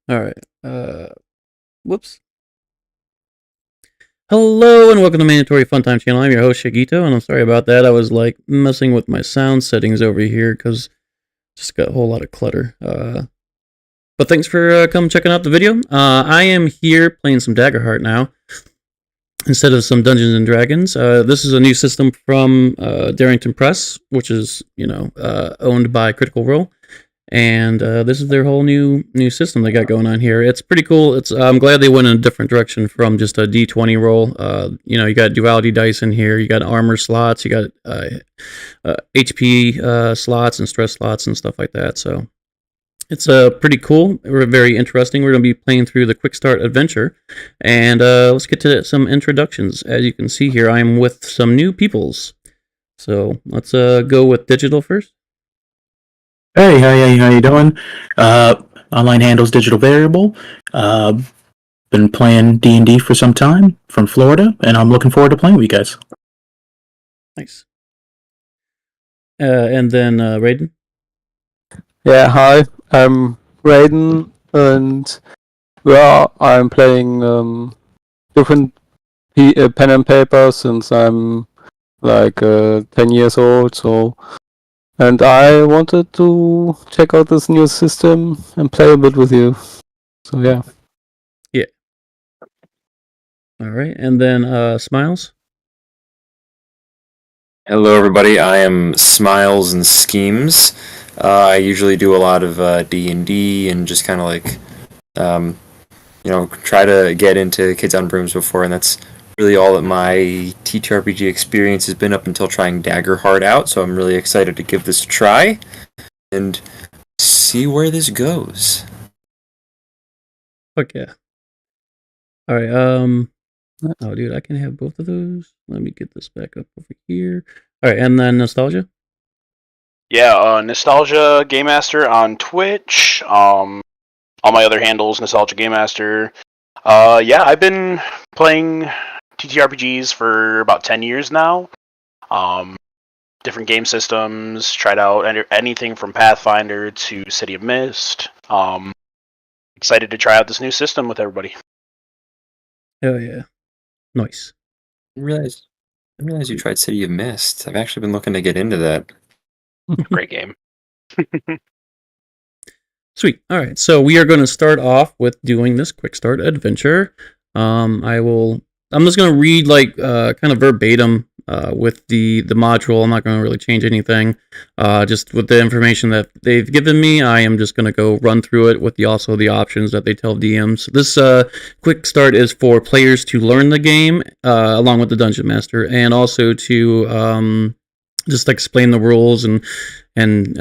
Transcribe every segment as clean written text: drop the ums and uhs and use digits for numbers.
All right. Whoops. Hello and welcome to Mandatory Fun Time Channel. I'm your host Shigito, and I'm sorry about that. I was like messing with my sound settings over here because just got a whole lot of clutter. But thanks for come checking out the video. I am here playing some Daggerheart now instead of some Dungeons and Dragons. This is a new system from Darrington Press, which is owned by Critical Role. And this is their whole new system they got going on here. It's pretty cool. I'm glad they went in a different direction from just a D20 roll. You got duality dice in here. You got armor slots. You got HP slots and stress slots and stuff like that. So it's pretty cool. Very interesting. We're going to be playing through the Quickstart adventure. And let's get to some introductions. As you can see here, I'm with some new peoples. So let's go with Digital first. Hey, how you doing? Online handles Digital Variable. Been playing D&D for some time from Florida, and I'm looking forward to playing with you guys. Nice. And then Raiden. Yeah, hi. I'm Raiden, and I'm playing different pen and paper since I'm like 10 years old. And I wanted to check out this new system and play a bit with you. So yeah. Yeah. All right, and then Smiles. Hello, everybody. I am Smiles and Schemes. I usually do a lot of D&D and just kind of like, try to get into Kids on Brooms before, and that's really all that my TTRPG experience has been up until trying Daggerheart out, so I'm really excited to give this a try and see where this goes. Fuck yeah. All right, oh dude, I can have both of those. Let me get this back up over here. All right, and then Nostalgia. Yeah, Nostalgia Game Master on Twitch. All my other handles, Nostalgia Game Master. I've been playing TTRPGs for about 10 years now. Different game systems, tried out anything from Pathfinder to City of Mist. Excited to try out this new system with everybody. Oh yeah, nice. I realize you tried City of Mist. I've actually been looking to get into that. Great game. Sweet. All right, so we are going to start off with doing this quick start adventure. I'm just going to read like kind of verbatim with the module. I'm not going to really change anything. Just with the information that they've given me, I am just going to go run through it with also the options that they tell DMs. This quick start is for players to learn the game along with the Dungeon Master, and also to just explain the rules and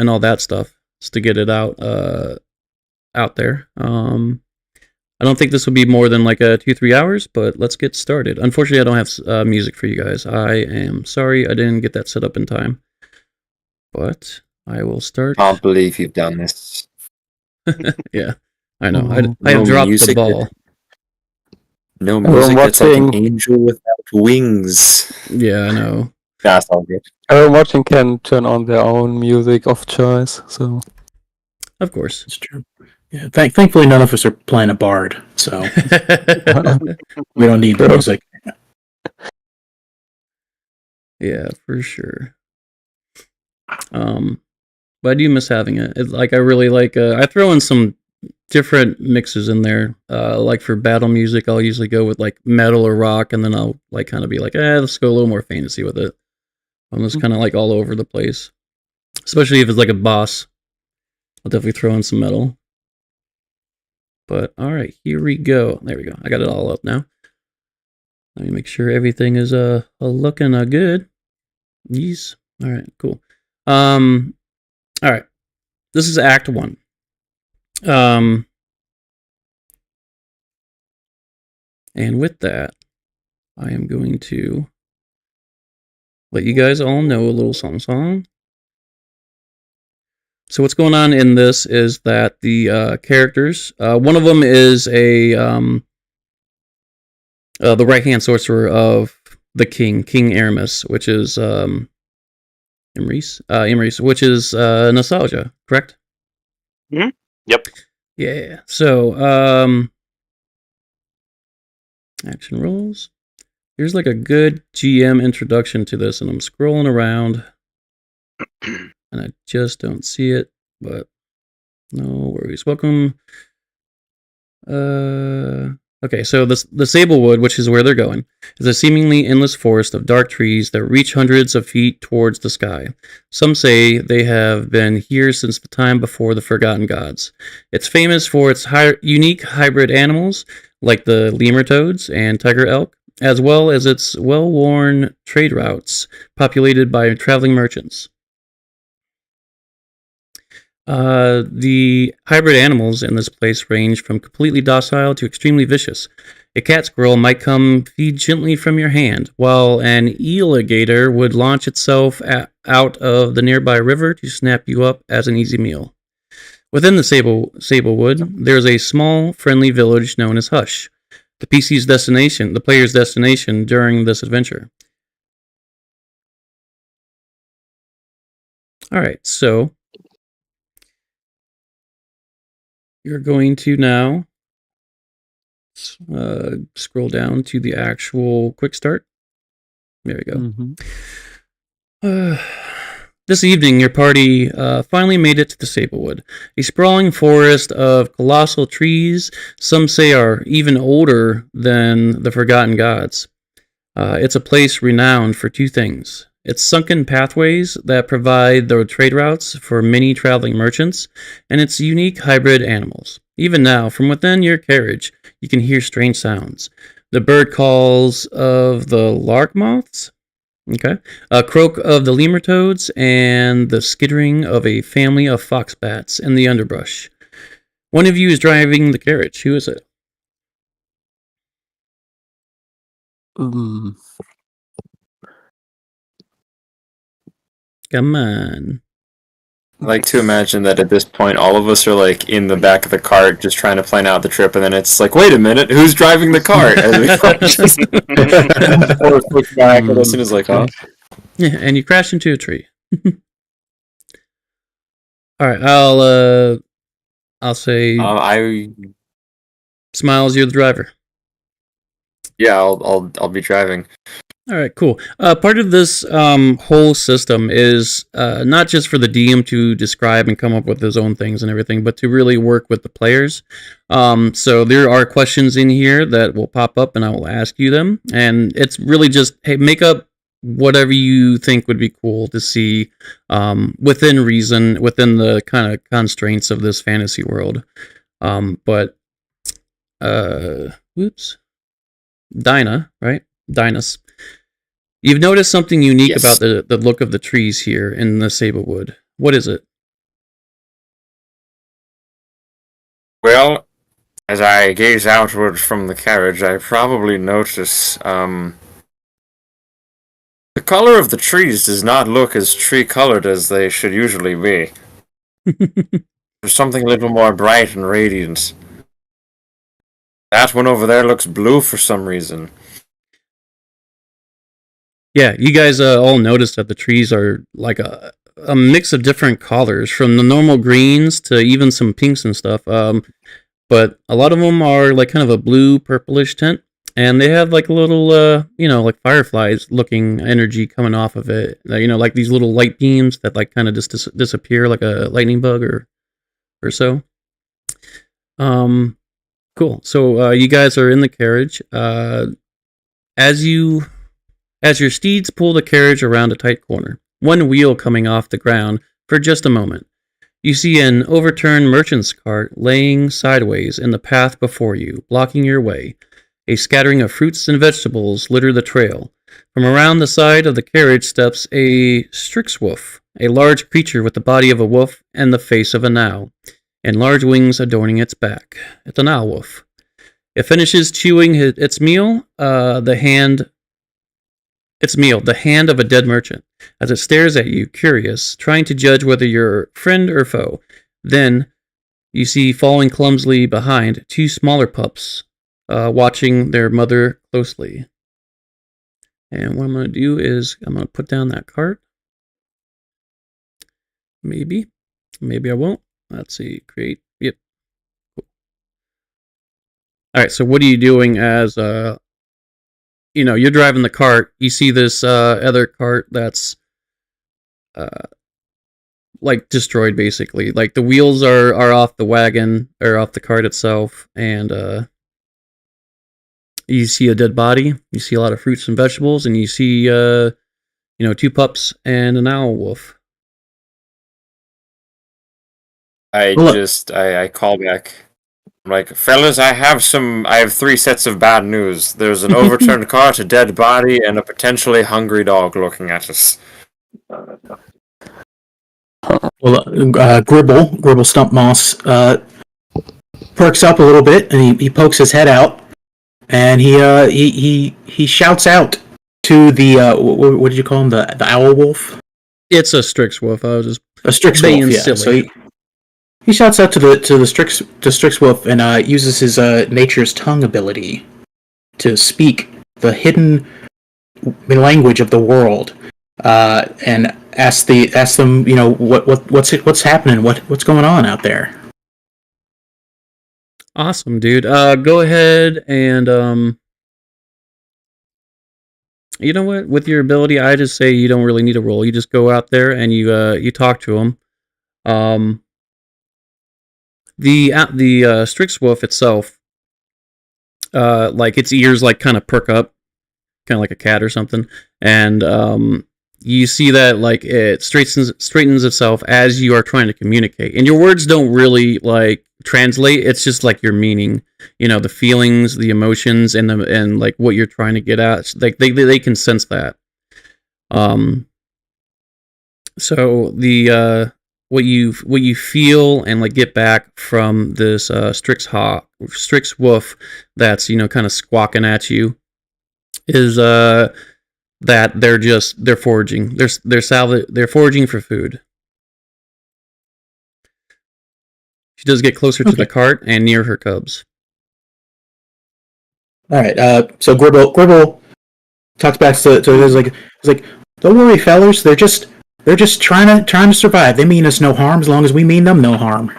all that stuff, just to get it out there. I don't think this will be more than like 2-3 hours, but let's get started. Unfortunately, I don't have music for you guys. I am sorry I didn't get that set up in time, but I will start. I can't believe you've done this. Yeah, I know. I have dropped the ball. No music. That's like an angel without wings. Yeah, I know. That's all good. Everyone watching can turn on their own music of choice, so. Of course. It's true. Yeah, thankfully none of us are playing a bard, so we don't need the music. Yeah, for sure. But I do miss having it. I really like. I throw in some different mixes in there. Like for battle music, I'll usually go with like metal or rock, and then I'll like kind of be like, let's go a little more fantasy with it. I'm just kind of like all over the place, especially if it's like a boss. I'll definitely throw in some metal. But all right, here we go. There we go. I got it all up now. Let me make sure everything is looking good. Yes. All right, cool. All right. This is Act 1. And with that, I am going to let you guys all know a little song. So what's going on in this is that the characters, one of them is the right-hand sorcerer of the king, King Aramis, which is Imris, which is Nostalgia, correct? Mm-hmm. Yep. Yeah. So, action rolls. Here's like a good GM introduction to this, and I'm scrolling around, and I just don't see it. But no worries. Welcome. Okay, so the Sablewood, which is where they're going, is a seemingly endless forest of dark trees that reach hundreds of feet towards the sky. Some say they have been here since the time before the Forgotten Gods. It's famous for its unique hybrid animals, like the lemur toads and tiger elk, as well as its well-worn trade routes populated by traveling merchants. The hybrid animals in this place range from completely docile to extremely vicious. A cat squirrel might come feed gently from your hand, while an alligator would launch itself out of the nearby river to snap you up as an easy meal. Within the Sablewood, there's a small, friendly village known as Hush, the player's destination during this adventure. Alright, so you're going to now scroll down to the actual quick start. There we go. Mm-hmm. This evening, your party finally made it to the Sablewood, a sprawling forest of colossal trees some say are even older than the Forgotten Gods. It's a place renowned for two things. Its sunken pathways that provide the trade routes for many traveling merchants, and its unique hybrid animals. Even now, from within your carriage, you can hear strange sounds. The bird calls of the lark moths, a croak of the lemur toads, and the skittering of a family of fox bats in the underbrush. One of you is driving the carriage. Who is it? Come on. I like to imagine that at this point, all of us are like in the back of the cart, just trying to plan out the trip, and then it's like, wait a minute, who's driving the cart? And we just or look back, and listen is like, huh? Yeah, and you crash into a tree. All right, I'll say Smiles, you're the driver. Yeah, I'll be driving. All right, cool. Part of this whole system is not just for the DM to describe and come up with his own things and everything, but to really work with the players. So there are questions in here that will pop up, and I will ask you them. And it's really just, hey, make up whatever you think would be cool to see within reason, within the kind of constraints of this fantasy world. Whoops. Dinah, right? Dinus. You've noticed something unique about the look of the trees here in the Sablewood. What is it? Well, as I gaze outward from the carriage, I probably notice the color of the trees does not look as tree-colored as they should usually be. There's something a little more bright and radiant. That one over there looks blue for some reason. Yeah, you guys all noticed that the trees are like a mix of different colors, from the normal greens to even some pinks and stuff. But a lot of them are like kind of a blue, purplish tint, and they have like a little, like fireflies looking energy coming off of it. Like these little light beams that like kind of just disappear like a lightning bug or so. Cool. So you guys are in the carriage. As your steeds pull the carriage around a tight corner, one wheel coming off the ground for just a moment, you see an overturned merchant's cart laying sideways in the path before you, blocking your way. A scattering of fruits and vegetables litter the trail. From around the side of the carriage steps a strixwolf, a large creature with the body of a wolf and the face of an owl, and large wings adorning its back. It's an owl wolf. It finishes chewing its meal, the hand of a dead merchant, as it stares at you, curious, trying to judge whether you're friend or foe. Then, you see following clumsily behind two smaller pups, watching their mother closely. And what I'm going to do is, I'm going to put down that cart. Maybe I won't. Let's see, create, yep. All right, so what are you doing as you're driving the cart. You see this other cart that's like destroyed, basically. Like the wheels are off the wagon or off the cart itself, and you see a dead body. You see a lot of fruits and vegetables, and you see 2 pups and an owl wolf. I call back. I'm like, fellas, I have 3 sets of bad news. There's an overturned cart, a dead body, and a potentially hungry dog looking at us. Well, Gribble Stump Moss perks up a little bit, and he pokes his head out, and he shouts out to the what did you call him, the owl wolf? It's a Strix wolf. I was just A Strix being wolf, yeah. silly. So he shouts out to the Strix wolf and uses his nature's tongue ability to speak the hidden language of the world, and ask them, what's happening, what's going on out there. Awesome, dude. Go ahead and you know what? With your ability, I just say you don't really need a roll. You just go out there and you talk to him. The Strix wolf itself, like its ears like kind of perk up, kind of like a cat or something, and you see that like it straightens itself as you are trying to communicate, and your words don't really like translate. It's just like your meaning, the feelings, the emotions, and like what you're trying to get at. Like they can sense that. So the what you feel and like get back from this Strix wolf that's kind of squawking at you is that they're foraging. They're foraging for food. She does get closer to the cart and near her cubs. All right. So Gribble talks back to he's like, don't worry, fellas. They're just trying to survive. They mean us no harm as long as we mean them no harm.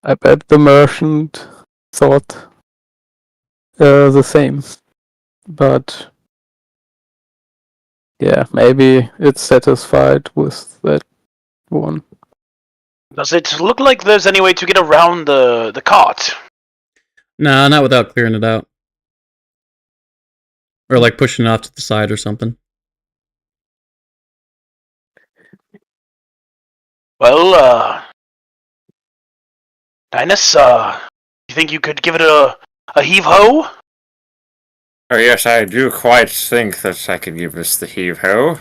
I bet the merchant thought the same. But yeah, maybe it's satisfied with that one. Does it look like there's any way to get around the cart? Nah, not without clearing it out. Or like pushing it off to the side or something. Well, Linus, you think you could give it a heave-ho? Oh yes, I do quite think that I could give this the heave-ho.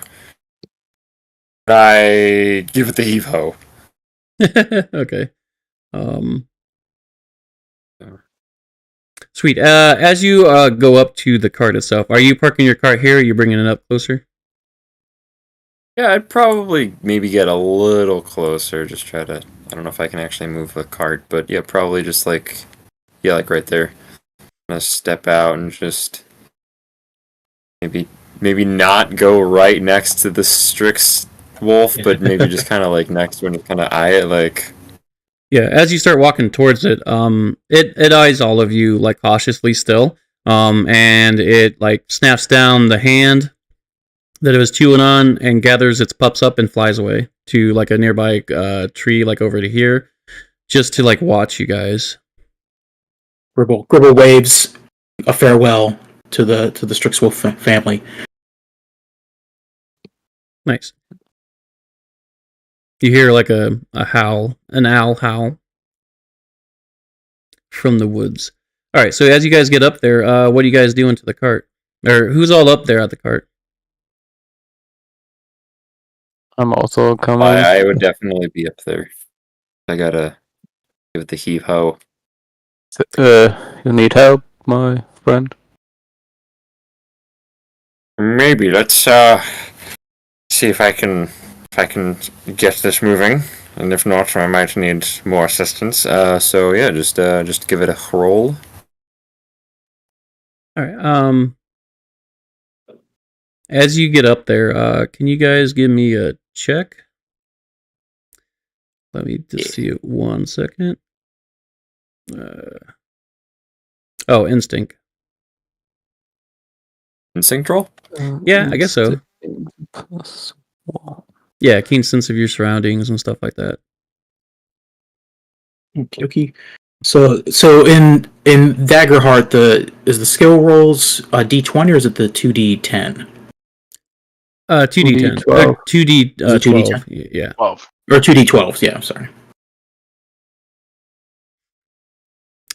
I give it the heave-ho. Okay. Sweet. As you go up to the cart itself, are you parking your cart here, or are you bringing it up closer? Yeah, I'd probably maybe get a little closer, just try to... I don't know if I can actually move the cart, but yeah, probably just like right there. I'm gonna step out and just... Maybe not go right next to the Strix wolf, but maybe just kind of like next when you kind of eye it, like... Yeah, as you start walking towards it, it eyes all of you like cautiously still, and it like snaps down the hand that it was chewing on and gathers its pups up and flies away to like a nearby tree, like over to here, just to like watch you guys. Gribble waves a farewell to the Strix wolf family. Nice. You hear like a howl, an owl howl from the woods. All right, so as you guys get up there, what are you guys doing to the cart? Or who's all up there at the cart? I'm also coming. I would definitely be up there. I gotta give it the heave-ho. You need help, my friend? Maybe. Let's see if I can get this moving. And if not, I might need more assistance. So yeah, just give it a roll. All right. As you get up there, can you guys give me a check? Let me just see it 1 second. Instinct. Instinct roll? Yeah, I guess so. +1. Yeah, keen sense of your surroundings and stuff like that. Okay. So in Daggerheart, is the skill rolls D20 or is it the 2D10? 2d10. 2d12. 2d12. Is it 2d10? Yeah. 12. Or 2D12s? Yeah, I'm sorry.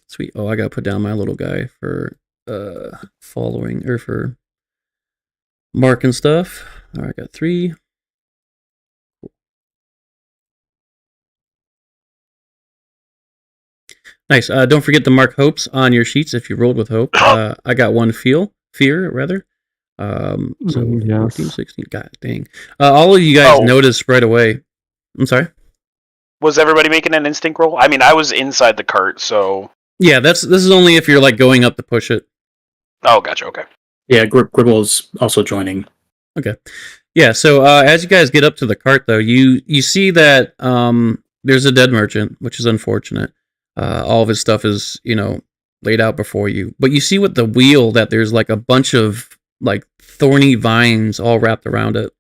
Sweet. Oh, I gotta put down my little guy for following or for marking stuff. All right, I got 3. Nice. Don't forget to mark hopes on your sheets if you rolled with hope. I got 1 fear rather. So 14, 16. God dang. All of you guys noticed right away. I'm sorry. Was everybody making an instinct roll? I mean, I was inside the cart, so. Yeah, this is only if you're like going up to push it. Oh, gotcha. Okay. Yeah, Gribble's also joining. Okay. Yeah. So as you guys get up to the cart, though, you see that there's a dead merchant, which is unfortunate. All of his stuff is laid out before you, but you see with the wheel that there's like a bunch of like thorny vines all wrapped around it.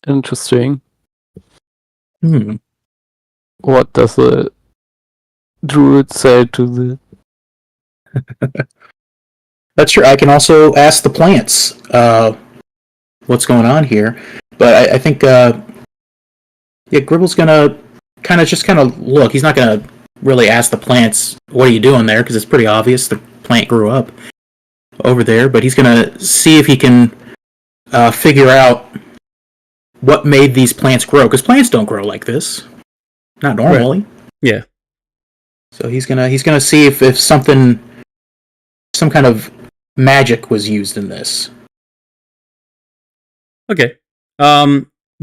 Interesting. What does the druid say to the... That's true. I can also ask the plants what's going on here, but I think Gribble's gonna kind of look. He's not gonna really ask the plants, "What are you doing there?" Because it's pretty obvious the plant grew up over there. But he's gonna see if he can figure out what made these plants grow. Because plants don't grow like this, not normally. Right. Yeah. So he's gonna see if some kind of magic was used in this. Okay.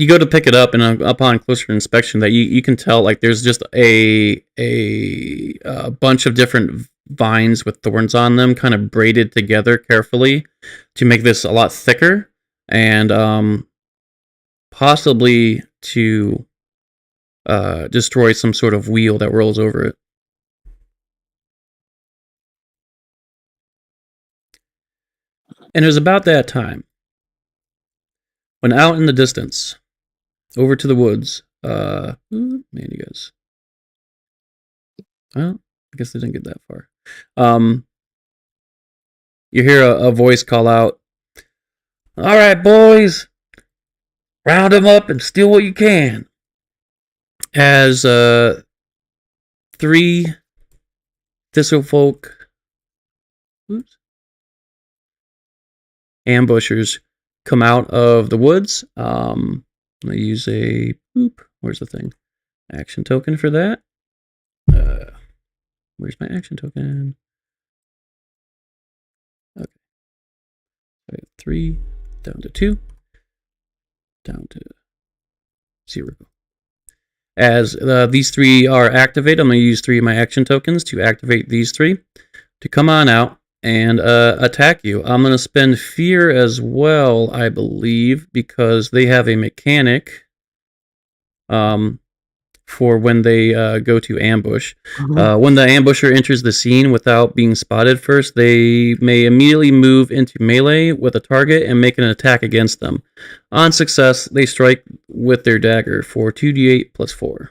You go to pick it up, and upon closer inspection, that you can tell like there's just a bunch of different vines with thorns on them, kind of braided together carefully to make this a lot thicker, and possibly to destroy some sort of wheel that rolls over it. And it was about that time when out in the distance, over to the woods, man, you guys. Well, I guess they didn't get that far. You hear a voice call out, "All right, boys, round them up and steal what you can." As 3 thistlefolk ambushers come out of the woods. I'm going to use a where's the thing? Action token for that. Where's my action token? Okay. I have 3, down to 2, down to 0. As these 3 are activated, I'm going to use 3 of my action tokens to activate these 3 to come on out and attack you. I'm going to spend fear as well, I believe, because they have a mechanic for when they go to ambush. When the ambusher enters the scene without being spotted first, they may immediately move into melee with a target and make an attack against them. On success, they strike with their dagger for 2d8 plus 4.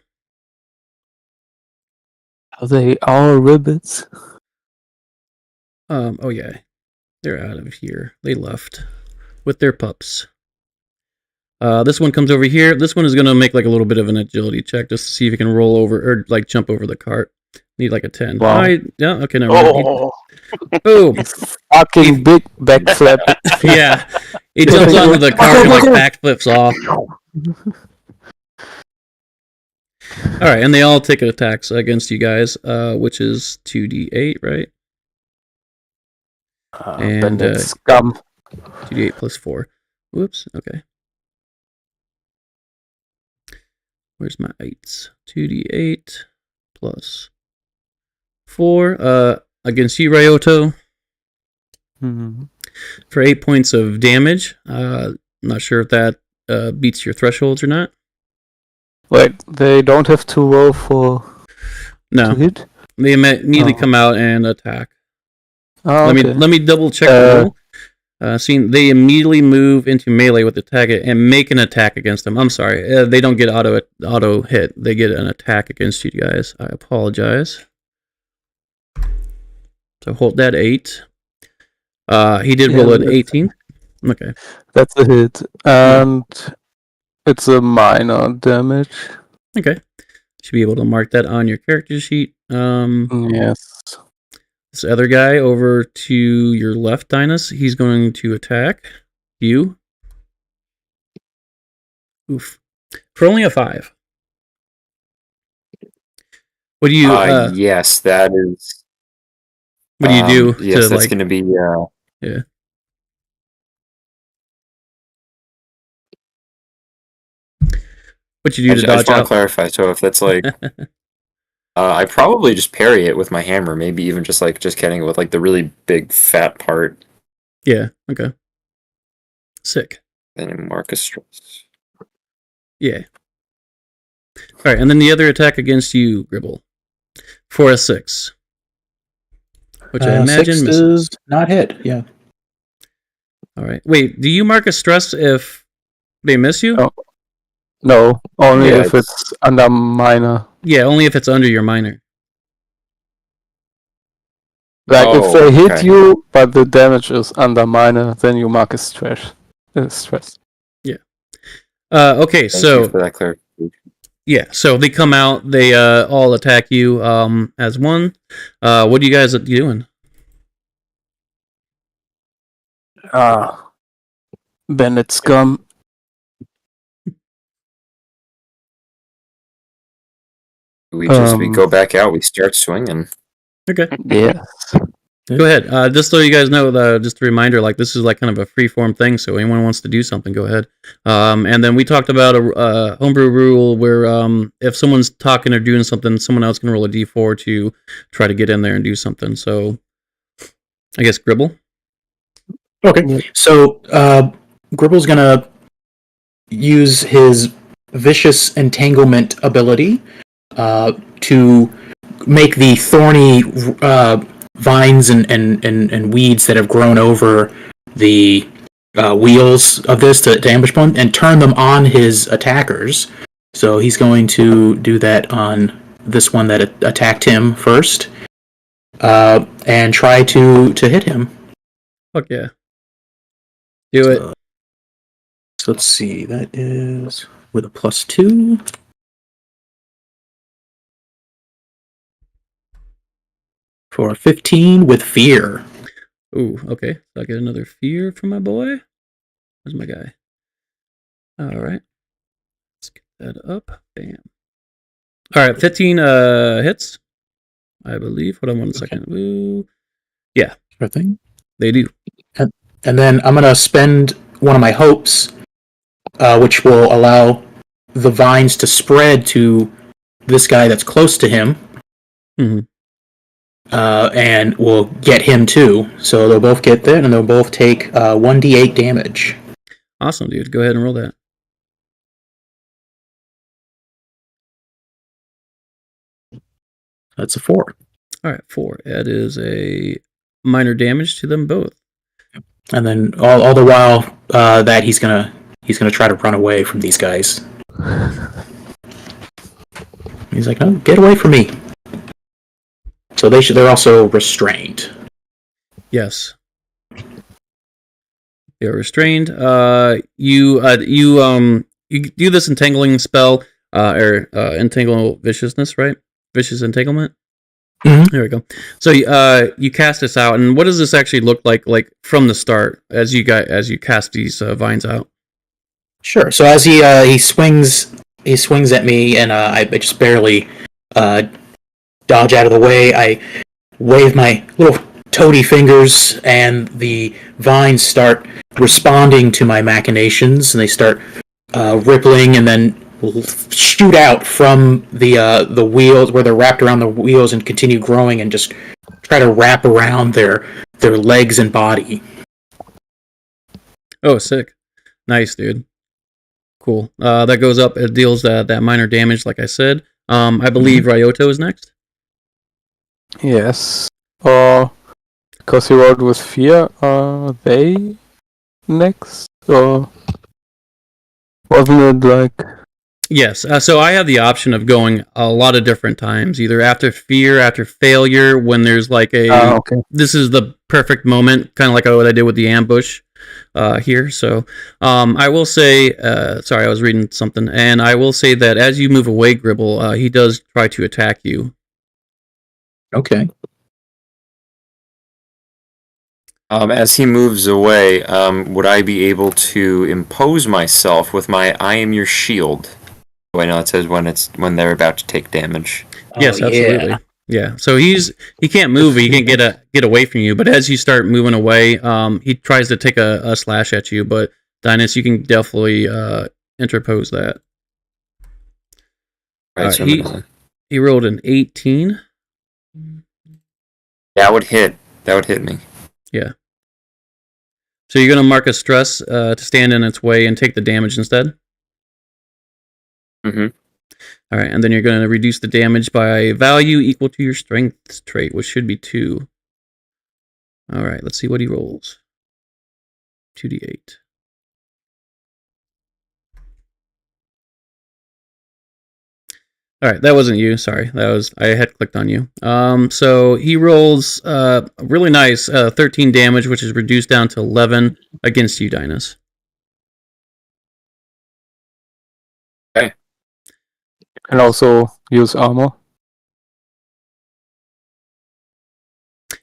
Are they all ribbits? Oh yeah, they're out of here. They left with their pups. This one comes over here. This one is going to make like a little bit of an agility check just to see if he can roll over or like jump over the cart. Need like a 10. Wow. Yeah, okay, no. Boom. Fucking big backflip. Yeah. He jumps onto the cart and like backflips off. Alright, and they all take attacks against you guys, which is 2d8, right? And scum. 2d8 plus 4. Whoops, okay. Where's my 8s? 2d8 plus 4 against you, Ryoto. For 8 points of damage. I'm not sure if that beats your thresholds or not. Wait, they don't have to roll to No, hit? they immediately Oh. come out and attack. Oh, okay. Let me double check the rule. They immediately move into melee with the target and make an attack against them. I'm sorry, they don't get auto hit. They get an attack against you guys. I apologize. So hold that 8. He did roll an 18. Okay. That's a hit. And it's a minor damage. Okay. Should be able to mark that on your character sheet. Yes. This other guy over to your left, Dinus, he's going to attack you. Oof. For only a 5. What do you yes, that is. what do you do Yes, to that's like going to be. yeah. What you do to I dodge just want out? to clarify. So if that's like, I probably just parry it with my hammer. Maybe even just getting it with like the really big fat part. Yeah, okay. Sick. Then mark a stress. Yeah. Alright, and then the other attack against you, Gribble. For a 6. Which I imagine 6 misses. does not hit, yeah. Alright. Wait, do you mark a stress if they miss you? Oh. No, only Yeah, if it's under minor. Yeah, only if it's under your minor. Like if they hit okay. you, but the damage is under minor, then you mark a stress. Yeah. Okay, Thank so you for that clarification. yeah, so they come out, they all attack you as one. What are you guys doing? Bandit scum. We go back out. We start swinging. Okay. Yes. Go ahead. Just so you guys know, just a reminder, like this is like kind of a free-form thing, so anyone wants to do something, go ahead. And then we talked about a homebrew rule where if someone's talking or doing something, someone else can roll a d4 to try to get in there and do something. So, I guess Gribble? Okay, Yeah. so Gribble's gonna use his Vicious Entanglement ability to make the thorny vines and weeds that have grown over the wheels of this to ambush point and turn them on his attackers. So he's going to do that on this one that attacked him first and try to hit him. Fuck yeah. Do it. So let's see, that is with a +2. For a 15 with fear. Ooh, okay. So I get another fear from my boy. Where's my guy? Alright. Let's get that up. Bam. Alright, 15 hits. I believe. Hold on one second. Ooh. Yeah. Sure thing. They do. And then I'm going to spend one of my hopes, which will allow the vines to spread to this guy that's close to him. Mm-hmm. And we'll get him too. So they'll both get that, and they'll both take 1d8 damage. Awesome, dude. Go ahead and roll that. That's a 4. Alright, 4. That is a minor damage to them both. And then all the while that he's gonna try to run away from these guys. He's like, "No, get away from me." So they're also restrained. Yes. You're restrained. You do this entangling spell, or entangle viciousness, right? Vicious entanglement. Mm-hmm. There we go. So you cast this out, and what does this actually look like from the start as you cast these vines out? Sure. So as he swings at me, and I just barely dodge out of the way. I wave my little toady fingers, and the vines start responding to my machinations, and they start rippling, and then shoot out from the wheels where they're wrapped around the wheels, and continue growing, and just try to wrap around their legs and body. Oh, sick! Nice, dude. Cool. That goes up. It deals that minor damage, like I said. I believe Ryoto is next. Yes. Or because he rolled with fear, are they next? Or wasn't it like... Yes. So I have the option of going a lot of different times, either after fear, after failure, when there's like okay. this is the perfect moment, kind of like what I did with the ambush here. So I will say, sorry, I was reading something, and I will say that as you move away, Gribble, he does try to attack you. Okay. As he moves away, would I be able to impose myself with my "I am your shield"? Oh, I know it says when they're about to take damage. Yes, Oh, absolutely. Yeah. So he can't move. He can't get away from you. But as you start moving away, he tries to take a slash at you. But Dynas, you can definitely interpose that. Right, so he rolled an 18. That would hit. That would hit me. Yeah. So you're going to mark a stress to stand in its way and take the damage instead? Mm-hmm. All right, and then you're going to reduce the damage by a value equal to your strength trait, which should be 2. All right, let's see what he rolls. 2d8. All right, that wasn't you. Sorry, I had clicked on you. So he rolls really nice 13 damage, which is reduced down to 11 against you, Dynas. Okay. You can also use armor.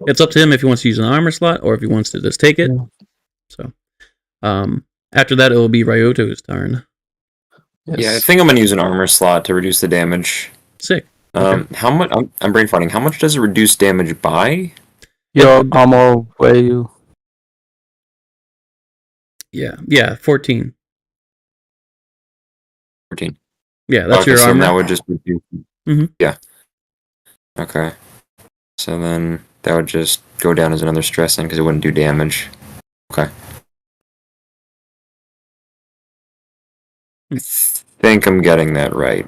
It's up to him if he wants to use an armor slot or if he wants to just take it. Yeah. So, after that, it will be Ryoto's turn. Yes. Yeah, I think I'm gonna use an armor slot to reduce the damage. Sick. Okay. How much? I'm brain farting. How much does it reduce damage by? Your armor value. Yeah, 14. 14. Yeah, that's your so armor. That would just reduce. Mhm. Yeah. Okay. So then that would just go down as another stress then because it wouldn't do damage. Okay. I think I'm getting that right.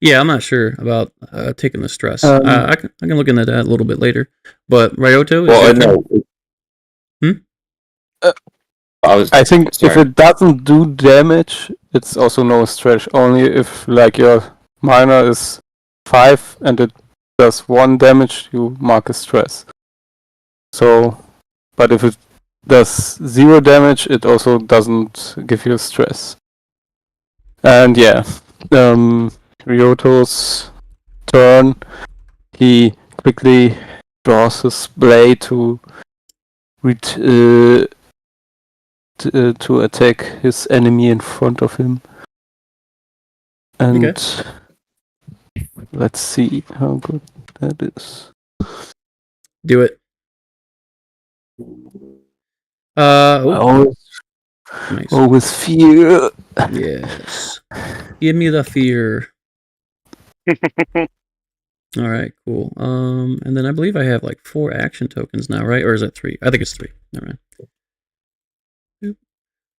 Yeah, I'm not sure about taking the stress. I can look into that a little bit later. But Ryoto is Well, your turn? I think sorry. if it doesn't do damage, it's also no stretch. Only if like your minor is 5 and it does 1 damage, you mark a stress. So, but if it does 0 damage, it also doesn't give you a stress. And yeah, Ryoto's turn. He quickly draws his blade to attack his enemy in front of him. And let's see how good that is. Do it. Nice. With fear. Yes. Give me the fear. All right, cool. And then I believe I have like 4 action tokens now, right? Or is it 3? I think it's 3. Never mind.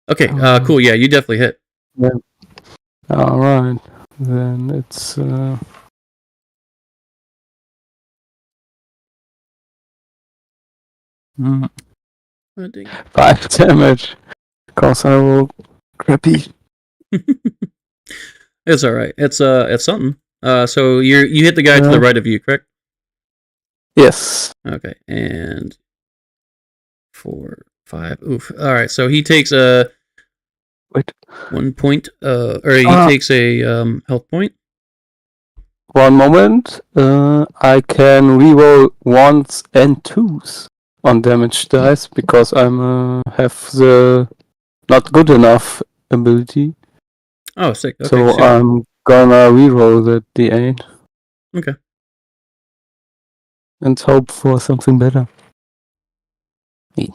Okay, cool. Yeah, you definitely hit. Yeah. All right. Then it's 5 damage. Cause I roll crappy. It's all right. It's something. So you hit the guy to the right of you, correct? Yes. Okay, and 4, 5. Oof. All right. So he takes a 1 point. Or he takes a health point. One moment. I can reroll 1s and 2s on damage dice because I'm have the not good enough ability. Oh, sick. Okay, so sure. I'm gonna reroll the D8. Okay. And hope for something better.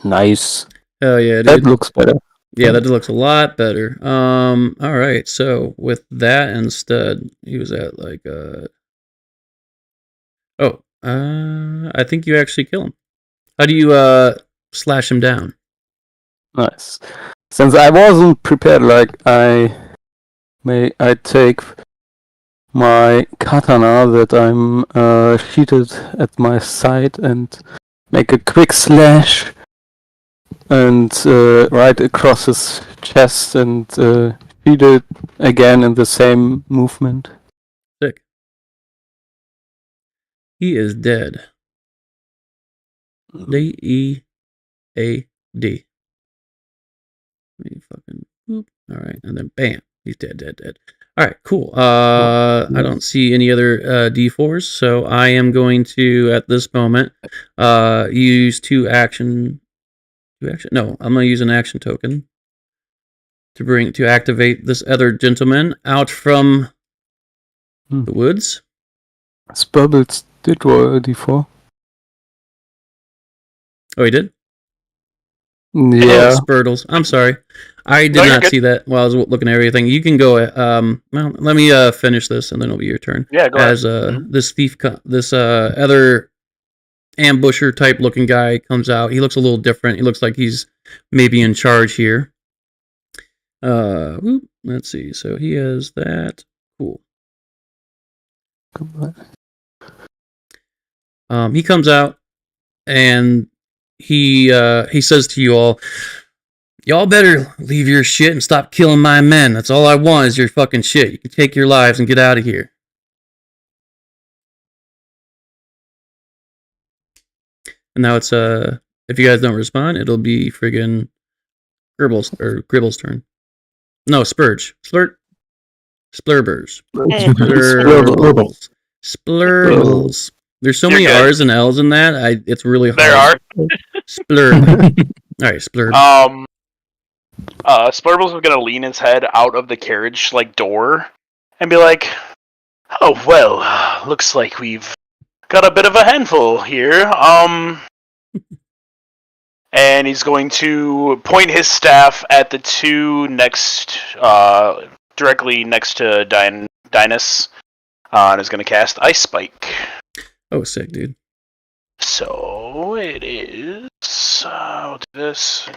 Nice. Hell yeah, dude. That looks better. Yeah, that looks a lot better. All right. So with that instead, he was at like I think you actually kill him. How do you slash him down? Nice. Since I wasn't prepared, like I may I take my katana that I'm sheathted at my side and make a quick slash and right across his chest and sheath it again in the same movement. Sick. He is dead. D-E-A-D. Let me fucking boop. All right, and then bam, he's dead. All right, cool. I don't see any other D4s, so I am going to at this moment use two action. No, I'm gonna use an action token to activate this other gentleman out from the woods. Spurbles did roll a d4. Oh, he did? Yeah. Oh, Spurtles. I'm sorry. I did No, you're not good. see that while I was looking at everything. You can go. Well, let me finish this, and then it'll be your turn. Yeah, go As ahead. this thief, this other ambusher type looking guy comes out. He looks a little different. He looks like he's maybe in charge here. Let's see. So he has that. Cool. He comes out and he says to you all, "Y'all better leave your shit and stop killing my men. That's all I want is your fucking shit. You can take your lives and get out of here." And now it's if you guys don't respond, it'll be friggin' Gribble's turn. No, Spurge. Splurbers. Splurble. Splurbles. There's so You're many good. R's and L's in that. It's really hard. There are. Splurb. All right, Splurb. Splurbles is gonna lean his head out of the carriage door and be like, "Oh well, looks like we've got a bit of a handful here." And he's going to point his staff at the two next, directly next to Dinus, and is going to cast Ice Spike. Oh, sick, dude. So it is. I'll do this.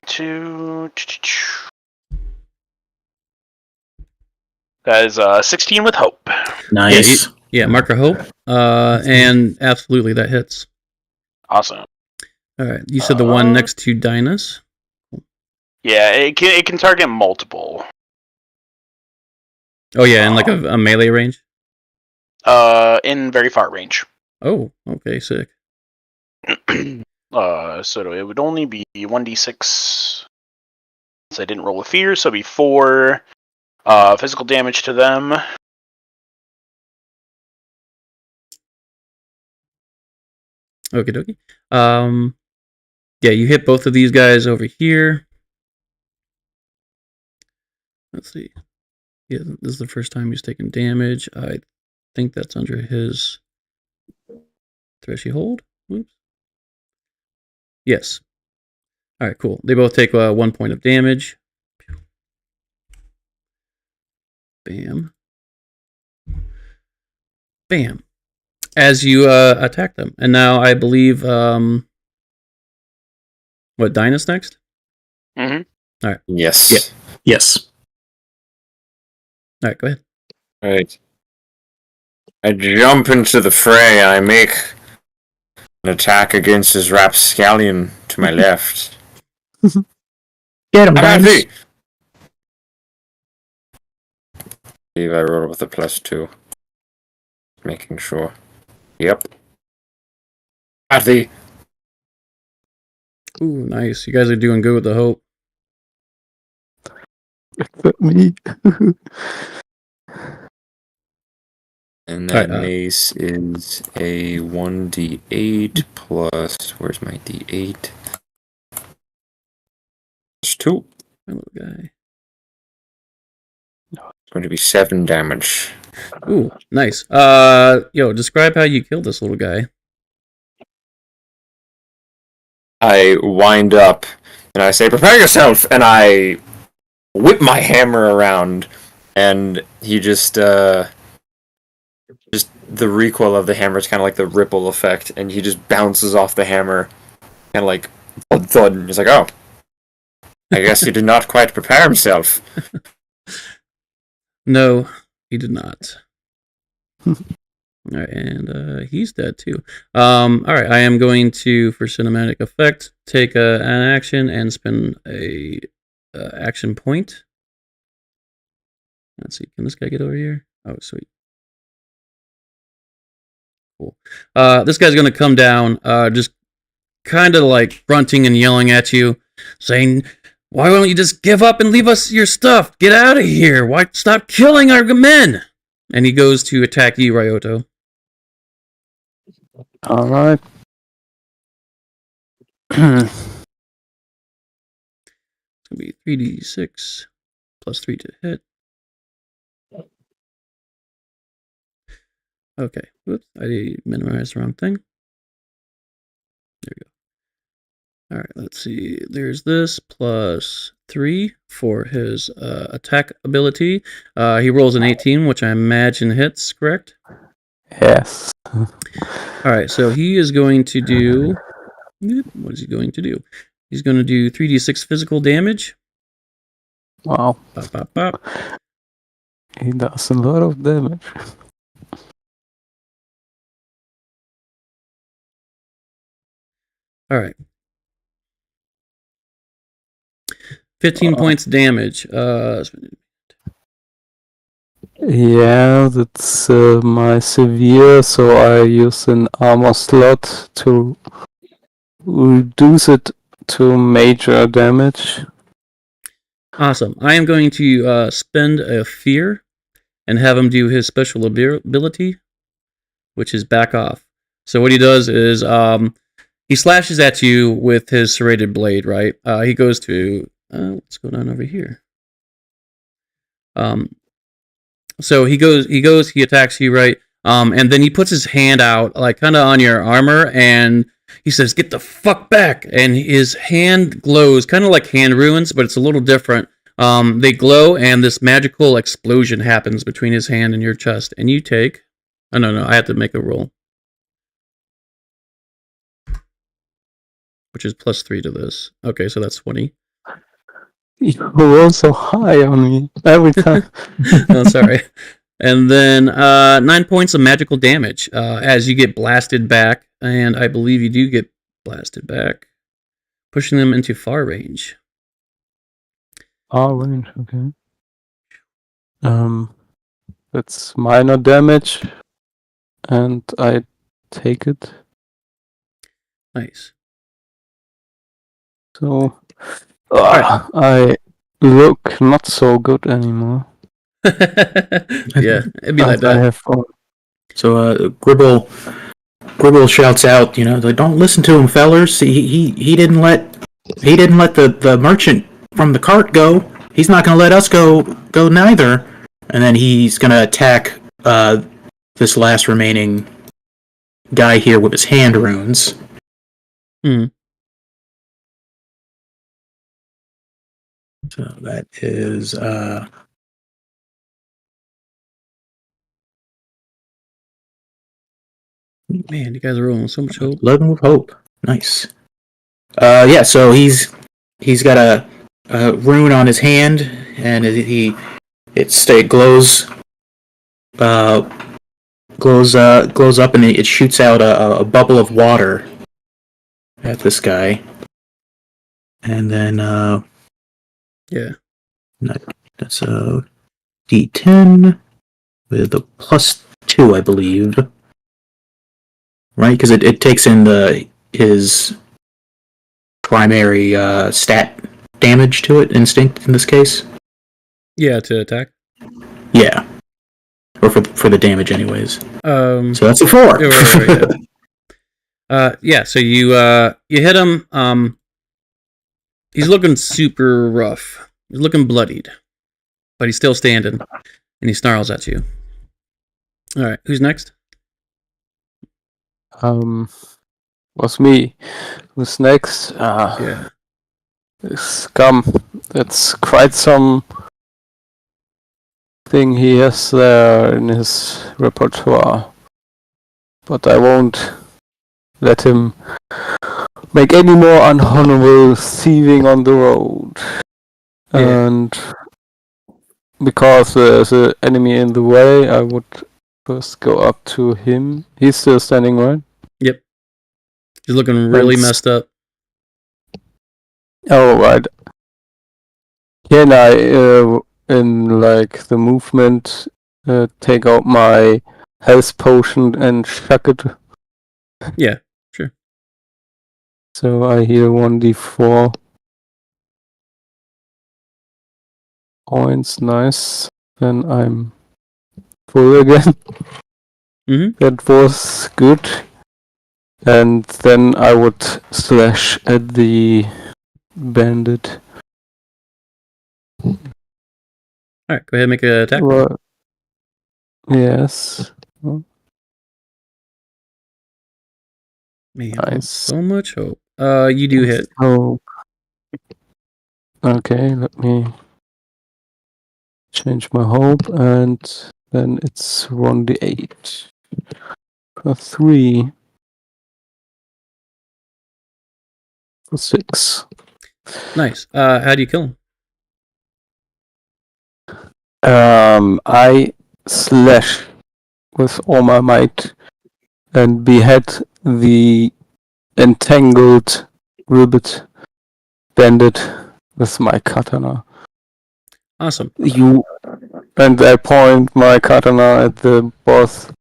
That is 16 with hope. Nice. Yeah, Marker Hope. And absolutely, that hits. Awesome. All right, you said the one next to Dinus. Yeah, it can target multiple. Oh yeah, in like a melee range. In very far range. Oh, okay, sick. So it would only be 1d6. So I didn't roll with fear, so it'd be 4 physical damage to them. Okie dokie. Yeah, you hit both of these guys over here. Let's see. Yeah, this is the first time he's taken damage. I think that's under his threshold. Oops. Yes. All right, cool. They both take 1 point of damage. Bam. Bam. As you attack them. And now I believe, what, Dinus next? Mm-hmm. All right. Yes. Yeah. Yes. All right, go ahead. All right. I jump into the fray. I make an attack against his rapscallion to my left. Get him, I'm guys. happy. I believe I rolled with a +2. Making sure. Yep. Happy. Ooh, nice. You guys are doing good with the hope. Except me. And that Alright, mace is a 1d8 plus. Where's my d8? Plus 2. My little guy. It's going to be 7 damage. Ooh, nice. Describe how you killed this little guy. I wind up and I say, "Prepare yourself!" And I whip my hammer around, and he just the recoil of the hammer is kind of like the ripple effect, and he just bounces off the hammer, kind of like thud. And he's like, "Oh, I guess he did not quite prepare himself." No, he did not. All right, and he's dead too. All right, I am going to, for cinematic effect, take an action and spend a action point. Let's see, can this guy get over here? Oh, sweet. Cool. This guy's gonna come down, just kind of like grunting and yelling at you, saying, "Why don't you just give up and leave us your stuff? Get out of here! Why stop killing our men?" And he goes to attack you, Ryoto. Alright. It's gonna be 3d6 plus 3 to hit. Okay, whoops, I memorized the wrong thing. There we go. All right, let's see. There's this plus 3 for his attack ability. He rolls an 18, which I imagine hits, correct? Yes. All right, so he is going to do... What is he going to do? He's going to do 3d6 physical damage. Wow. Pop, pop, pop. He does a lot of damage. All right. 15 points damage. Yeah, that's my severe, so I use an armor slot to reduce it to major damage. Awesome. I am going to spend a fear and have him do his special ability, which is back off. So what he does is he slashes at you with his serrated blade, right? He goes to... let's go down over here. So he attacks you, right? And then he puts his hand out, like kind of on your armor, and he says, "Get the fuck back!" And his hand glows, kind of like hand runes, but it's a little different. They glow, and this magical explosion happens between his hand and your chest, and you take... Oh, no, I have to make a roll. Which is plus 3 to this. Okay, so that's 20. You roll so high on me every time. Oh, sorry. And then 9 points of magical damage as you get blasted back, and I believe you do get blasted back, pushing them into far range. Far range, okay. That's minor damage, and I take it. Nice. So I look not so good anymore. Yeah, it'd be like I that. have fun. So Gribble shouts out, like, "Don't listen to him, fellers. He didn't let the merchant from the cart go. He's not gonna let us go neither." And then he's gonna attack this last remaining guy here with his hand runes. So that is Man, you guys are rolling so much hope. 11 with hope. Nice. Yeah, so he's got a rune on his hand, and it glows up, and it shoots out a bubble of water at this guy. And then Yeah. That's a D10 with a +2, I believe. Right, because it takes in his primary stat damage to it, instinct in this case. Yeah, to attack. Yeah, or for the damage, anyways. So that's a 4. Right. Yeah. So you hit him. He's looking super rough. He's looking bloodied, but he's still standing, and he snarls at you. All right, who's next? Was me. Who's next? Yeah. Scum. That's quite some thing he has there in his repertoire. But I won't let him make any more unhonorable thieving on the road. Yeah. And because there's an enemy in the way, I would first go up to him. He's still standing, right? Yep. He's looking really messed up. Oh, right. Can I, in like the movement, take out my health potion and chuck it? Yeah, sure. So I heal 1d4 points. Nice. Then I'm full again. That was good. And then I would slash at the bandit. Alright, go ahead and make an attack. Yes. Man, Nice. so much hope. You do hit. Oh. Okay, let me change my hope, and then it's 1d8 for 3 for 6. Nice. How do you kill him? I slash with all my might and behead the entangled ribbit bandit with my katana. Awesome. And I point my katana at the boss.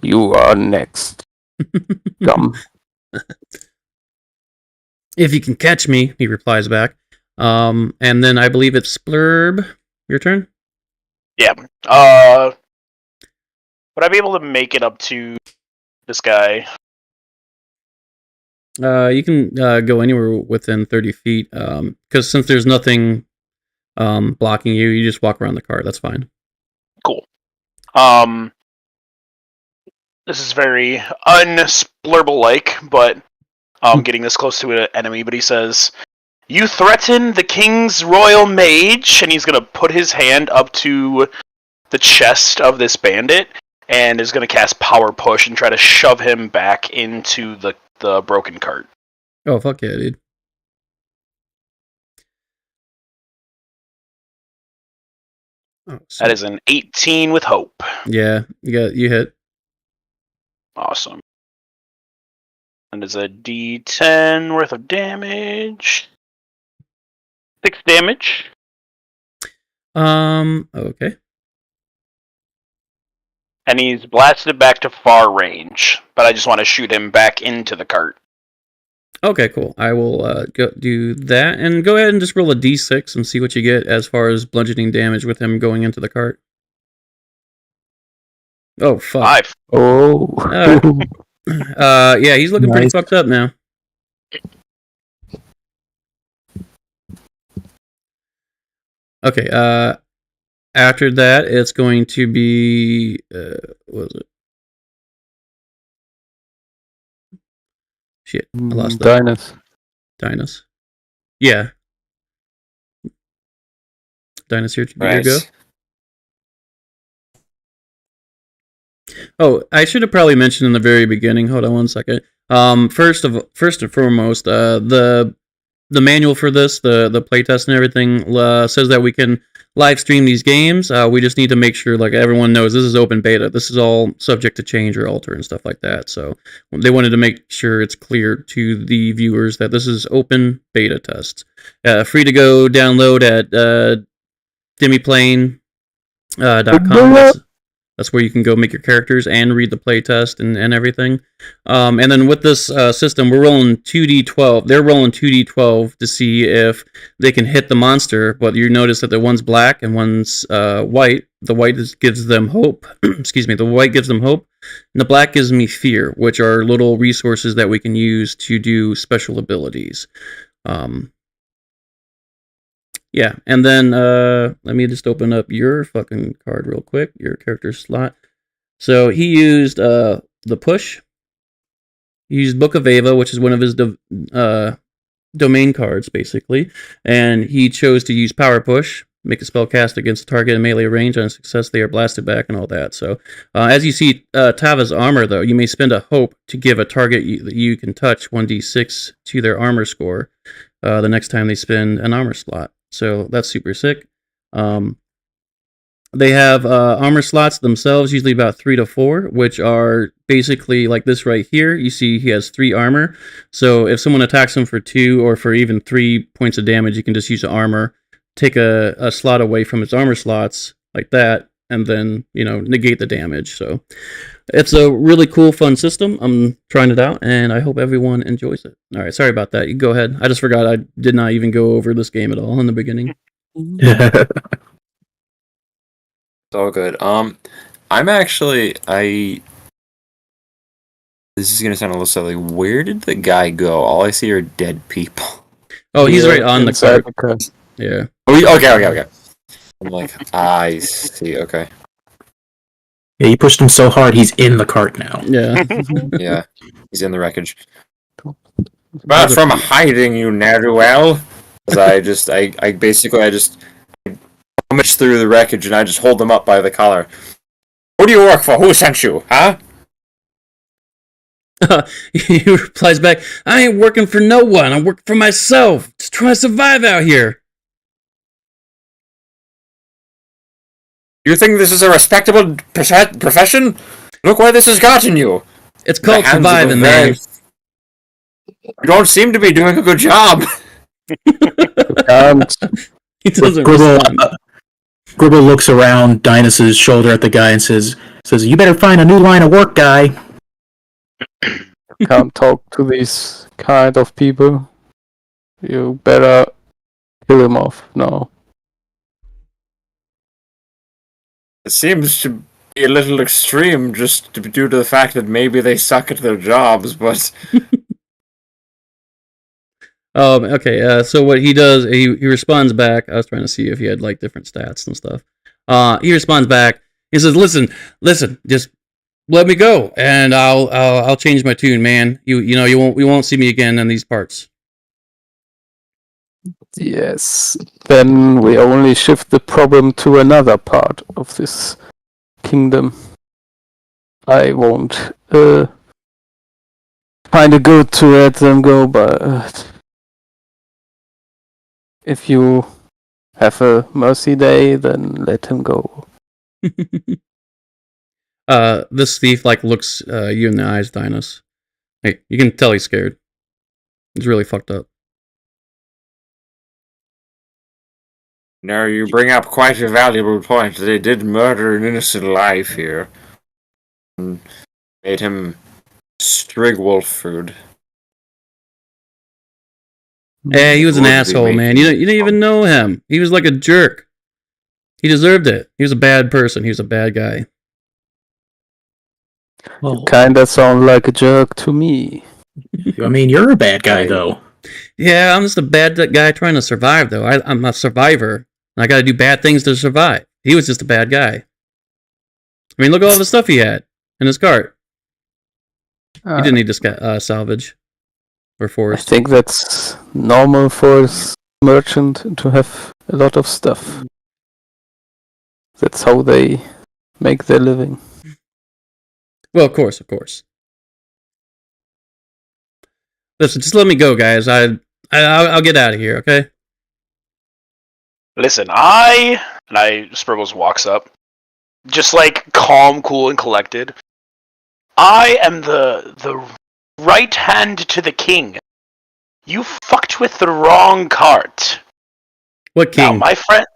You are next. Come. If you can catch me, he replies back. And then I believe it's Splurb. Your turn? Yeah. Would I be able to make it up to this guy? You can go anywhere within 30 feet. Because since there's nothing blocking you, you just walk around the car. That's fine. Cool. This is very unsplurble-like, but getting this close to an enemy, but he says, "You threaten the king's royal mage," and he's going to put his hand up to the chest of this bandit, and is going to cast Power Push and try to shove him back into the broken cart. Oh, fuck yeah, dude. Oh, that is an 18 with hope. Yeah, you hit. Awesome. And it's a D10 worth of damage. 6 damage. Okay. And he's blasted back to far range, but I just want to shoot him back into the cart. Okay, cool. I will go do that, and go ahead and just roll a d6 and see what you get as far as bludgeoning damage with him going into the cart. Oh, fuck. 5. Oh. Yeah, he's looking pretty fucked up now. Okay, after that, it's going to be, what was it? Shit, I lost that. Dinus. Yeah. Dinus, here you go. Oh, I should have probably mentioned in the very beginning. Hold on one second. First and foremost, the manual for this, the playtest and everything, says that we can live stream these games. We just need to make sure, like, everyone knows this is open beta. This is all subject to change or alter and stuff like that. So they wanted to make sure it's clear to the viewers that this is open beta tests. Free to go download at demiplane.com. That's where you can go make your characters and read the playtest and everything. And then with this system, we're rolling 2d12. They're rolling 2d12 to see if they can hit the monster, but you notice that the one's black and one's white. The white gives them hope. Excuse me. The white gives them hope, and the black gives me fear, which are little resources that we can use to do special abilities. Yeah, and then let me just open up your fucking card real quick, your character slot. So he used the push. He used Book of Ava, which is one of his domain cards, basically. And he chose to use Power Push, make a spell cast against a target in melee range. On success, they are blasted back and all that. So as you see Tava's armor, though, you may spend a hope to give a target that you can touch 1d6 to their armor score the next time they spend an armor slot. So that's super sick. They have armor slots themselves, usually about 3 to 4, which are basically like this right here. You see he has 3 armor. So if someone attacks him for 2 or for even 3 points of damage, you can just use the armor, take a slot away from its armor slots like that, and then, negate the damage. So it's a really cool, fun system. I'm trying it out, and I hope everyone enjoys it. All right, sorry about that. You go ahead. I just forgot I did not even go over this game at all in the beginning. It's all good. This is gonna sound a little silly. Where did the guy go? All I see are dead people. Oh, he's right on the inside cart. Yeah. Oh, okay. I'm like, I see. Okay. Yeah, you pushed him so hard, he's in the cart now. Yeah. Yeah, he's in the wreckage. But from hiding, you ne'er-do-well. Because I basically rummage through the wreckage and I just hold them up by the collar. Who do you work for? Who sent you? Huh? He replies back, I ain't working for no one. I'm working for myself. Just trying to survive out here. You think this is a respectable profession? Look where this has gotten you. It's called surviving, man. You don't seem to be doing a good job. He doesn't Gribble, respond. Gribble looks around Dynas's shoulder at the guy and says, "You better find a new line of work, guy." Can't talk to these kind of people. You better kill him off now. It seems to be a little extreme just due to the fact that maybe they suck at their jobs, but... Okay, so what he does, he responds back. I was trying to see if he had like different stats and stuff. He responds back. He says, "Listen, just let me go, and I'll change my tune, man. You won't see me again in these parts." Yes. Then we only shift the problem to another part of this kingdom. I won't find it good to let them go, but if you have a mercy day, then let him go. This thief looks you in the eyes, Dinos. Hey, you can tell he's scared. He's really fucked up. Now you bring up quite a valuable point. They did murder an innocent life here. And made him Strigwolf food. Yeah, he was an asshole, man. You didn't even know him. He was like a jerk. He deserved it. He was a bad person. He was a bad guy. You kinda sound like a jerk to me. I mean, you're a bad guy, though. Yeah, I'm just a bad guy trying to survive, though. I'm a survivor. And I gotta do bad things to survive. He was just a bad guy. I mean, look at all the stuff he had in his cart. He didn't need to salvage or I forest. think that's normal for a merchant to have a lot of stuff. That's how they make their living. Well, of course. Listen, just let me go, guys. I'll get out of here, okay? Listen, Spriggles walks up, just calm, cool, and collected. I am the right hand to the king. You fucked with the wrong cart. What king? Now, my friend...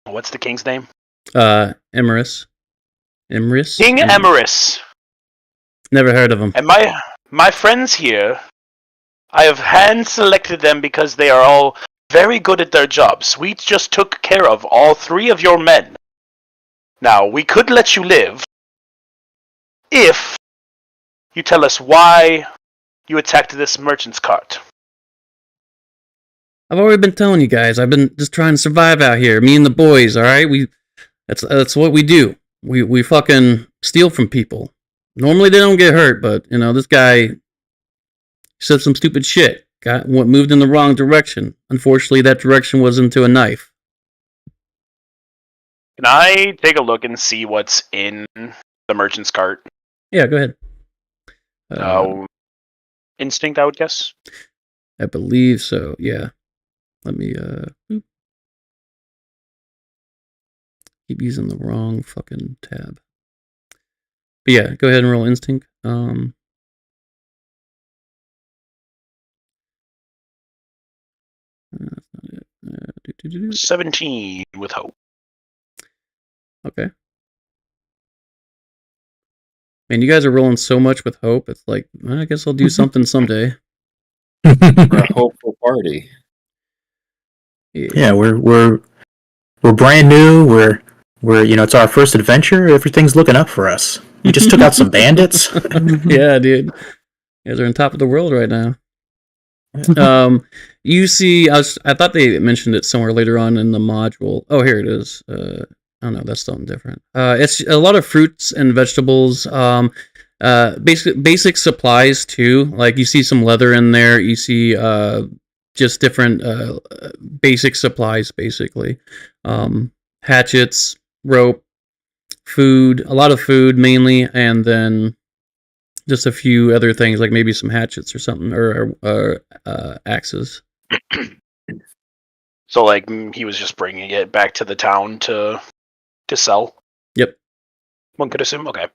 What's the king's name? Emerus. King Emerus. Never heard of him. And my friends here, I have hand-selected them because they are all very good at their jobs. Sweet just took care of all 3 of your men. Now, we could let you live if you tell us why you attacked this merchant's cart. I've already been telling you guys. I've been just trying to survive out here. Me and the boys, all right? That's what we do. We fucking steal from people. Normally they don't get hurt, but this guy said some stupid shit. Moved in the wrong direction. Unfortunately, that direction was into a knife. Can I take a look and see what's in the merchant's cart? Yeah, go ahead. Instinct, I would guess. I believe so. Yeah. Let me. Keep using the wrong fucking tab. But yeah, go ahead and roll instinct. That's not it. 17 with hope. Okay. Man, you guys are rolling so much with hope. It's like, I guess I'll do something someday. We're a hopeful party. Yeah, we're brand new. We're it's our first adventure. Everything's looking up for us. We just took out some bandits. Yeah, dude. You guys are on top of the world right now. You see, I thought they mentioned it somewhere later on in the module. Oh, here it is. Oh no, that's something different. It's a lot of fruits and vegetables. Basic supplies too. Like you see some leather in there. You see just different basic supplies, basically. Hatchets, rope, food. A lot of food mainly, and then just a few other things like maybe some hatchets or something, or axes. So like he was just bringing it back to the town to sell. Yep. One could assume. Okay.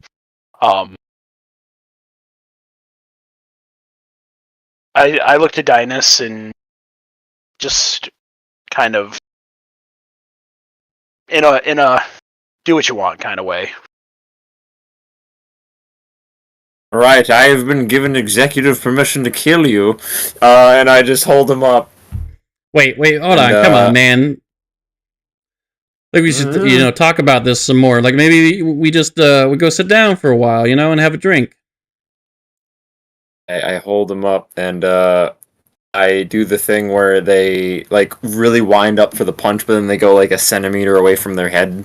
I looked at Dynas and just kind of in a do what you want kind of way. Right, I have been given executive permission to kill you, and I just hold him up. Wait, hold on, come on, man. Like we should, talk about this some more. Like maybe we just we go sit down for a while, and have a drink. I hold them up and I do the thing where they like really wind up for the punch, but then they go like a centimeter away from their head.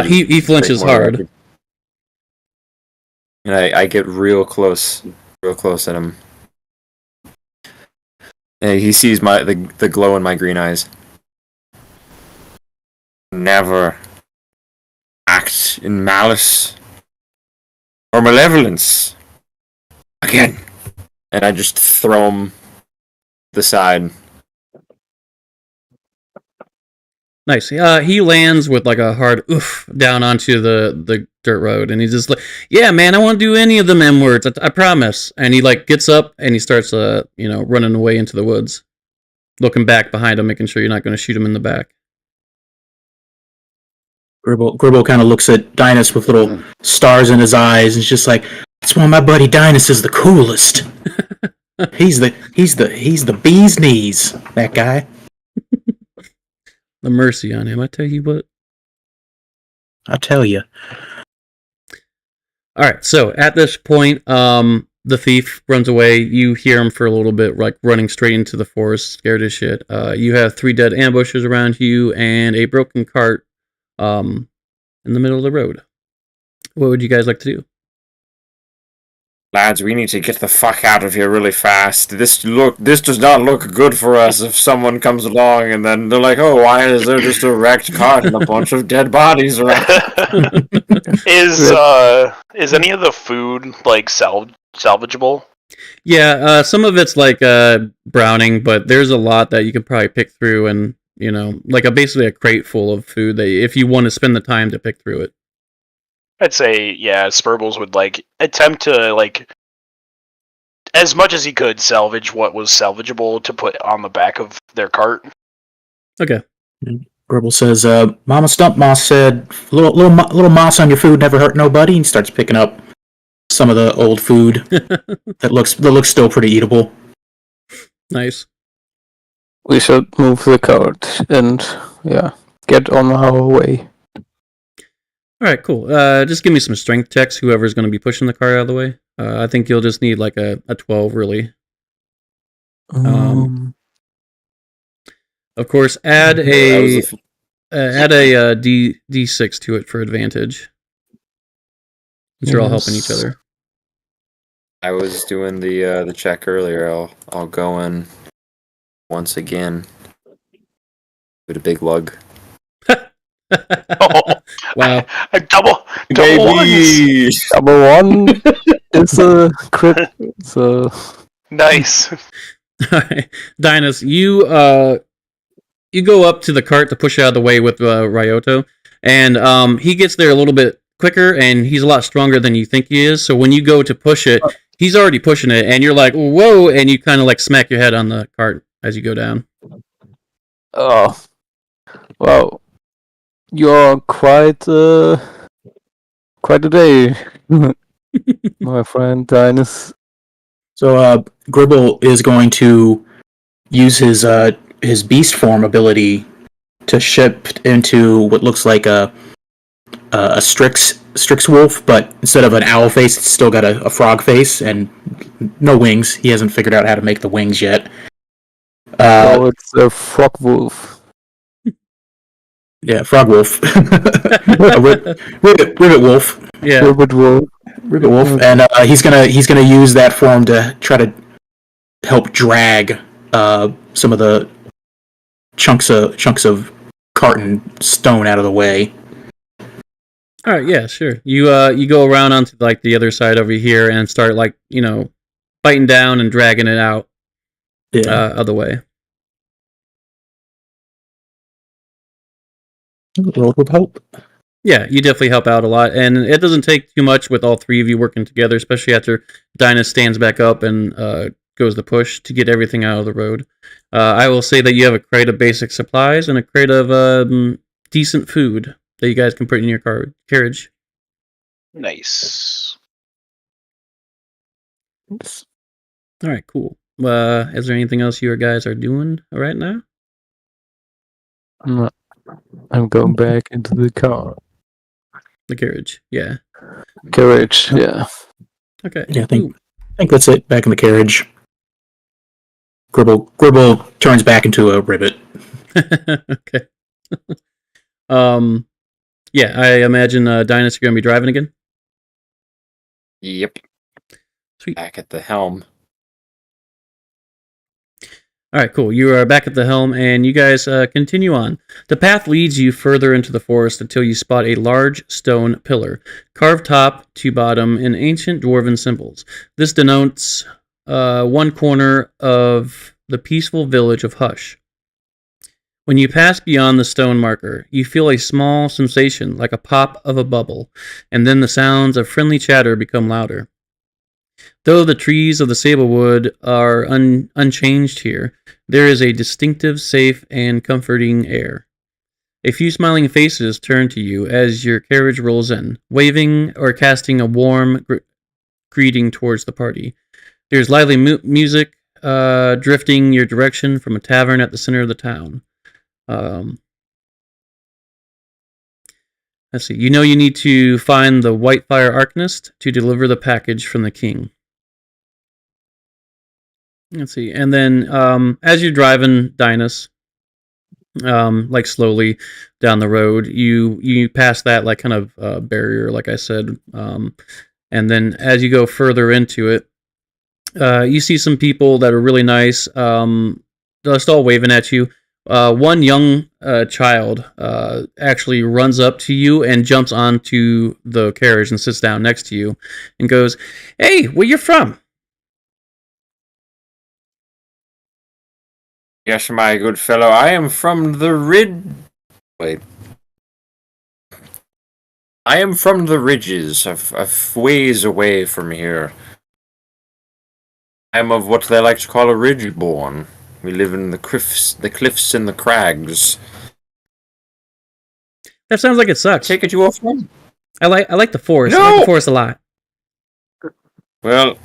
He flinches hard, and I get real close at him. And he sees the glow in my green eyes. Never act in malice or malevolence again. And I just throw him the side. Nice. He lands with like a hard oof down onto the dirt road, and he's just like, "Yeah, man, I won't do any of them M words. I promise." And he like gets up and he starts running away into the woods, looking back behind him, making sure you're not going to shoot him in the back. Gribble kind of looks at Dynas with little stars in his eyes, and is just like, "That's why my buddy Dynas is the coolest. He's the bee's knees. That guy." The mercy on him, I tell you what. I tell you. All right, so at this point, the thief runs away. You hear him for a little bit, like running straight into the forest, scared as shit. You have 3 dead ambushes around you and a broken cart in the middle of the road. What would you guys like to do? Lads, we need to get the fuck out of here really fast. This does not look good for us if someone comes along and then they're like, "Oh, why is there just a wrecked cart and a bunch of dead bodies around?" Is any of the food like salvageable? Yeah, some of it's like browning, but there's a lot that you could probably pick through, and like basically a crate full of food that if you want to spend the time to pick through it. I'd say, yeah, Spurbles would like attempt to like as much as he could salvage what was salvageable to put on the back of their cart. Okay. Gribble says, "Mama Stump Moss said, little moss on your food never hurt nobody." And he starts picking up some of the old food that looks still pretty eatable. Nice. We should move the cart and get on our way. All right, cool. Just give me some strength checks, whoever's going to be pushing the car out of the way. I think you'll just need like a 12, really. Of course, add a D6 to it for advantage. Since you're all helping each other. I was doing the check earlier. I'll go in once again with a big lug. Wow. A double ones. Double one is a crit. So nice. Alright. Dynas, you go up to the cart to push it out of the way with Ryoto, and he gets there a little bit quicker, and he's a lot stronger than you think he is. So when you go to push it, he's already pushing it, and you're like, whoa, and you kind of like smack your head on the cart as you go down. Oh, wow. You're quite a day, my friend Dinus. So Gribble is going to use his beast form ability to shift into what looks like a Strix wolf, but instead of an owl face, it's still got a frog face and no wings. He hasn't figured out how to make the wings yet. Oh, it's a frog wolf. Yeah, frog wolf. Ribbit wolf. Yeah. Ribbit wolf. Ribbit wolf, and he's gonna use that form to try to help drag some of the chunks of carton stone out of the way. All right, yeah, sure. You go around onto like the other side over here and start like biting down and dragging it out of the way. Rolled with hope. Yeah, you definitely help out a lot, and it doesn't take too much with all three of you working together, especially after Dinah stands back up and goes to push to get everything out of the road. I will say that you have a crate of basic supplies and a crate of decent food that you guys can put in your carriage. Nice. All right, cool. Is there anything else you guys are doing right now? No, I'm going back into the car. The carriage, yeah. Carriage, yeah. Okay. Yeah, I think that's it. Back in the carriage. Gribble turns back into a ribbit. Okay. Yeah, I imagine Dinus, you're gonna be driving again. Yep. Sweet. Back at the helm. All right, cool. You are back at the helm, and you guys continue on. The path leads you further into the forest until you spot a large stone pillar, carved top to bottom in ancient dwarven symbols. This denotes one corner of the peaceful village of Hush. When you pass beyond the stone marker, you feel a small sensation like a pop of a bubble, and then the sounds of friendly chatter become louder. Though the trees of the sablewood are unchanged here, there is a distinctive, safe, and comforting air. A few smiling faces turn to you as your carriage rolls in, waving or casting a warm greeting towards the party. There's lively music drifting your direction from a tavern at the center of the town. Let's see. You know you need to find the Whitefire Arcanist to deliver the package from the king. Let's see. And then as you're driving Dinus, like slowly down the road, you pass that like kind of barrier, like I said. And then as you go further into it, you see some people that are really nice. They're still waving at you. One young child actually runs up to you and jumps onto the carriage and sits down next to you and goes, "Hey, where you from?" Yes, my good fellow, I am from the Wait. I am from the ridges, of ways away from here. I am of what they like to call a ridge-born. We live in the cliffs and the crags. That sounds like it sucks. Take it you are from? I like the forest. No! I like the forest a lot. Well,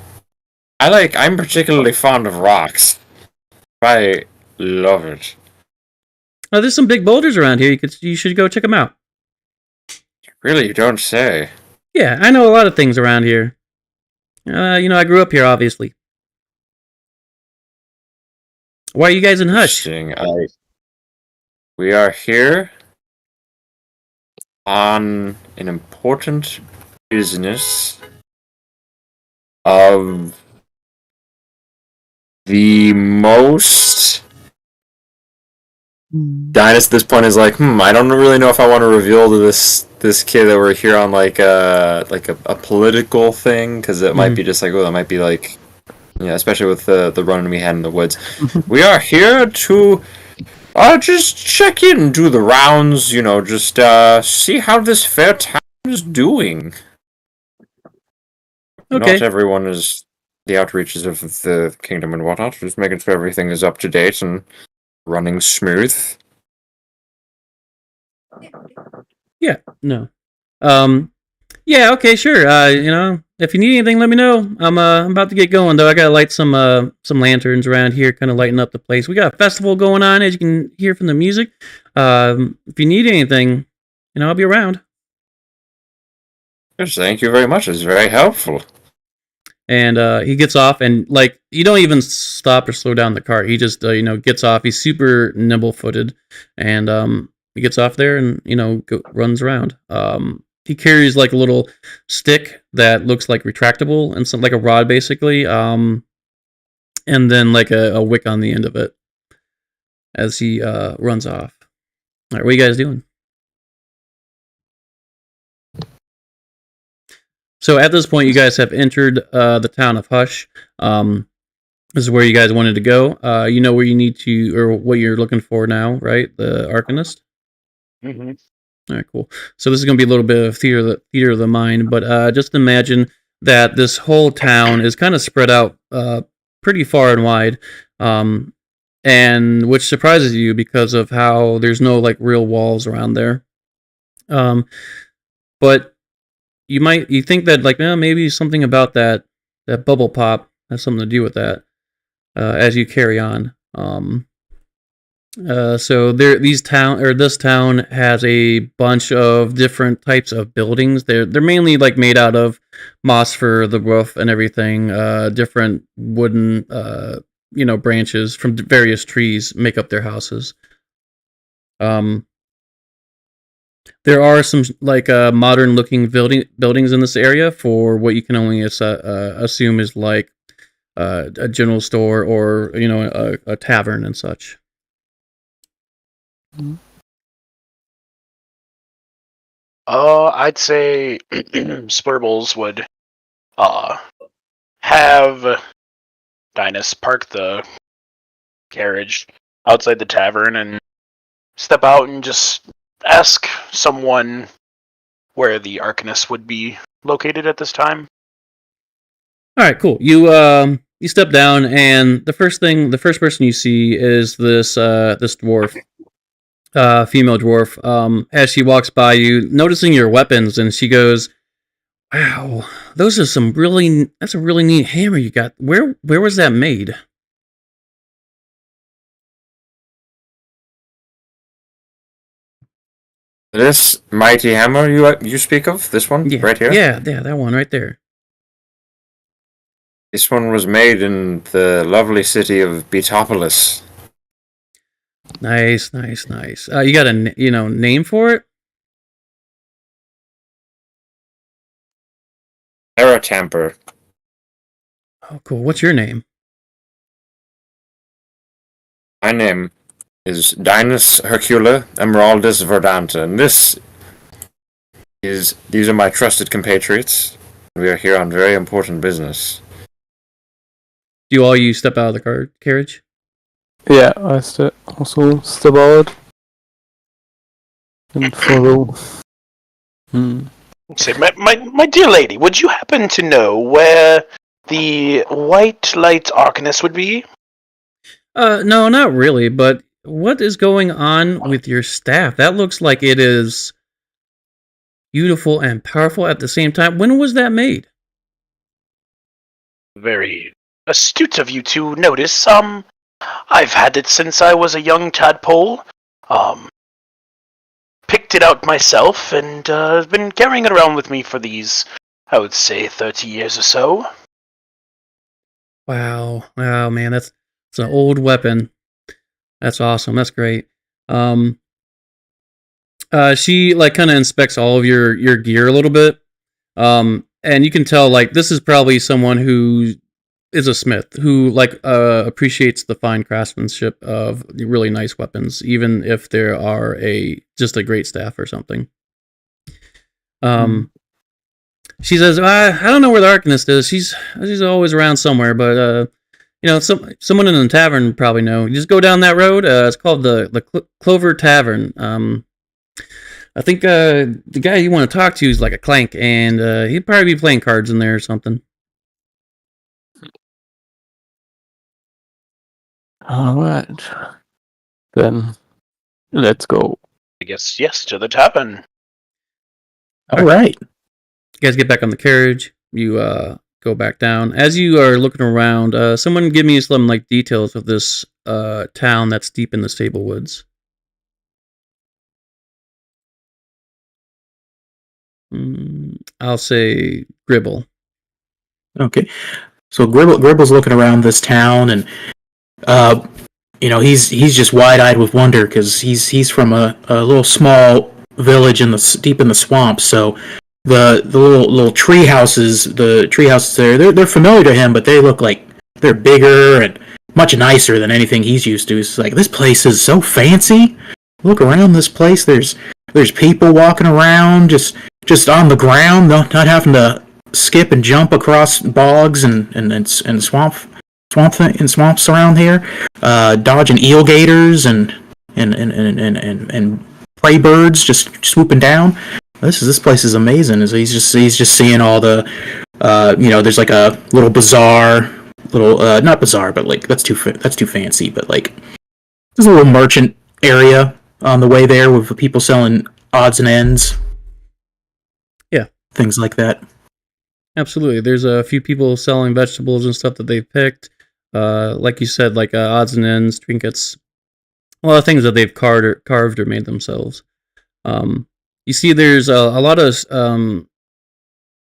I'm particularly fond of rocks. I love it. Oh, there's some big boulders around here. You should go check them out. Really, you don't say. Yeah, I know a lot of things around here. I grew up here, obviously. Why are you guys in Hush? Interesting. We are here on an important business of the most... Dinus at this point is like, I don't really know if I want to reveal to this kid that we're here on like a political thing, because it might be just like, that might be like, especially with the run we had in the woods. We are here to Just check in, do the rounds, just see how this fair town is doing. Okay. Not everyone is the outreaches of the kingdom and whatnot, just making sure everything is up to date and running smooth. Yeah, no. Yeah, okay, sure. If you need anything, let me know. I'm about to get going though. I gotta light some lanterns around here, kind of lighten up the place. We got a festival going on, as you can hear from the music. If you need anything, I'll be around. Yes, thank you very much. It's very helpful. And he gets off, and like you don't even stop or slow down the cart. He just gets off. He's super nimble-footed, and he gets off there and runs around. He carries like a little stick that looks like retractable and some like a rod basically, and then like a wick on the end of it as he runs off. All right, what are you guys doing? So at this point, you guys have entered the town of Hush. This is where you guys wanted to go. You know where you need to, or what you're looking for now, right? The Arcanist. Mm-hmm. All right, cool. So this is going to be a little bit of theater of the mind, but just imagine that this whole town is kind of spread out pretty far and wide, and which surprises you because of how there's no like real walls around there. But you think that like maybe something about that bubble pop has something to do with that as you carry on. So this town has a bunch of different types of buildings. They're mainly like made out of moss for the roof and everything. Different wooden branches from various trees make up their houses. There are some like modern looking buildings in this area for what you can only assume is like a general store or a tavern and such. I'd say Splurbles would have Dinus park the carriage outside the tavern and step out and just ask someone where the Arcanist would be located at this time. All right, cool. You step down, and the first person you see is this dwarf, female dwarf. As she walks by you, noticing your weapons, and she goes, "Wow, that's a really neat hammer you got. Where was that made?" This mighty hammer you speak of? This one? Yeah, right here? Yeah, that one right there. This one was made in the lovely city of Betopolis. Nice. You got a name for it? Tamper. Oh, cool. What's your name? My name is Dinus Hercula Emeraldus Verdanta, and these are my trusted compatriots. We are here on very important business. Do all you step out of the carriage? Yeah, I also step out and follow. Say, my dear lady, would you happen to know where the White Light Arcanist would be? No, not really, but what is going on with your staff? That looks like it is beautiful and powerful at the same time. When was that made? Very astute of you to notice. I've had it since I was a young tadpole. Picked it out myself, and I've been carrying it around with me for these, I would say, 30 years or so. Wow, man, it's an old weapon. That's awesome. That's great. She like kind of inspects all of your gear a little bit, and you can tell like this is probably someone who is a smith who like appreciates the fine craftsmanship of really nice weapons, even if there are just a great staff or something. She says, "I don't know where the Arcanist is. She's always around somewhere, but someone in the tavern would probably know. You just go down that road. It's called the Clover Tavern. I think the guy you want to talk to is like a clank, and he'd probably be playing cards in there or something. All right. Then let's go. I guess yes to the tavern. All right. You guys get back on the carriage. You go back down. As you are looking around, someone give me some like details of this town that's deep in the Stable Woods. I'll say Gribble. Okay. So Gribble's looking around this town, and he's just wide-eyed with wonder because he's from a little small village deep in the swamp. So the little tree houses, there, they're familiar to him, but they look like they're bigger and much nicer than anything he's used to. It's like, this place is so fancy. Look around this place. There's people walking around just on the ground, not having to skip and jump across bogs and swamps around here, dodging eel gators and prey birds just swooping down. This place is amazing. He's just seeing all the there's like a little bazaar, not bazaar, but like that's too fancy, but like there's a little merchant area on the way there with people selling odds and ends. Yeah, things like that. Absolutely. There's a few people selling vegetables and stuff that they've picked. Like you said, like odds and ends, trinkets, a lot of things that they've carved or made themselves. You see there's a lot of,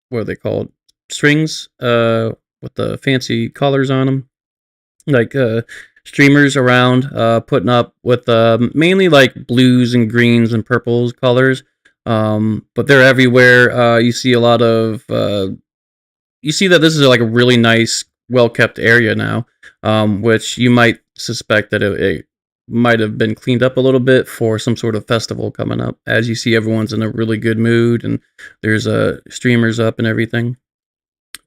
what are they called? Strings with the fancy collars on them. Like streamers around, putting up with mainly like blues and greens and purples colors. But they're everywhere. You see a lot of... you see that this is like a really nice, well-kept area now, which you might suspect that it might have been cleaned up a little bit for some sort of festival coming up. As you see, everyone's in a really good mood, and there's streamers up and everything.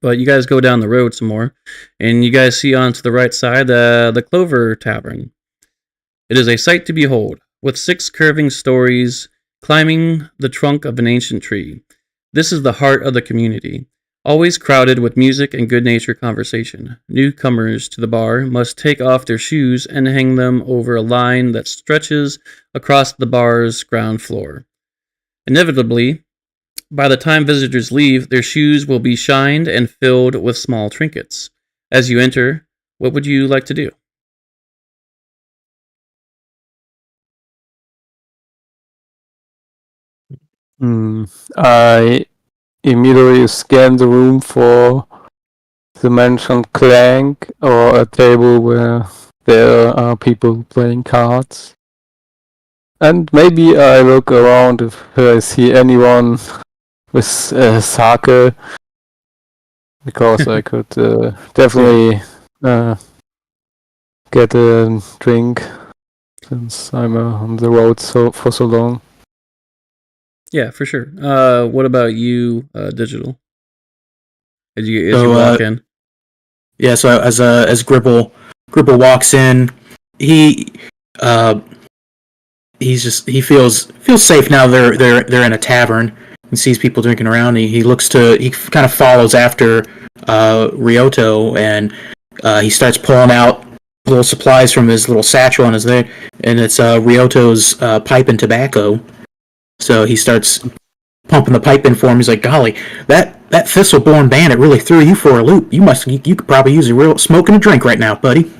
But you guys go down the road some more, and you guys see on to the right side the Clover Tavern. It is a sight to behold, with 6 curving stories climbing the trunk of an ancient tree. This is the heart of the community. Always crowded with music and good-natured conversation. Newcomers to the bar must take off their shoes and hang them over a line that stretches across the bar's ground floor. Inevitably, by the time visitors leave, their shoes will be shined and filled with small trinkets. As you enter, what would you like to do? I immediately scan the room for the mentioned clank or a table where there are people playing cards. And maybe I look around if I see anyone with sake, because I could definitely get a drink since I'm on the road for so long. Yeah, for sure. What about you, Digital? As you walk in. Yeah, so as Gribble walks in, he feels safe now. They're in a tavern and sees people drinking around. He kind of follows after Ryoto, and he starts pulling out little supplies from his little satchel on his there, and it's Ryoto's pipe and tobacco. So he starts pumping the pipe in for him. He's like, "Golly, that Thistleborn bandit really threw you for a loop. You could probably use a real smoke and a drink right now, buddy."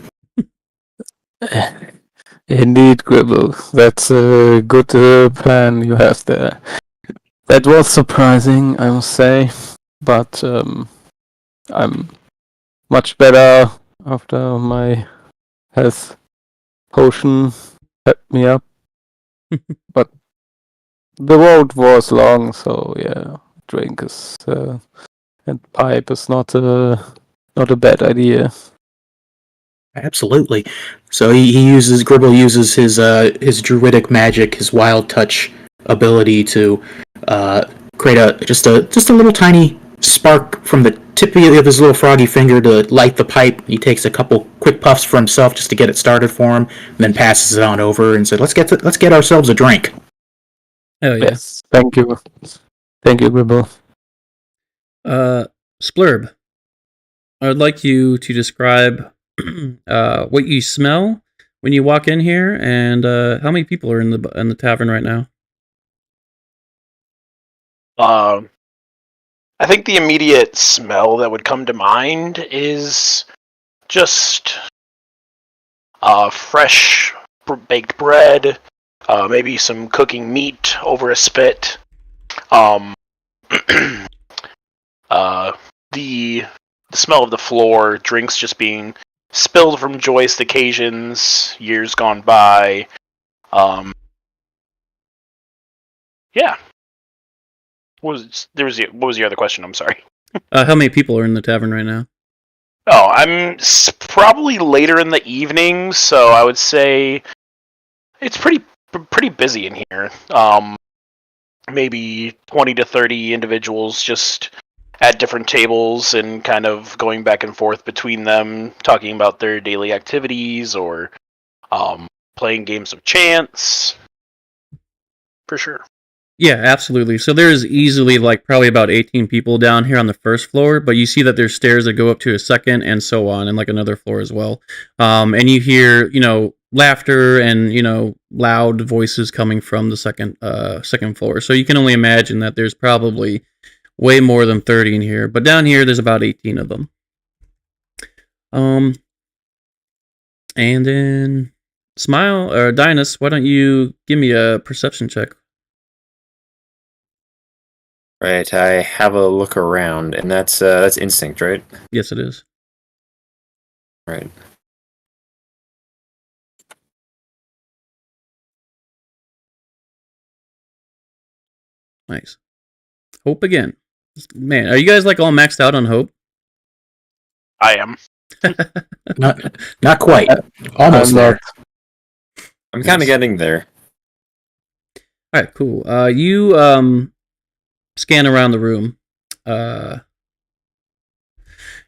Indeed, Gribble. That's a good plan you have there. That was surprising, I must say, but I'm much better after my health potion kept me up. But the road was long, so yeah, drink is and pipe is not a bad idea. Absolutely. So Gribble uses his druidic magic, his wild touch ability to create just a little tiny spark from the tip of his little froggy finger to light the pipe. He takes a couple quick puffs for himself just to get it started for him, and then passes it on over and said, let's get ourselves a drink." Oh yeah. Yes. Thank you. Thank you, Gribble. Splurb. I would like you to describe what you smell when you walk in here, and how many people are in the tavern right now. I think the immediate smell that would come to mind is just fresh baked bread, maybe some cooking meat over a spit. The smell of the floor, drinks just being spilled from joyous occasions, years gone by. Yeah. What was your other question? I'm sorry. How many people are in the tavern right now? Oh, I'm probably later in the evening, so I would say it's pretty busy in here. Maybe 20 to 30 individuals just at different tables and kind of going back and forth between them, talking about their daily activities or playing games of chance. For sure. Yeah, absolutely. So there's easily like probably about 18 people down here on the first floor, but you see that there's stairs that go up to a second and so on, and like another floor as well. And you hear, laughter and, loud voices coming from the second floor. So you can only imagine that there's probably way more than 30 in here, but down here there's about 18 of them. And then Smile or Dinus, why don't you give me a perception check? Right, I have a look around, and that's instinct, right? Yes, it is. Right. Nice. Hope again. Man, are you guys like all maxed out on hope? I am. Not quite. Almost there. I'm kind of getting there. All right, cool. You scan around the room,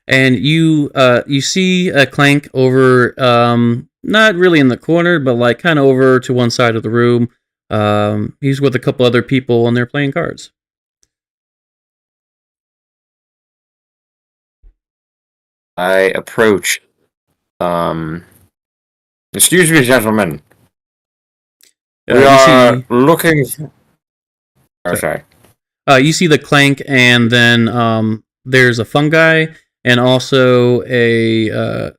and you see a Clank over, not really in the corner, but like kind of over to one side of the room. He's with a couple other people, and they're playing cards. I approach. Excuse me, gentlemen. We are looking. Oh, sorry. You see the Clank, and then there's a fungi, and also a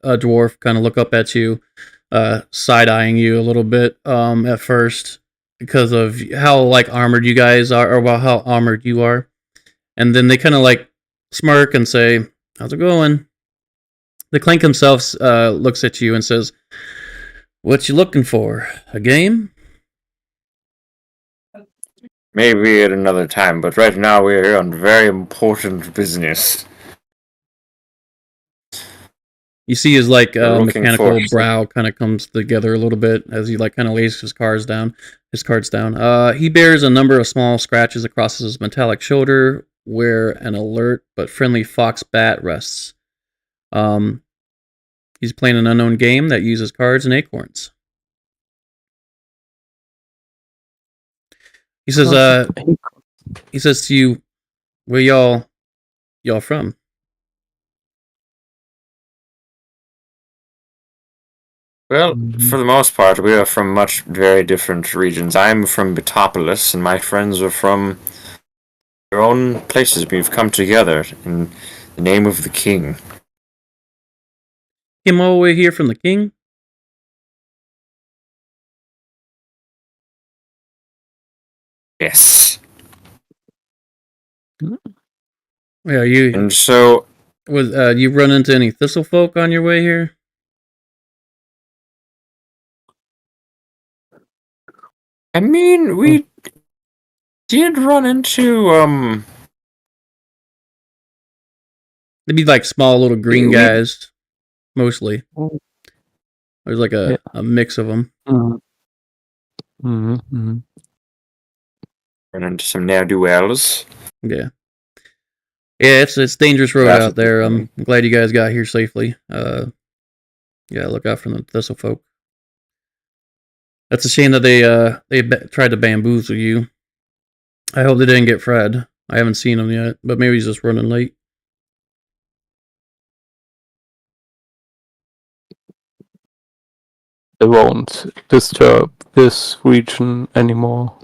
dwarf kind of look up at you, side-eyeing you a little bit at first because of how like armored you guys are, or well, how armored you are, and then they kind of like smirk and say, "How's it going?" The Clank himself looks at you and says, "What you looking for? A game?" Maybe at another time, but right now we're here on very important business. You see his like mechanical for- brow kind of comes together a little bit as he like kind of lays his cards down. He bears a number of small scratches across his metallic shoulder, where an alert but friendly fox bat rests. He's playing an unknown game that uses cards and acorns. He says, to you, where y'all from? Well, for the most part, we are from very different regions. I'm from Betopolis, and my friends are from their own places. We've come together in the name of the king. Came all the way here from the king? Yes. Yeah, you. And so, Was you run into any thistle folk on your way here? I mean, we did run into They'd be like small little green guys, mostly. There's like a mix of them. Mm-hmm. Run into some ne'er-do-wells. Yeah. Yeah, it's dangerous road That's out there. I'm glad you guys got here safely. Yeah, look out for the thistle folk. That's a shame that they tried to bamboozle you. I hope they didn't get Fred. I haven't seen him yet, but maybe he's just running late. They won't disturb this region anymore.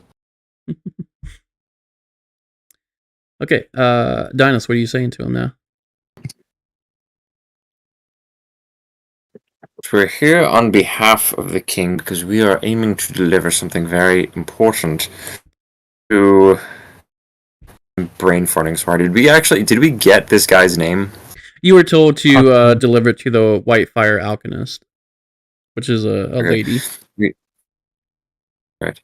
Okay, Dinos, what are you saying to him now? We're here on behalf of the king because we are aiming to deliver something very important to brain farting smart. Did we get this guy's name? You were told to deliver it to the White Fire Alchemist, which is a lady. Right.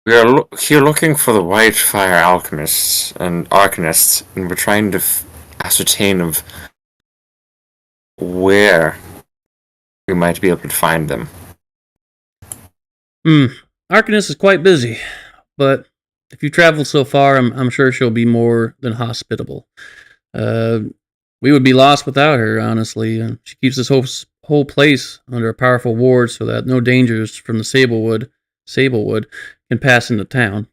We are here looking for the White Fire Alchemists and Arcanists, and we're trying to ascertain of where we might be able to find them. Arcanist is quite busy, but if you travel so far, I'm sure she'll be more than hospitable. We would be lost without her, honestly. She keeps this whole place under a powerful ward so that no dangers from the Sablewood can pass into town.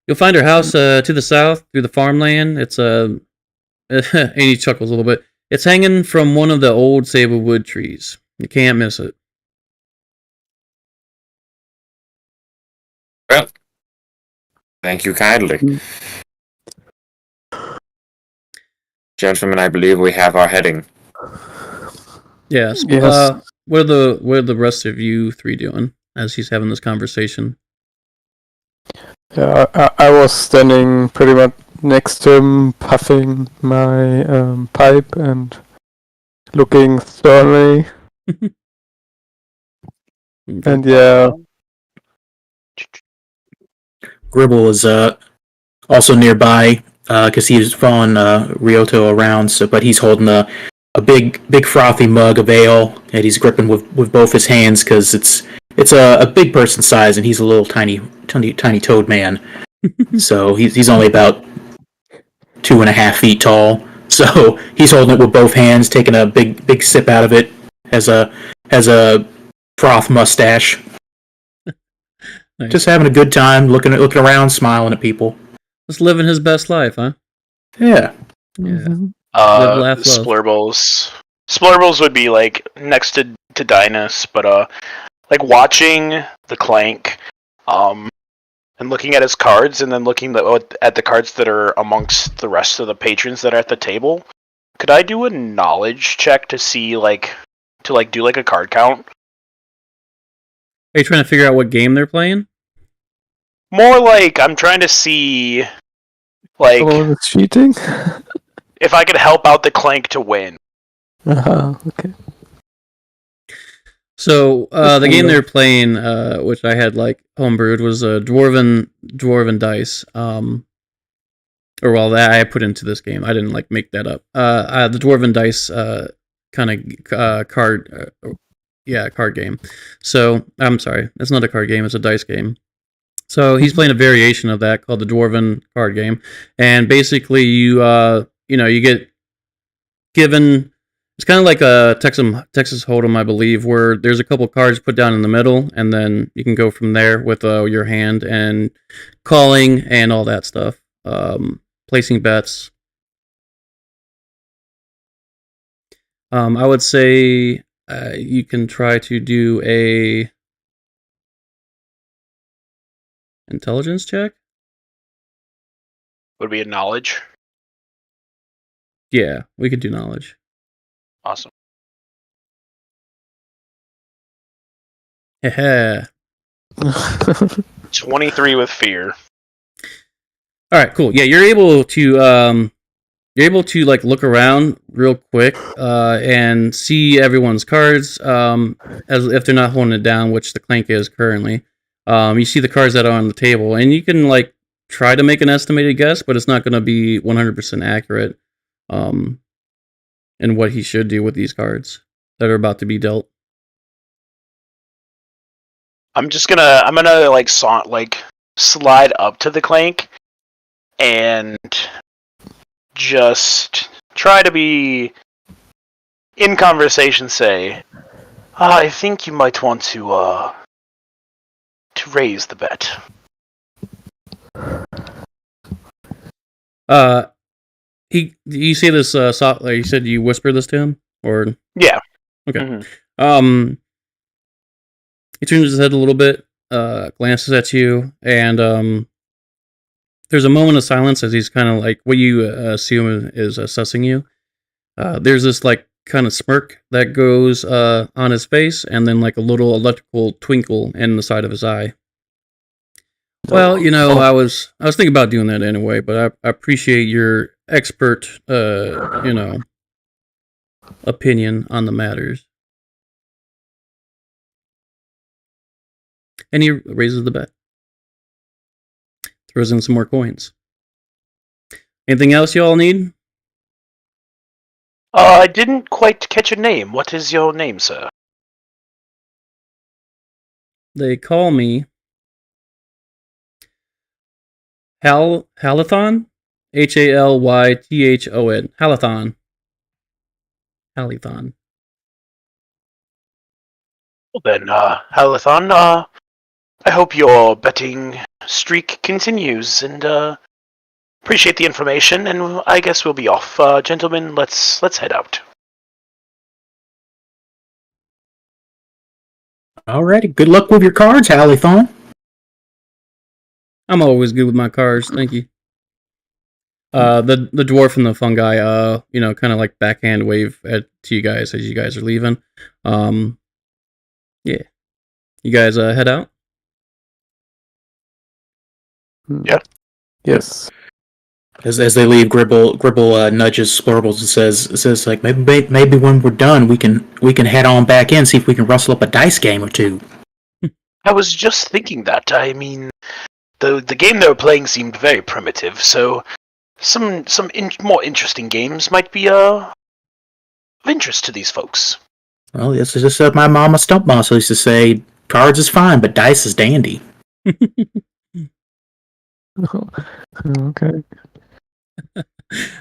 You'll find her house to the south through the farmland. It's and he chuckles a little bit. It's hanging from one of the old Sablewood trees. You can't miss it. Well, thank you kindly. Gentlemen, I believe we have our heading. Yes. Yes. What are the rest of you three doing as he's having this conversation? Yeah, I was standing pretty much next to him, puffing my pipe and looking sternly. And yeah, Gribble is also nearby because he's following Ryoto around. So, but he's holding a big frothy mug of ale that he's gripping with both his hands because it's a big person size and he's a little tiny toad man. So he's only about 2.5 feet tall. So he's holding it with both hands, taking a big sip out of it. Has a froth mustache. Nice. Just having a good time, looking around, smiling at people. Just living his best life, huh? Yeah. Yeah. Uh, laugh, love. Splurbles would be like next to Dinos, but like watching the Clank, and looking at his cards, and then looking at the cards that are amongst the rest of the patrons that are at the table. Could I do a knowledge check to see do a card count? Are you trying to figure out what game they're playing? More like I'm trying to see, like, it's cheating. if I could help out the Clank to win. Okay. So the game they're playing, which I had like homebrewed, was a dwarven dice. That I put into this game. I didn't like make that up. The dwarven dice kind of card game. So I'm sorry, it's not a card game. It's a dice game. So he's playing a variation of that called the dwarven card game, and basically you get given. It's kind of like a Texas Hold'em, I believe, where there's a couple cards put down in the middle, and then you can go from there with your hand and calling and all that stuff, placing bets. I would say you can try to do a intelligence check. Would be a knowledge. Yeah, we could do knowledge. Awesome. Heh. 23 with fear. All right, cool. Yeah, you're able to like look around real quick and see everyone's cards as if they're not holding it down, which the Clank is currently. You see the cards that are on the table, and you can like try to make an estimated guess, but it's not going to be 100% accurate in what he should do with these cards that are about to be dealt. I'm gonna slide up to the clank and just try to be in conversation. Say, I think you might want to raise the bet. You say this soft, like you said, you whisper this to him, or Yeah. okay. Mm-hmm. He turns his head a little bit, glances at you, and there's a moment of silence as he's kind of like what you assume is assessing you. There's this like kind of smirk that goes on his face, and then like a little electrical twinkle in the side of his eye. Well, I was thinking about doing that anyway, but I appreciate your expert, opinion on the matters. And he raises the bet. Throws in some more coins. Anything else y'all need? I didn't quite catch your name. What is your name, sir? They call me Halython? Halython. Halython. Halython. Well then, Halathon, I hope your betting streak continues, and appreciate the information, and I guess we'll be off. Gentlemen, let's head out. Alrighty, good luck with your cards, Halython. I'm always good with my cars, thank you. The dwarf and the fungi, kind of like backhand wave to you guys as you guys are leaving. Yeah. You guys head out? Yeah. Yes. As they leave, Gribble nudges Splurbles and says like maybe when we're done we can head on back in, see if we can rustle up a dice game or two. I was just thinking that. I mean, the game they were playing seemed very primitive, so some more interesting games might be of interest to these folks. Well, this is just what my mama Stump Boss used to say: cards is fine, but dice is dandy. Okay.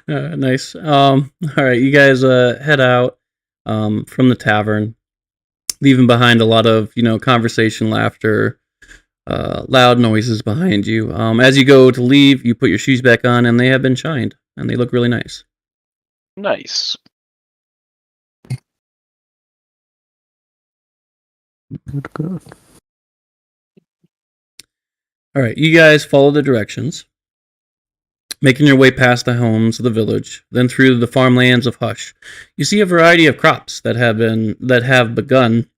Nice. All right, you guys head out from the tavern, leaving behind a lot of conversation, laughter, loud noises behind you. As you go to leave, you put your shoes back on, and they have been shined, and they look really nice. Nice. Good. All right, you guys follow the directions, making your way past the homes of the village, then through the farmlands of Hush. You see a variety of crops that have begun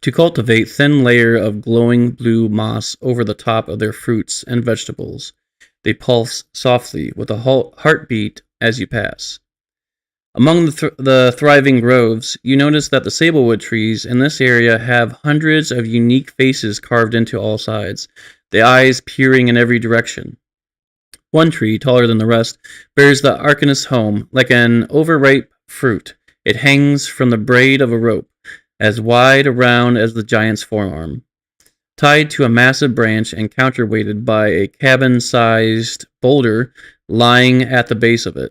to cultivate thin layer of glowing blue moss over the top of their fruits and vegetables. They pulse softly with a heartbeat as you pass. Among the thriving groves, you notice that the sablewood trees in this area have hundreds of unique faces carved into all sides, the eyes peering in every direction. One tree, taller than the rest, bears the Arcanist home like an overripe fruit. It hangs from the braid of a rope, as wide around as the giant's forearm, tied to a massive branch and counterweighted by a cabin-sized boulder lying at the base of the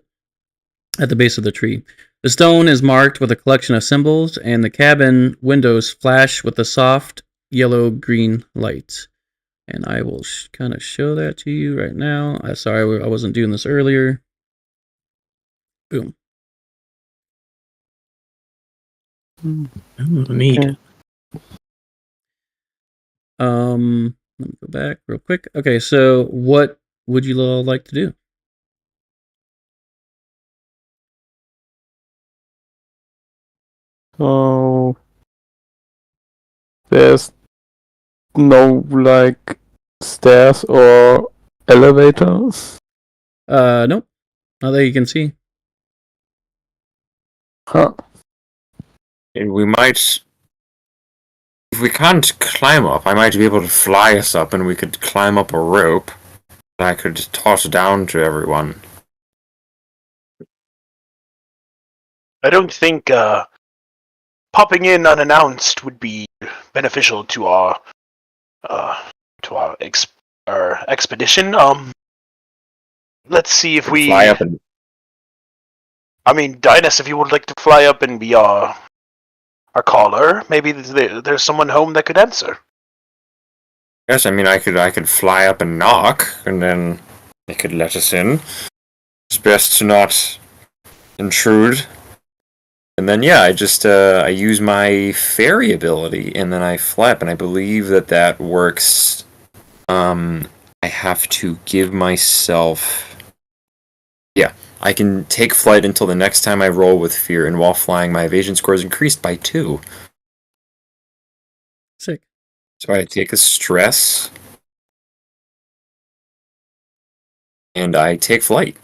tree. The stone is marked with a collection of symbols, and the cabin windows flash with a soft yellow-green light. And I will kind of show that to you right now. Sorry, I wasn't doing this earlier. Boom. Neat. Okay. Let me go back real quick. Okay, so what would you all like to do? So there's no like stairs or elevators. Nope. Not that you can see. Huh. And we might, if we can't climb up, I might be able to fly us up, and we could climb up a rope that I could toss down to everyone. I don't think popping in unannounced would be beneficial to our our expedition. Let's see if we fly up and I mean, Dynas, if you would like to fly up and be our caller, maybe there's someone home that could answer. yes, I mean I could fly up and knock, and then they could let us in. It's best to not intrude. And then yeah, I use my fairy ability, and then I fly up, and I believe that works. I have to give myself. Yeah, I can take flight until the next time I roll with fear, and while flying, my evasion score is increased by 2. Sick. So I take a stress, and I take flight.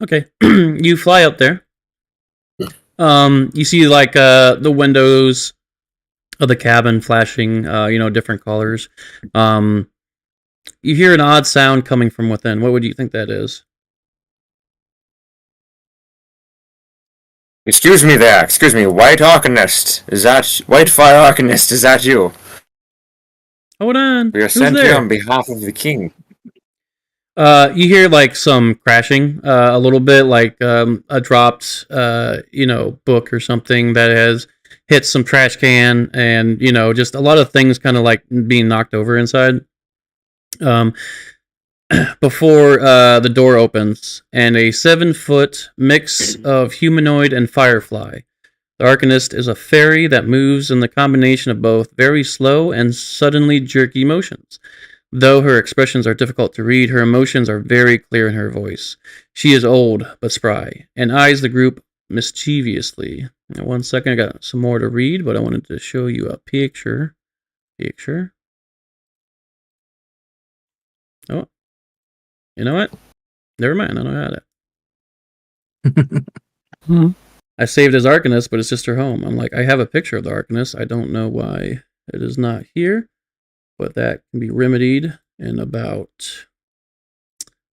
Okay, you fly up there. You see like the windows of the cabin flashing, different colors. You hear an odd sound coming from within. What would you think that is? Excuse me there. Excuse me, White Arcanist. Is that White Fire Arcanist? Is that you? Hold on. We are Who's sent there? here on behalf of the king. You hear like some crashing, a little bit, like a dropped, book or something that has hit some trash can, and just a lot of things kind of like being knocked over inside. Before the door opens, and a 7-foot mix of humanoid and firefly. The Arcanist is a fairy that moves in the combination of both very slow and suddenly jerky motions. Though her expressions are difficult to read, her emotions are very clear in her voice. She is old but spry, and eyes the group mischievously. Now, 1 second, I got some more to read, but I wanted to show you a picture. Oh, you know what? Never mind, I don't have that. I saved as Arcanist, but it's just her home. I'm like, I have a picture of the Arcanist. I don't know why it is not here, but that can be remedied in about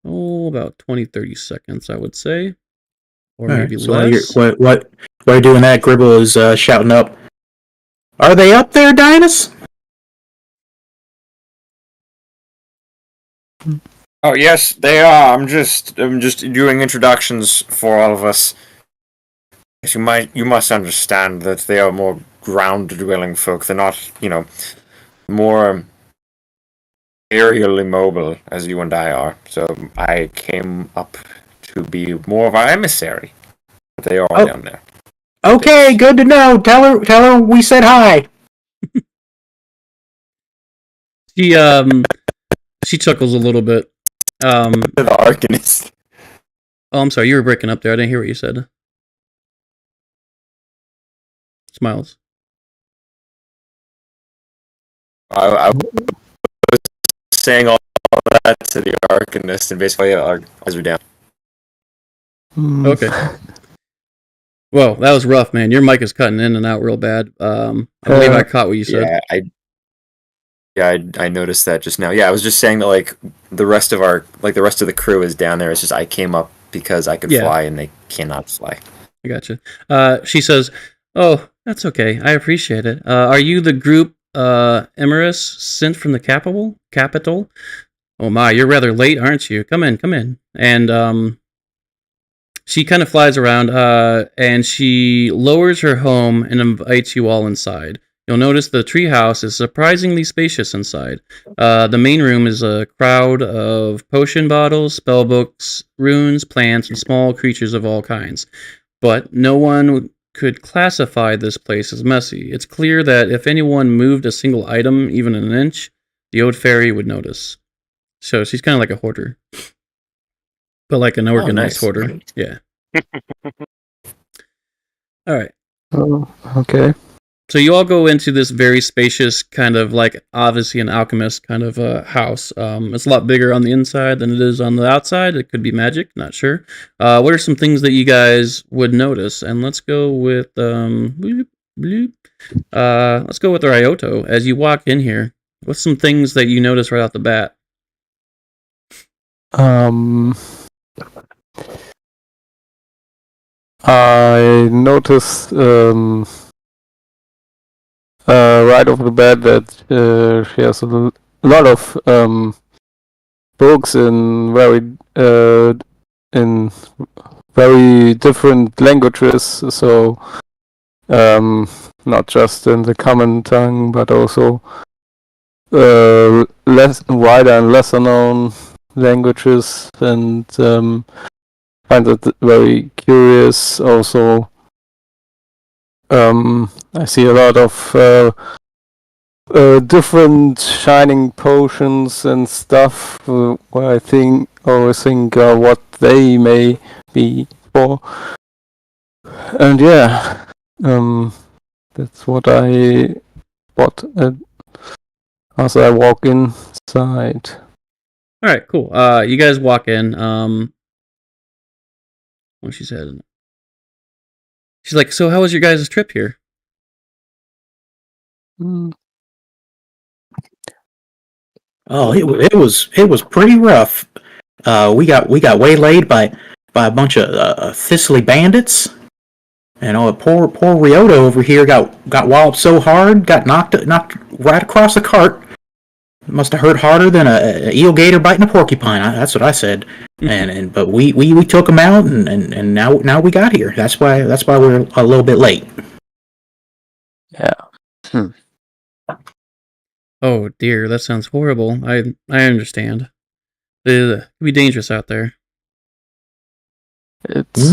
20, 30 seconds, I would say. Or maybe so less. While you're doing that, Gribble is shouting up, "Are they up there, Dynas?" Oh yes, they are. I'm just doing introductions for all of us. You must understand that they are more ground-dwelling folk. They're not, more aerially mobile as you and I are. So I came up to be more of our emissary. But they are all down there. Okay, good to know. Tell her we said hi. She chuckles a little bit. The Arcanist. Oh, I'm sorry, you were breaking up there. I didn't hear what you said. Smiles. I was saying all that to the Arcanist, and basically our eyes are down. Okay. Well, that was rough, man. Your mic is cutting in and out real bad. I believe I caught what you said. I noticed that just now. Yeah, I was just saying that like the rest of the crew is down there. It's just I came up because I could fly and they cannot fly. I gotcha. She says, "Oh, that's okay. I appreciate it. Are you the group Emerus sent from the capital? Oh my, you're rather late, aren't you? Come in." And she kind of flies around, and she lowers her home and invites you all inside. You'll notice the treehouse is surprisingly spacious inside. The main room is a crowd of potion bottles, spellbooks, runes, plants, and small creatures of all kinds. But no one could classify this place as messy. It's clear that if anyone moved a single item, even an inch, the old fairy would notice. So she's kind of like a hoarder. But like an organized hoarder. Yeah. All right. Oh, okay. So you all go into this very spacious kind of like obviously an alchemist kind of house. It's a lot bigger on the inside than it is on the outside. It could be magic, not sure. What are some things that you guys would notice? And let's go with let's go with Ryoto. As you walk in here, what's some things that you notice right off the bat? I noticed right off the bat that she has a lot of books in very different languages. So not just in the common tongue, but also less wider and lesser known languages, and find it very curious. Also, I see a lot of different shining potions and stuff where I always think what they may be for. And yeah, that's what I spot as I walk inside. All right, cool. You guys walk in. What she said. She's like, "So, how was your guys' trip here?" Oh, it was pretty rough. We got waylaid by a bunch of thistly bandits. And poor Ryota over here got walloped so hard, got knocked right across the cart. It must have hurt harder than a eel gator biting a porcupine. That's what I said. But we took him out, and now we got here. That's why we're a little bit late. Yeah. Oh dear, that sounds horrible. I understand. It can be dangerous out there. It's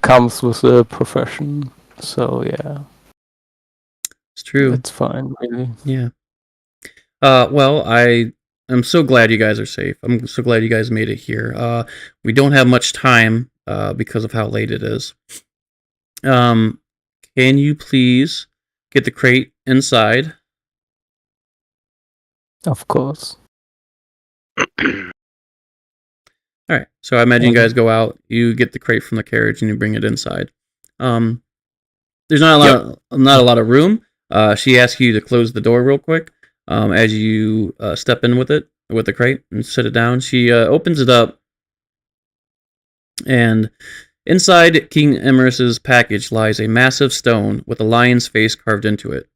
comes with a profession, so yeah. It's true. It's fine, really. Yeah. Well, I'm so glad you guys are safe. I'm so glad you guys made it here. We don't have much time because of how late it is. Can you please get the crate inside? Of course. All right. So I imagine you guys go out, you get the crate from the carriage, and you bring it inside. There's not a lot of room. She asks you to close the door real quick as you step in with the crate and set it down. She opens it up, and inside King Emerus's package lies a massive stone with a lion's face carved into it.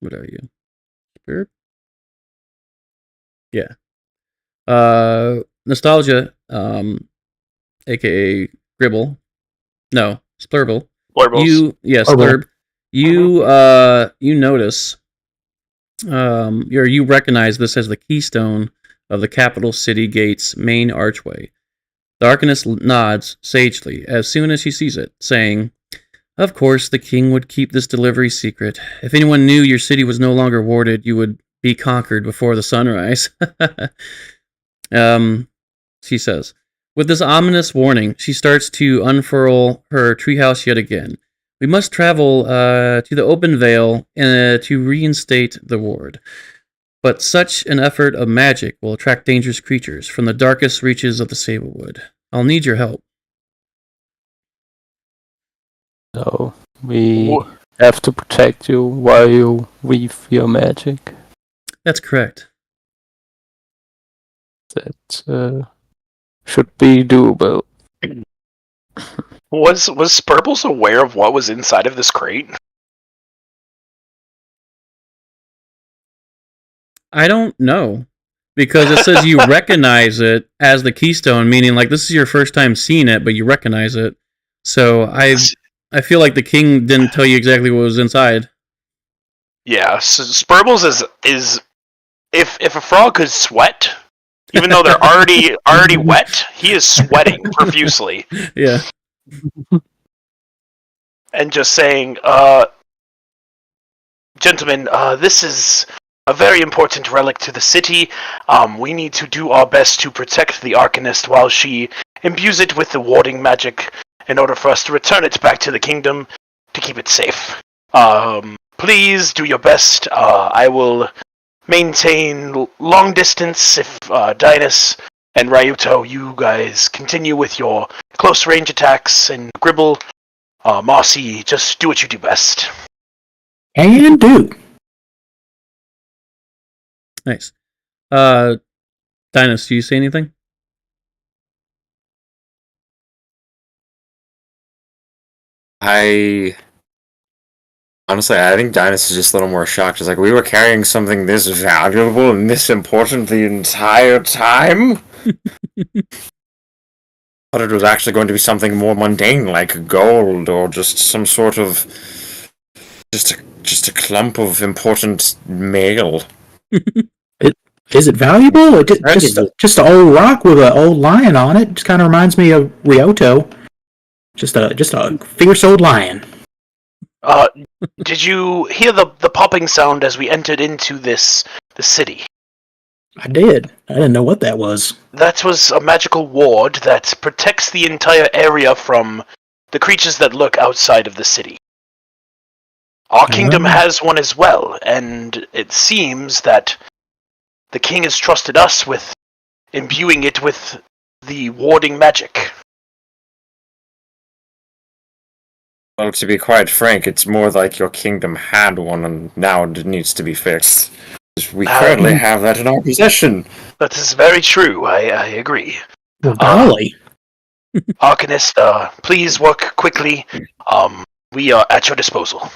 What are you? Spirit? Yeah. Nostalgia, aka Gribble. No, Splurble. Blurbles. Splurb. You notice, you recognize this as the keystone of the capital city gate's main archway. The Arcanist nods sagely as soon as she sees it, saying, "Of course, the king would keep this delivery secret. If anyone knew your city was no longer warded, you would be conquered before the sunrise." She says. With this ominous warning, she starts to unfurl her treehouse yet again. We must travel to the open vale to reinstate the ward. But such an effort of magic will attract dangerous creatures from the darkest reaches of the Sablewood. I'll need your help. So we have to protect you while you weave your magic. That's correct. That should be doable. Was Spurbles aware of what was inside of this crate? I don't know. Because it says you recognize it as the keystone, meaning like this is your first time seeing it, but you recognize it. So I feel like the king didn't tell you exactly what was inside. Yeah, so Spurbles is if a frog could sweat, even though they're already wet, he is sweating profusely. Yeah. And just saying, gentlemen, this is a very important relic to the city. We need to do our best to protect the Arcanist while she imbues it with the warding magic in order for us to return it back to the kingdom to keep it safe. Please do your best. I will maintain long distance if Dynas and Ryuto, you guys continue with your close range attacks, and Gribble, Mossy, just do what you do best. And do. Nice. Dinus, do you say anything? Honestly, I think Dinus is just a little more shocked. It's like, we were carrying something this valuable and this important the entire time? Thought it was actually going to be something more mundane, like gold, or just some sort of... Just a clump of important mail. Is it valuable? Or just an old rock with an old lion on it. Just kind of reminds me of Ryoto. Just a fierce old lion. Did you hear the popping sound as we entered into the city? I did. I didn't know what that was. That was a magical ward that protects the entire area from the creatures that lurk outside of the city. Our kingdom has one as well, and it seems that the king has trusted us with imbuing it with the warding magic. Well, to be quite frank, it's more like your kingdom had one and now it needs to be fixed. We currently have that in our possession. That is very true, I agree. Well, golly. Arcanist, please work quickly. We are at your disposal.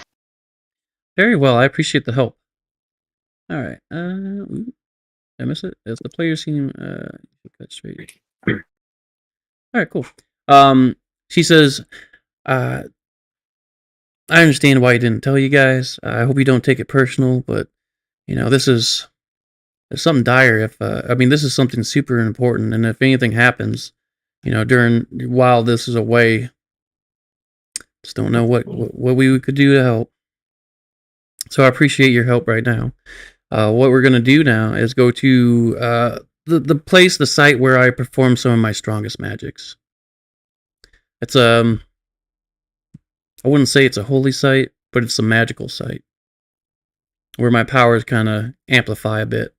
Very well, I appreciate the help. Alright, did I miss it? As the player seem, cut straight. Alright, cool. She says, I understand why I didn't tell you guys. I hope you don't take it personal, but, this is something dire. If this is something super important, and if anything happens, while this is away, just don't know what we could do to help. So I appreciate your help right now. What we're gonna do now is go to the site where I perform some of my strongest magics. It's I wouldn't say it's a holy site, but it's a magical site where my powers kind of amplify a bit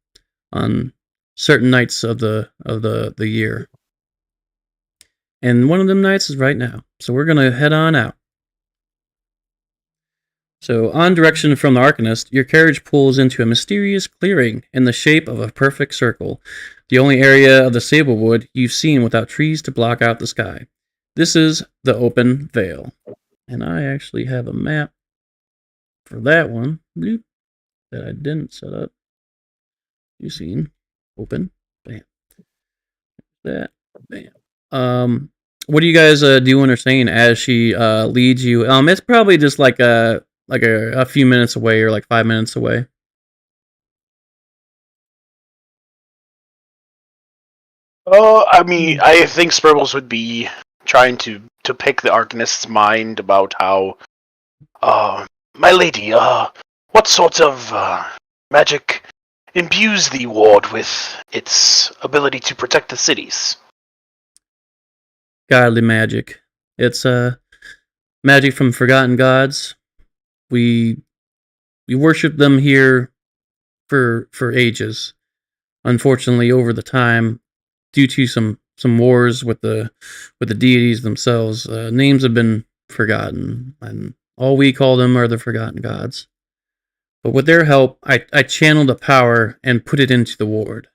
on certain nights of the year. And one of them nights is right now. So we're gonna head on out. So, on direction from the Arcanist, your carriage pulls into a mysterious clearing in the shape of a perfect circle, the only area of the Sablewood you've seen without trees to block out the sky. This is the Open Vale. And I actually have a map for that one that I didn't set up. You've seen. Open. Bam. That. Bam. What are you guys doing or saying as she leads you? It's probably just like a few minutes away, or like 5 minutes away. I think Spurbles would be trying to pick the Arcanist's mind about how, my lady, what sort of magic imbues the ward with its ability to protect the cities? Godly magic. It's magic from forgotten gods. We worship them here for ages. Unfortunately, over the time, due to some wars with the deities themselves, names have been forgotten, and all we call them are the forgotten gods. But with their help, I channeled the power and put it into the ward.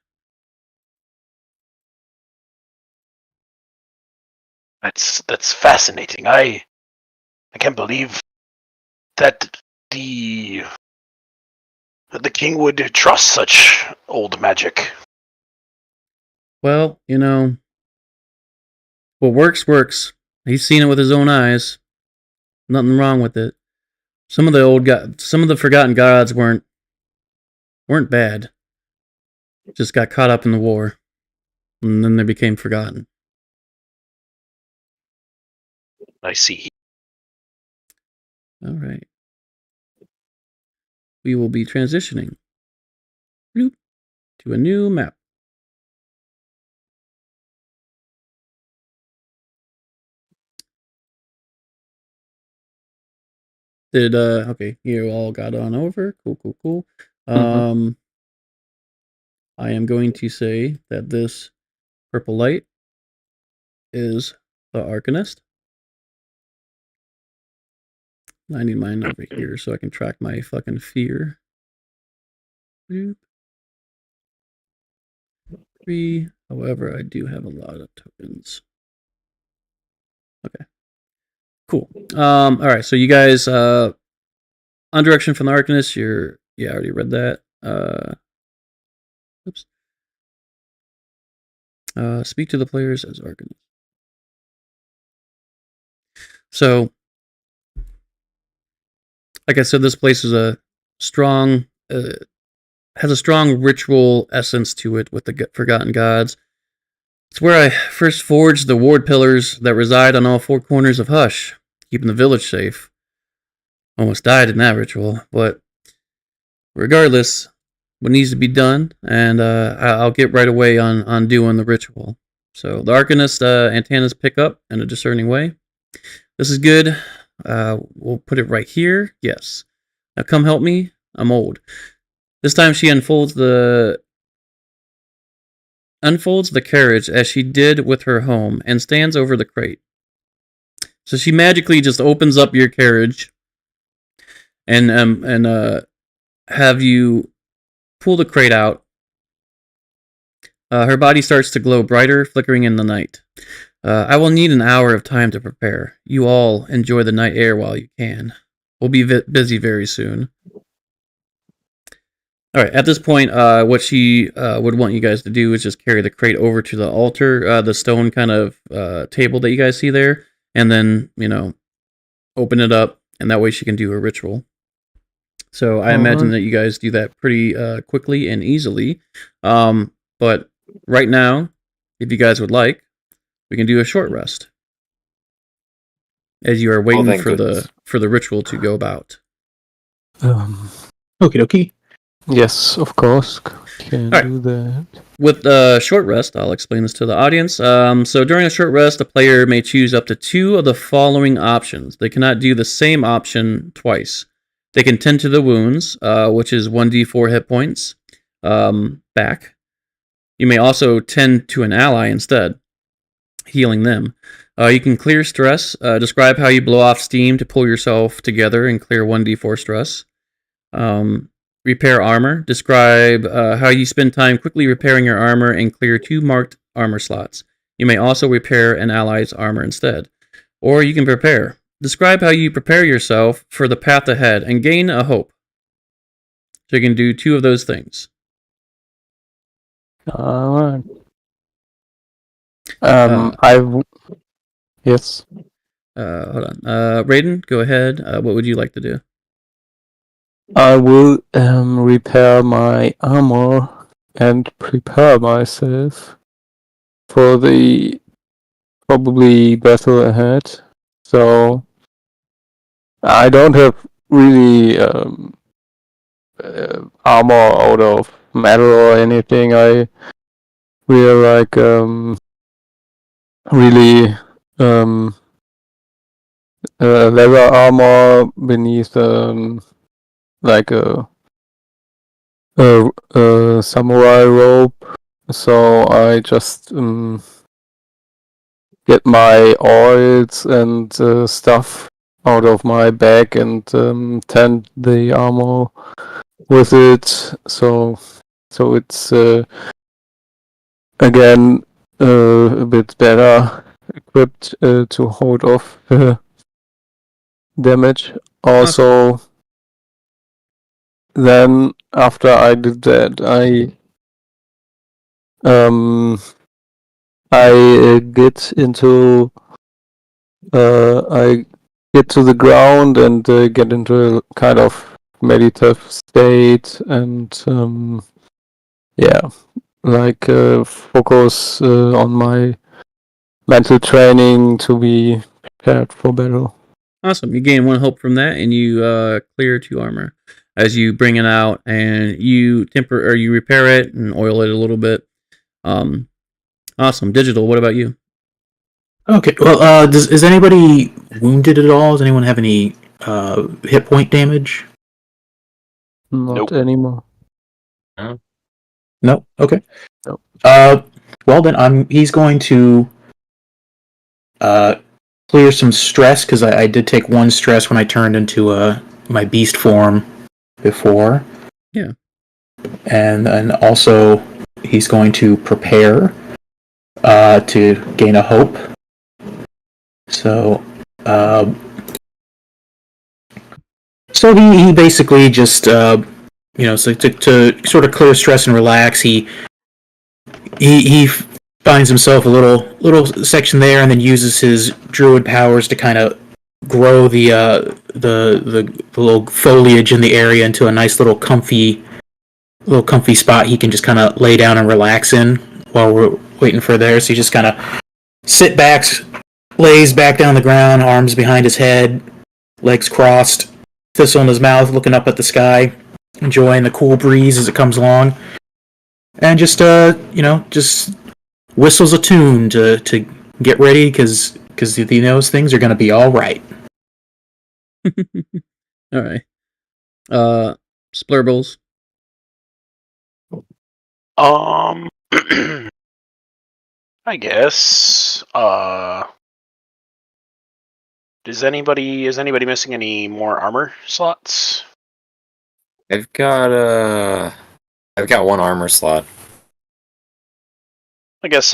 That's fascinating. I can't believe that the king would trust such old magic. Well, what works. He's seen it with his own eyes. Nothing wrong with it. Some of the forgotten gods weren't bad. Just got caught up in the war, and then they became forgotten. I see. All right. We will be transitioning to a new map. Okay, you all got on over. Cool. I am going to say that this purple light is the Arcanist. I need mine over here so I can track my fucking fear. Boop. 3. However, I do have a lot of tokens. Okay. Cool. All right. So you guys, on direction from the Arcanist, I already read that. Oops. Speak to the players as Arcanist. So, like I said, this place is a strong, has a strong ritual essence to it with the Forgotten Gods. It's where I first forged the ward pillars that reside on all 4 corners of Hush, keeping the village safe. Almost died in that ritual, but regardless, what needs to be done, and I'll get right away on doing the ritual. So the Arcanist antennas pick up in a discerning way. This is good. We'll put it right here. Yes. Now come help me. I'm old. This time she unfolds the carriage as she did with her home and stands over the crate. So she magically just opens up your carriage and have you pull the crate out. Her body starts to glow brighter, flickering in the night. I will need an hour of time to prepare. You all enjoy the night air while you can. We'll be busy very soon. All right, at this point, what she would want you guys to do is just carry the crate over to the altar, the stone kind of table that you guys see there, and then, open it up, and that way she can do her ritual. So I imagine that you guys do that pretty quickly and easily. But right now, if you guys would like, we can do a short rest as you are waiting for the ritual to go about. Okie dokie. Yes, of course. Can do that. With a short rest, I'll explain this to the audience. So during a short rest, a player may choose up to 2 of the following options. They cannot do the same option twice. They can tend to the wounds, which is 1d4 hit points back. You may also tend to an ally instead, healing them. You can clear stress. Describe how you blow off steam to pull yourself together and clear 1d4 stress. Repair armor. Describe how you spend time quickly repairing your armor and clear 2 marked armor slots. You may also repair an ally's armor instead. Or you can prepare. Describe how you prepare yourself for the path ahead and gain a hope. So you can do 2 of those things. Alright. Yes. Hold on. Raiden, go ahead. What would you like to do? I will repair my armor and prepare myself for the probably battle ahead. So I don't have really armor out of metal or anything. I wear like really leather armor beneath like a samurai robe. So I just get my oils and stuff out of my bag and tend the armor with it. So it's again a bit better equipped to hold off damage. Also, then after I did that, I get into I get to the ground and get into a kind of meditative state and focus on my mental training to be prepared for battle. Awesome. You gain 1 hope from that, and you clear 2 armor as you bring it out, and you you repair it and oil it a little bit. Awesome. Digital, what about you? Okay. Well, is anybody wounded at all? Does anyone have any hit point damage? Not anymore. No. Okay. No. Well then, he's going to clear some stress because I did take 1 stress when I turned into my beast form before. Yeah. And also he's going to prepare to gain a hope. So, he basically just so to sort of clear stress and relax, he finds himself a little section there, and then uses his druid powers to kind of grow the little foliage in the area into a nice little comfy spot he can just kind of lay down and relax in while we're waiting for there. So he just kind of lays back down the ground, arms behind his head, legs crossed, thistle in his mouth, looking up at the sky, enjoying the cool breeze as it comes along, and just whistles a tune to get ready because he knows things are going to be all right. All right. Splurbles. I guess. Is anybody missing any more armor slots? I've got one armor slot. I guess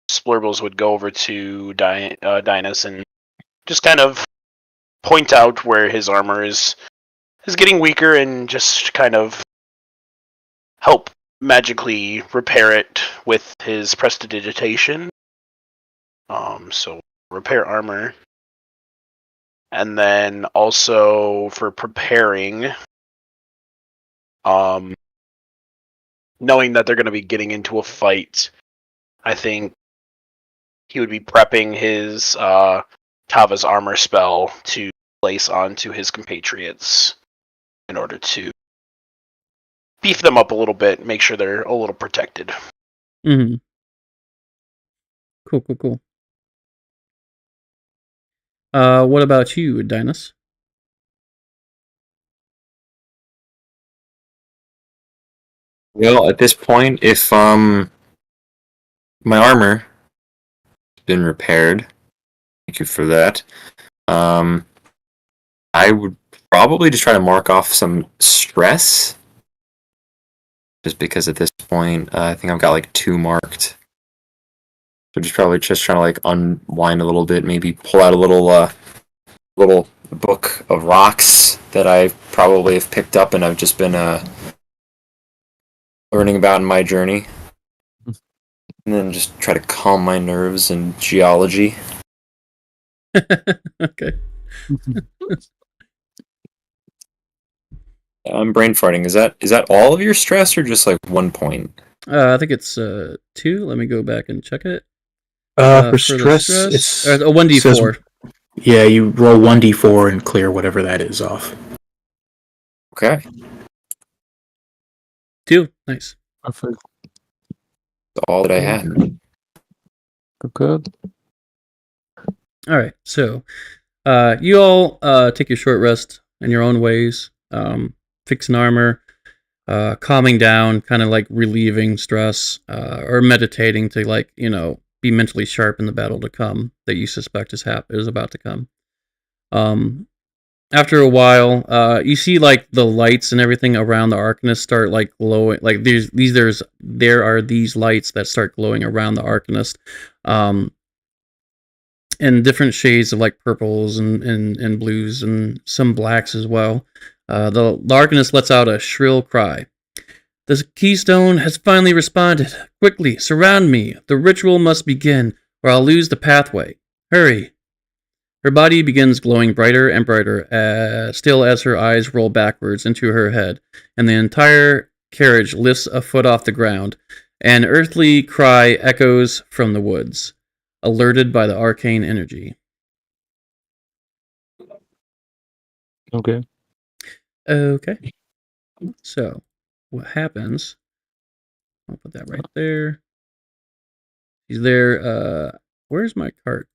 Splurbles would go over to Dynas and just kind of point out where his armor is getting weaker and just kind of help magically repair it with his prestidigitation. So repair armor. And then also for preparing, knowing that they're going to be getting into a fight, I think he would be prepping his Kava's armor spell to place onto his compatriots in order to beef them up a little bit, make sure they're a little protected. Mm-hmm. Cool. What about you, Dynas? Well, at this point, if my armor has been repaired, thank you for that. I would probably just try to mark off some stress, just because at this point, I think I've got like 2 marked. So probably just trying to like unwind a little bit, maybe pull out a little book of rocks that I probably have picked up and I've just been learning about in my journey, and then just try to calm my nerves and geology. Okay. I'm brain farting. Is that all of your stress or just like 1 point? I think it's 2. Let me go back and check it. For stress, it's a 1d4. Yeah, you roll 1d4 and clear whatever that is off. Okay. 2. Nice. Perfect. That's all that I had. Good. All right. So, you all take your short rest in your own ways, fixing armor, calming down, kind of like relieving stress, or meditating to be mentally sharp in the battle to come that you suspect is about to come. After a while, you see like the lights and everything around the Arcanist start like glowing. Like there are these lights that start glowing around the Arcanist, in different shades of like purples and blues and some blacks as well. The Arcanist lets out a shrill cry. The keystone has finally responded. Quickly, surround me. The ritual must begin, or I'll lose the pathway. Hurry. Her body begins glowing brighter and brighter, still as her eyes roll backwards into her head, and the entire carriage lifts a foot off the ground. An earthly cry echoes from the woods, alerted by the arcane energy. Okay. So, what happens? I'll put that right there. He's there. Where's my cart?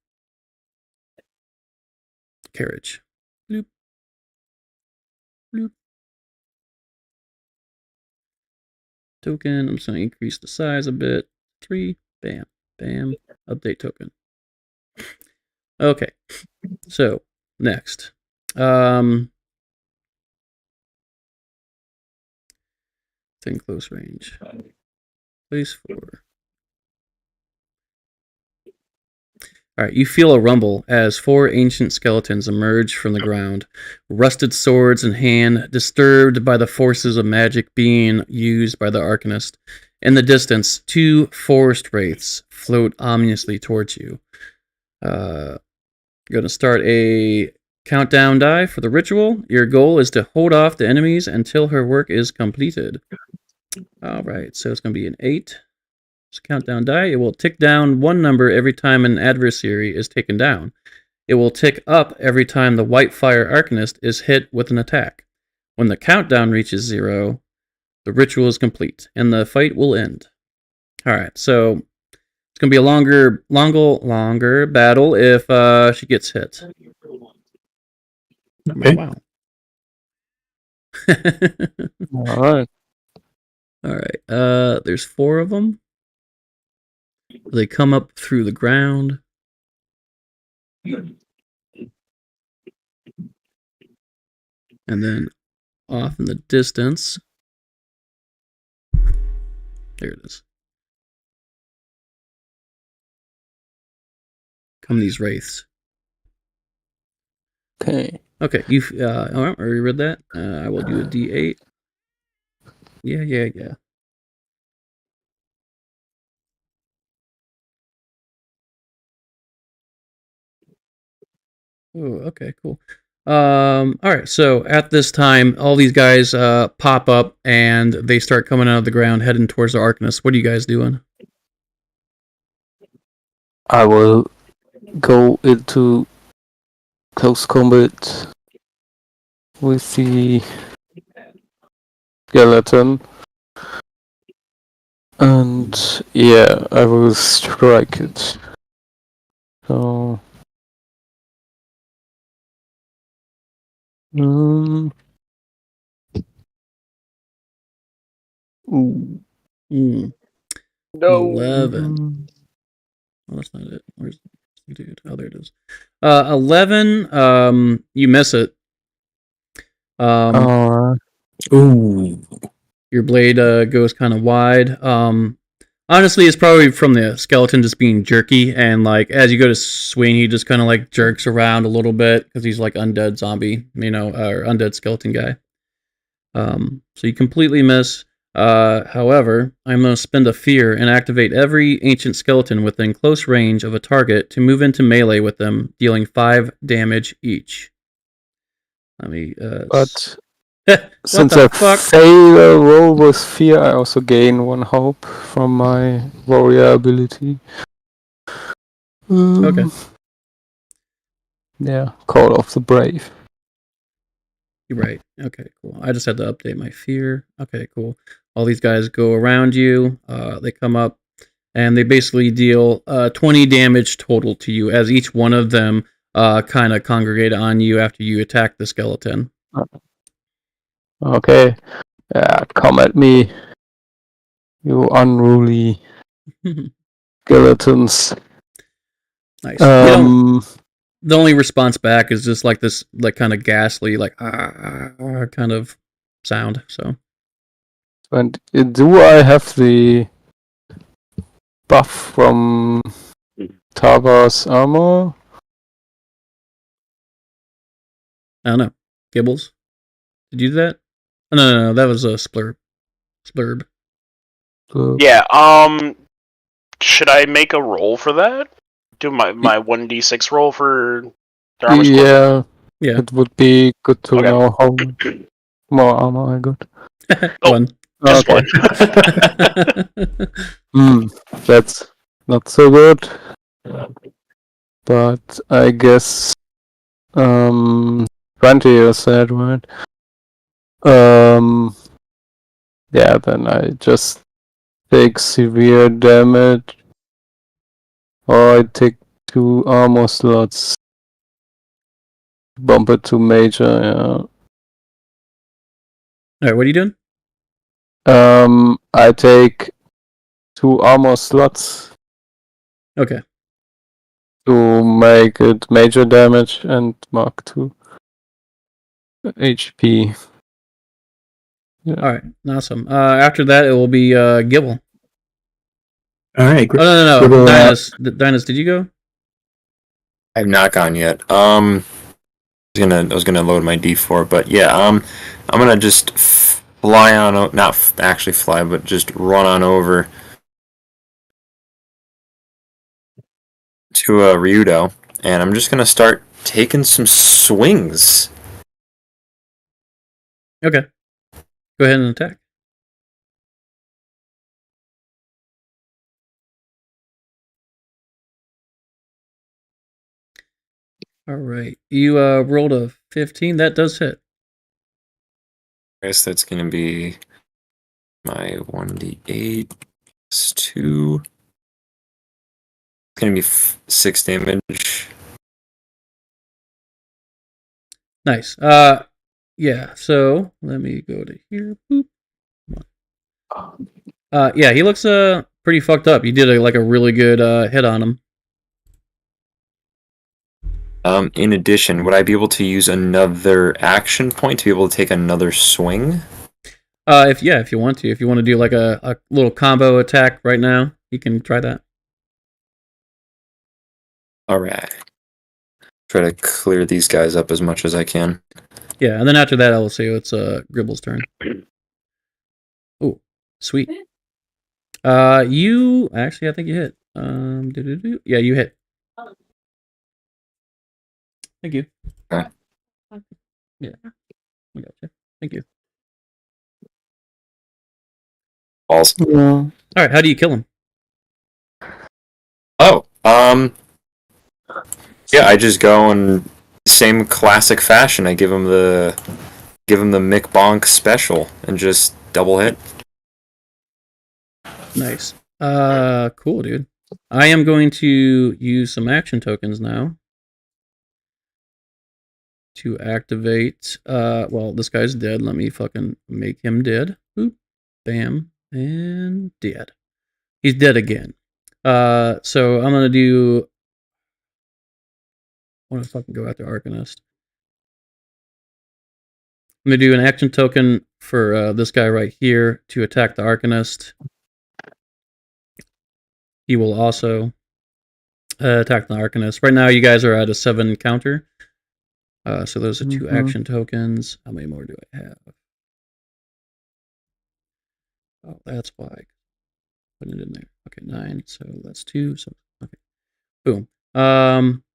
Carriage. Bloop. Bloop. Token. I'm just going to increase the size a bit. 3. Bam. Bam. Update token. Okay. So, next. It's in close range. Place 4. Alright, you feel a rumble as 4 ancient skeletons emerge from the ground, rusted swords in hand, disturbed by the forces of magic being used by the Arcanist. In the distance, 2 forest wraiths float ominously towards you. You're going to start a countdown die for the ritual. Your goal is to hold off the enemies until her work is completed. Alright, so it's going to be an 8. So countdown die. It will tick down 1 number every time an adversary is taken down. It will tick up every time the white fire arcanist is hit with an attack. When the countdown reaches 0, the ritual is complete, and the fight will end. Alright, so it's going to be a longer battle if she gets hit. Okay. Wow. Alright. Alright, there's 4 of them. They come up through the ground. And then off in the distance. There it is. Come these wraiths. Okay. Okay, you already read that. I will do a D8. Yeah. Oh, okay, cool. All right. So at this time, all these guys pop up and they start coming out of the ground, heading towards the Arcanist. What are you guys doing? I will go into close combat with the skeleton. And yeah, I will strike it. So ooh. No. 11. Oh, that's not it. Where's the dude? Oh, there it is. 11. You miss it. Ooh. Your blade goes kind of wide. Honestly, it's probably from the skeleton just being jerky, and like as you go to swing, he just kind of like jerks around a little bit because he's like undead zombie, or undead skeleton guy. So you completely miss. However, I'm going to spend a fear and activate every ancient skeleton within close range of a target to move into melee with them, dealing 5 damage each. Let me. But what since the I fuck? fail a roll with fear, I also gain 1 hope from my warrior ability. Okay. Yeah, Call of the Brave. You're right. Okay, cool. I just had to update my fear. Okay, cool. All these guys go around you. They come up, and they basically deal 20 damage total to you as each one of them kind of congregate on you after you attack the skeleton. Okay. Yeah, come at me, you unruly skeletons. Nice. The only response back is just like this, like kind of ghastly, like kind of sound. So. And do I have the buff from Tava's armor? I don't know. Gibbles? Did you do that? Oh, no. That was a splurb. Yeah. Should I make a roll for that? Do my 1d6 roll for the armor score? Yeah. It would be good to Okay. know how much more armor I got. One. Just Okay. one. That's not so good. But I guess 20 you said, right? Yeah, then I just take severe damage. Or I take 2 armor slots. Bump it to major, yeah. Alright, what are you doing? I take 2 armor slots. Okay. To make it major damage and mark 2 HP. Yeah. Alright, awesome. After that, it will be Gibble. All right. Oh no, Gribble, Dinus, did you go? I have not gone yet. I was gonna load my D4, but yeah, I'm gonna just fly on, not actually fly, but just run on over to Ryudo, and I'm just gonna start taking some swings. Okay. Go ahead and attack. All right. You rolled a 15. That does hit. I guess that's gonna be my 1d8 plus 2. It's gonna be 6 damage. Nice. Yeah. So let me go to here. Boop. Yeah, he looks pretty fucked up. You did a really good hit on him. In addition, would I be able to use another action point to be able to take another swing? If you want to. If you want to do like a little combo attack right now, you can try that. Alright. Try to clear these guys up as much as I can. Yeah, and then after that, I will say it's Gribble's turn. Oh, sweet. You actually, I think you hit. Yeah, you hit. Thank you. Okay. Yeah, I gotcha. Thank you. Balls. Yeah. All right, how do you kill him? Oh, yeah, I just go in same classic fashion. I give him the Mick Bonk special and just double hit. Nice. Cool, dude. I am going to use some action tokens now to activate. Well, this guy's dead. Let me fucking make him dead. Boop, bam, and dead. He's dead again. So I'm gonna do. I want to fucking go after Arcanist. I'm gonna do an action token for this guy right here to attack the Arcanist. He will also attack the Arcanist. Right now, you guys are at a 7 counter. So those are 2 action tokens. How many more do I have? Oh, that's why. Put it in there. Okay, 9. So that's 2. So okay, boom.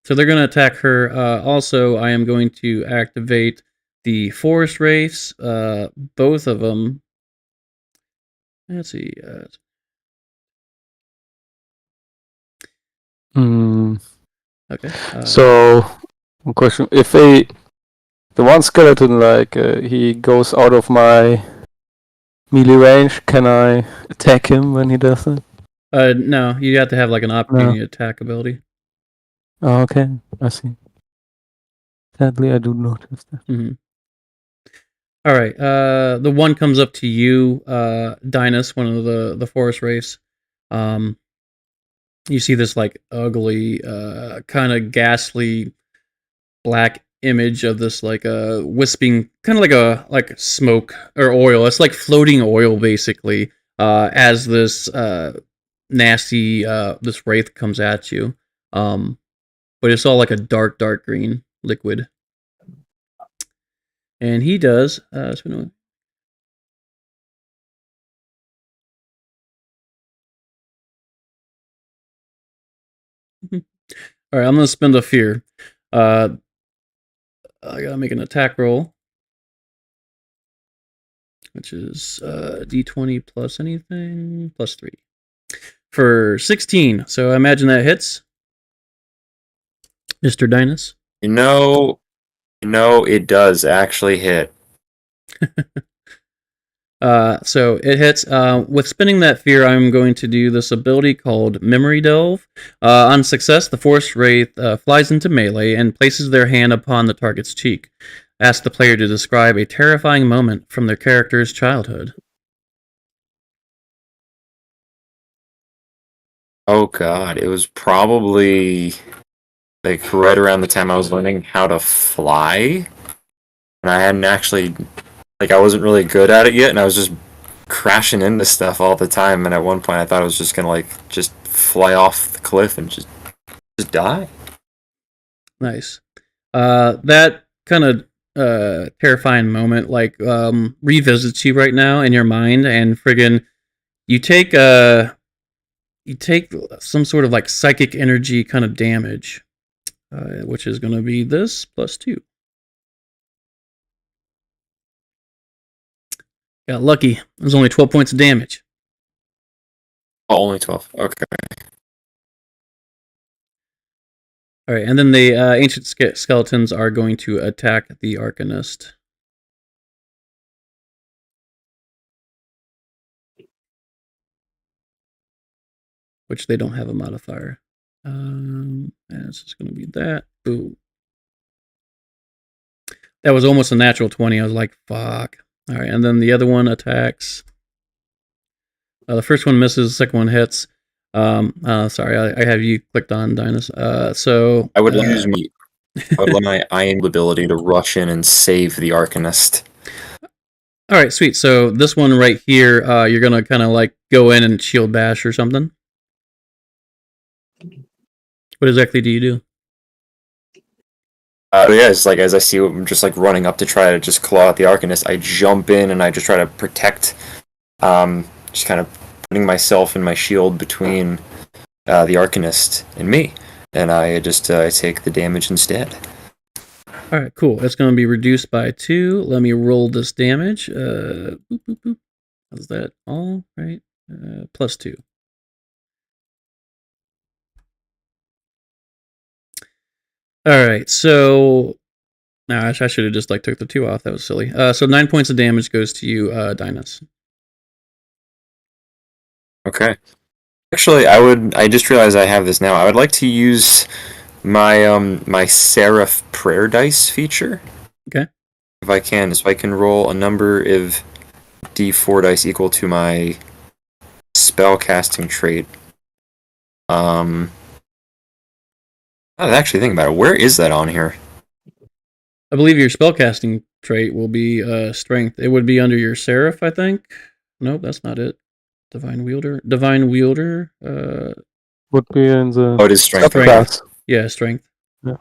So they're gonna attack her. Also, I am going to activate the Forest Wraiths. Both of them. Let's see. Okay. So, one question: if the one skeleton he goes out of my melee range, can I attack him when he does it? No, you have to have like an opportunity attack ability. Oh, okay, I see. Sadly, I do not have that. Mm-hmm. All right. The one comes up to you, Dinus, one of the Forest Wraiths. You see this like ugly, kind of ghastly black image of this like wisping, kind of like smoke or oil. It's like floating oil basically. As this nasty this wraith comes at you, but it's all like a dark green liquid. And he does. All right, I'm gonna spend a fear. I gotta make an attack roll, which is d20 plus anything plus 3 for 16. So I imagine that hits, Mr. Dinus. You know, it does actually hit. So it hits. With spinning that fear, I'm going to do this ability called Memory Delve. On success, the Forest Wraith flies into melee and places their hand upon the target's cheek. Ask the player to describe a terrifying moment from their character's childhood. Oh god, it was probably like right around the time I was learning how to fly. And I hadn't actually, I wasn't really good at it yet, and I was just crashing into stuff all the time, and at one point I thought I was just gonna just fly off the cliff and just die. Nice. That kind of terrifying moment revisits you right now in your mind, and friggin' you take some sort of psychic energy kind of damage, which is going to be this +2. Got lucky. There's only 12 points of damage. Oh, only 12. Okay. All right, and then the ancient skeletons are going to attack the Arcanist. Which they don't have a modifier. And it's just going to be that. Ooh. That was almost a natural 20. I was like, fuck. All right, and then the other one attacks. The first one misses, the second one hits. Sorry, I have you clicked on Dinas. So I would use my iron ability to rush in and save the Arcanist. All right, sweet. So this one right here, you're gonna kind of go in and shield bash or something. What exactly do you do? Yeah, it's as I see him just running up to try to just claw at the Arcanist, I jump in and I just try to protect, just kind of putting myself and my shield between the Arcanist and me, and I just I take the damage instead. All right, cool. It's going to be reduced by 2. Let me roll this damage. Boop, boop, boop. Is that all right? +2. All right, so I should have just took the 2 off. That was silly. So 9 points of damage goes to you, Dinas. Okay. Actually, I just realized I have this now. I would like to use my my Seraph Prayer Dice feature. Okay. If I can, so I can roll a number of D4 dice equal to my spellcasting trait. I was actually thinking about it. Where is that on here? I believe your spellcasting trait will be strength. It would be under your Seraph, I think. Nope, that's not it. Divine Wielder. Would be in the Oh, it is strength. class. Yeah, strength.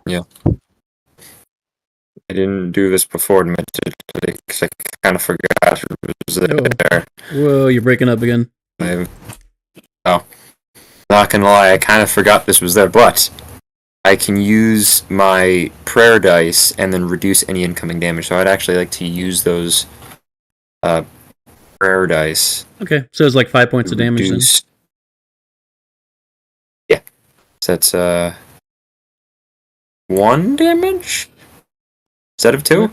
Yeah. I didn't do this before, admittedly, because I kind of forgot it was there. Whoa, you're breaking up again. Not gonna lie, I kind of forgot this was there, but I can use my prayer dice and then reduce any incoming damage. So I'd actually like to use those prayer dice. Okay, so it's 5 points of damage then. Yeah. So that's 1 damage instead of 2.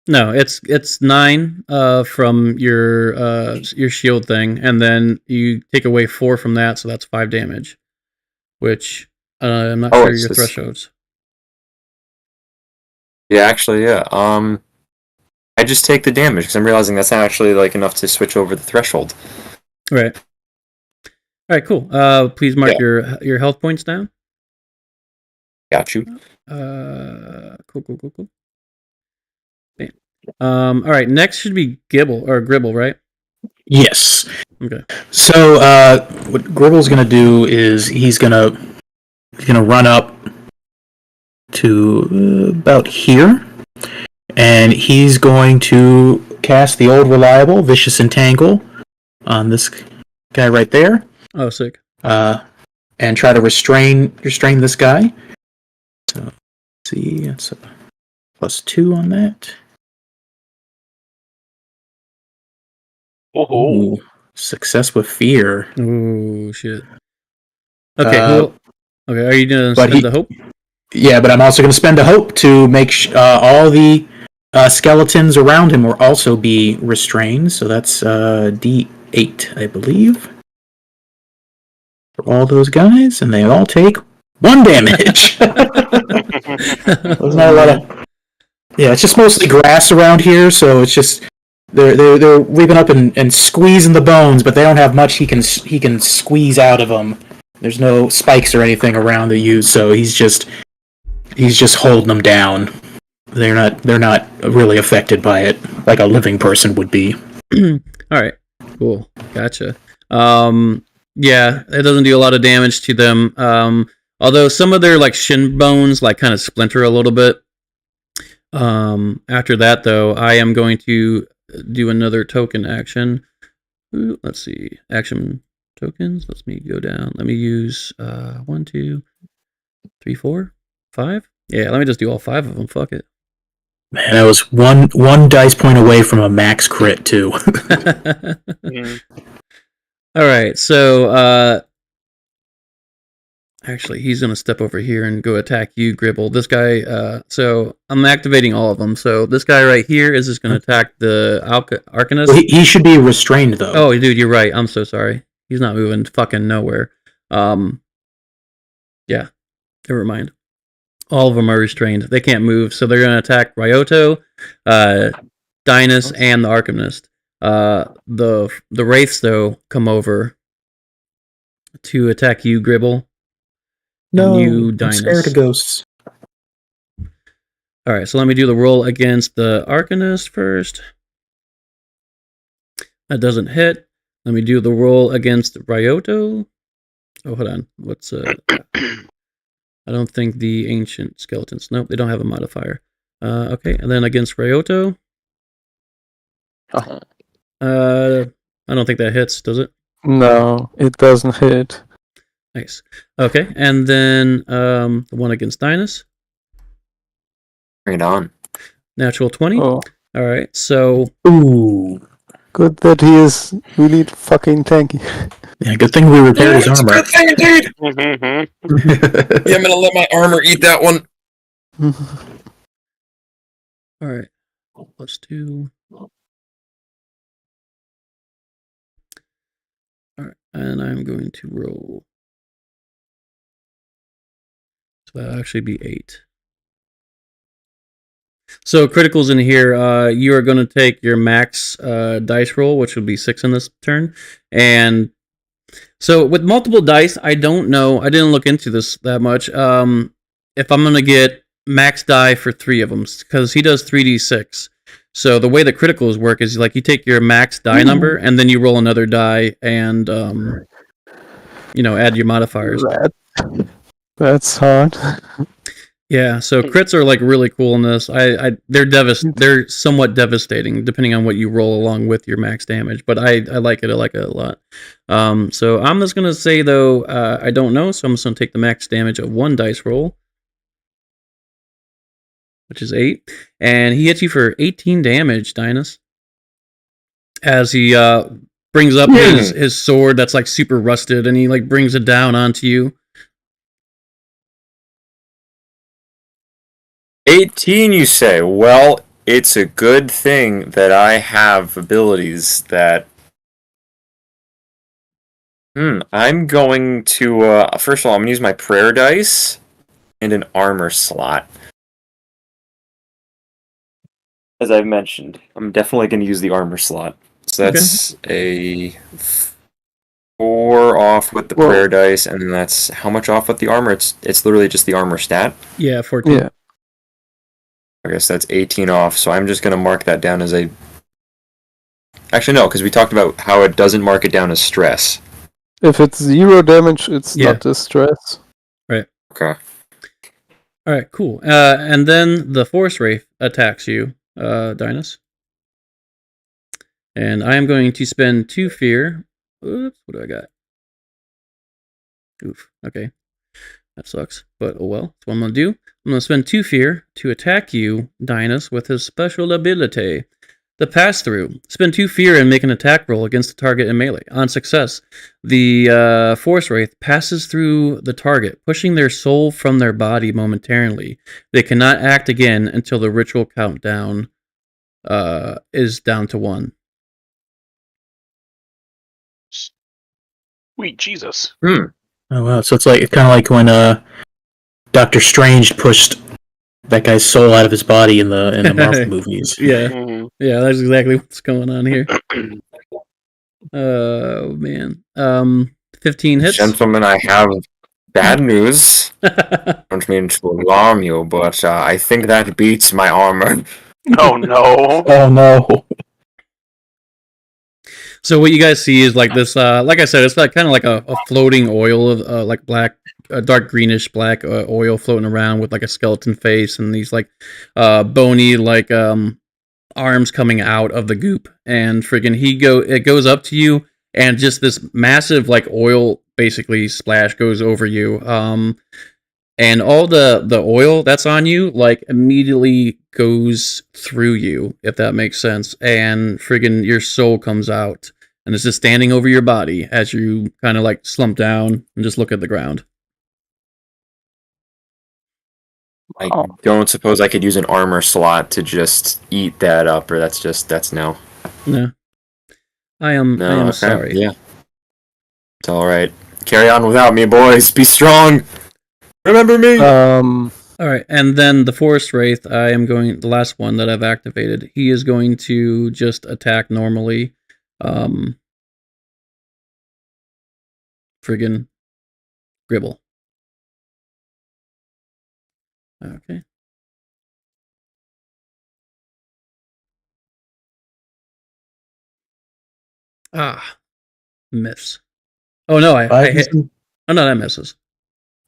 No, it's 9 from your shield thing, and then you take away 4 from that, so that's 5 damage. Which I'm not sure your thresholds. Yeah, actually, yeah. I just take the damage because I'm realizing that's not actually enough to switch over the threshold. Right. All right, cool. Please mark your health points down. Got you. Cool. Bam. All right, next should be Gribble, right? Yes. Okay. So what Gribble's gonna do is he's gonna run up to about here, and he's going to cast the old reliable Vicious Entangle on this guy right there. Oh, sick. And try to restrain this guy. So let's see, it's a +2 on that. Oh, success with fear. Oh shit. Okay, cool. Okay, are you gonna spend the hope? Yeah, but I'm also going to spend a hope to make all the skeletons around him will also be restrained. So that's D8, I believe, for all those guys, and they all take 1 damage. There's not a lot of. Yeah, it's just mostly grass around here, so it's just they're weaving up and squeezing the bones, but they don't have much he can squeeze out of them. There's no spikes or anything around to use, so he's just holding them down. They're not really affected by it like a living person would be. All right. Cool. Gotcha. Yeah, it doesn't do a lot of damage to them. Although some of their like shin bones like kind of splinter a little bit. After that though, I am going to do another token action. Ooh, let's see. Action tokens. Let me go down. Let me use 1, 2, 3, 4, 5. Yeah, let me just do all 5 of them. Fuck it. Man, I was one dice point away from a max crit too. All right, so actually, he's gonna step over here and go attack you, Gribble. This guy. So I'm activating all of them. So this guy right here is just gonna attack the Arcanist. Well, he should be restrained though. Oh, dude, you're right. I'm so sorry. He's not moving fucking nowhere. Yeah, never mind. All of them are restrained. They can't move, so they're going to attack Ryoto, Dynus, and the Arcanist. The Wraiths, though, come over to attack you, Gribble. No, and you, I'm Dynus. scared of ghosts. All right, so let me do the roll against the Arcanist first. That doesn't hit. Let me do the roll against Ryoto. Oh, hold on. What's I don't think the ancient skeletons. Nope, they don't have a modifier. Okay, and then against Ryoto. Uh-huh. I don't think that hits, does it? No, it doesn't hit. Nice. Okay, and then the one against Dynus. Bring it on. Natural 20. Oh, All right, so Ooh. good that he is really fucking tanky. Yeah, good thing we repaired his armor. Good thing, dude. Yeah, I'm gonna let my armor eat that one. all right. Let's do. All right, and I'm going to roll. So that'll actually be 8. So criticals in here, you are going to take your max dice roll, which will be 6 in this turn. And so with multiple dice, I don't know. I didn't look into this that much. If I'm going to get max die for 3 of them, because he does 3d6. So the way the criticals work is like you take your max die number and then you roll another die and add your modifiers. That's hard. Yeah, so crits are like really cool in this. They're somewhat devastating depending on what you roll along with your max damage, but I like it. I like it a lot. So I'm just gonna say though, I don't know, so I'm just gonna take the max damage of 1 dice roll, which is 8, and he hits you for 18 damage, Dynus. As he brings up his sword that's like super rusted, and he like brings it down onto you. 18, you say? Well, it's a good thing that I have abilities that... I'm going to... first of all, I'm going to use my prayer dice and an armor slot. As I've mentioned, I'm definitely going to use the armor slot. So that's a 4 off with the prayer dice, and then that's how much off with the armor? It's literally just the armor stat? Yeah, 14. Yeah. I guess that's 18 off, so I'm just going to mark that down as a... Actually, no, because we talked about how it doesn't mark it down as stress. If it's 0 damage, it's not a stress. Right. Okay. All right, cool. And then the Force Wraith attacks you, Dynus. And I am going to spend 2 fear. Oops, what do I got? Oof, okay. That sucks, but oh well. That's what I'm going to do. I'm going to spend 2 fear to attack you, Dynus, with his special ability. The pass-through. Spend 2 fear and make an attack roll against the target in melee. On success, the Force Wraith passes through the target, pushing their soul from their body momentarily. They cannot act again until the ritual countdown is down to 1. Sweet Jesus. Oh wow! So it's kind of like when Doctor Strange pushed that guy's soul out of his body in the Marvel movies. Yeah, Mm-hmm. yeah, that's exactly what's going on here. Oh man, 15 hits. Gentlemen, I have bad news. Don't mean to alarm you, but I think that beats my armor. Oh no. Oh no! So what you guys see is like this, like I said, it's like kind of like a floating oil of like black, dark greenish black oil floating around with like a skeleton face and these like bony like arms coming out of the goop. And friggin' it goes up to you, and just this massive like oil basically splash goes over you. And all the oil that's on you like immediately goes through you, if that makes sense, and friggin' your soul comes out and it's just standing over your body as you kind of like slump down and just look at the ground. I Oh. don't suppose I could use an armor slot to just eat that up, or that's no. No, I am Okay. sorry. Yeah. It's alright. Carry on without me, boys. Be strong. Remember me. All right, and then the Forest Wraith, the last one that I've activated, he is going to just attack normally. Friggin' Gribble. Okay. Miss. Oh no, I hit. Oh no, that misses.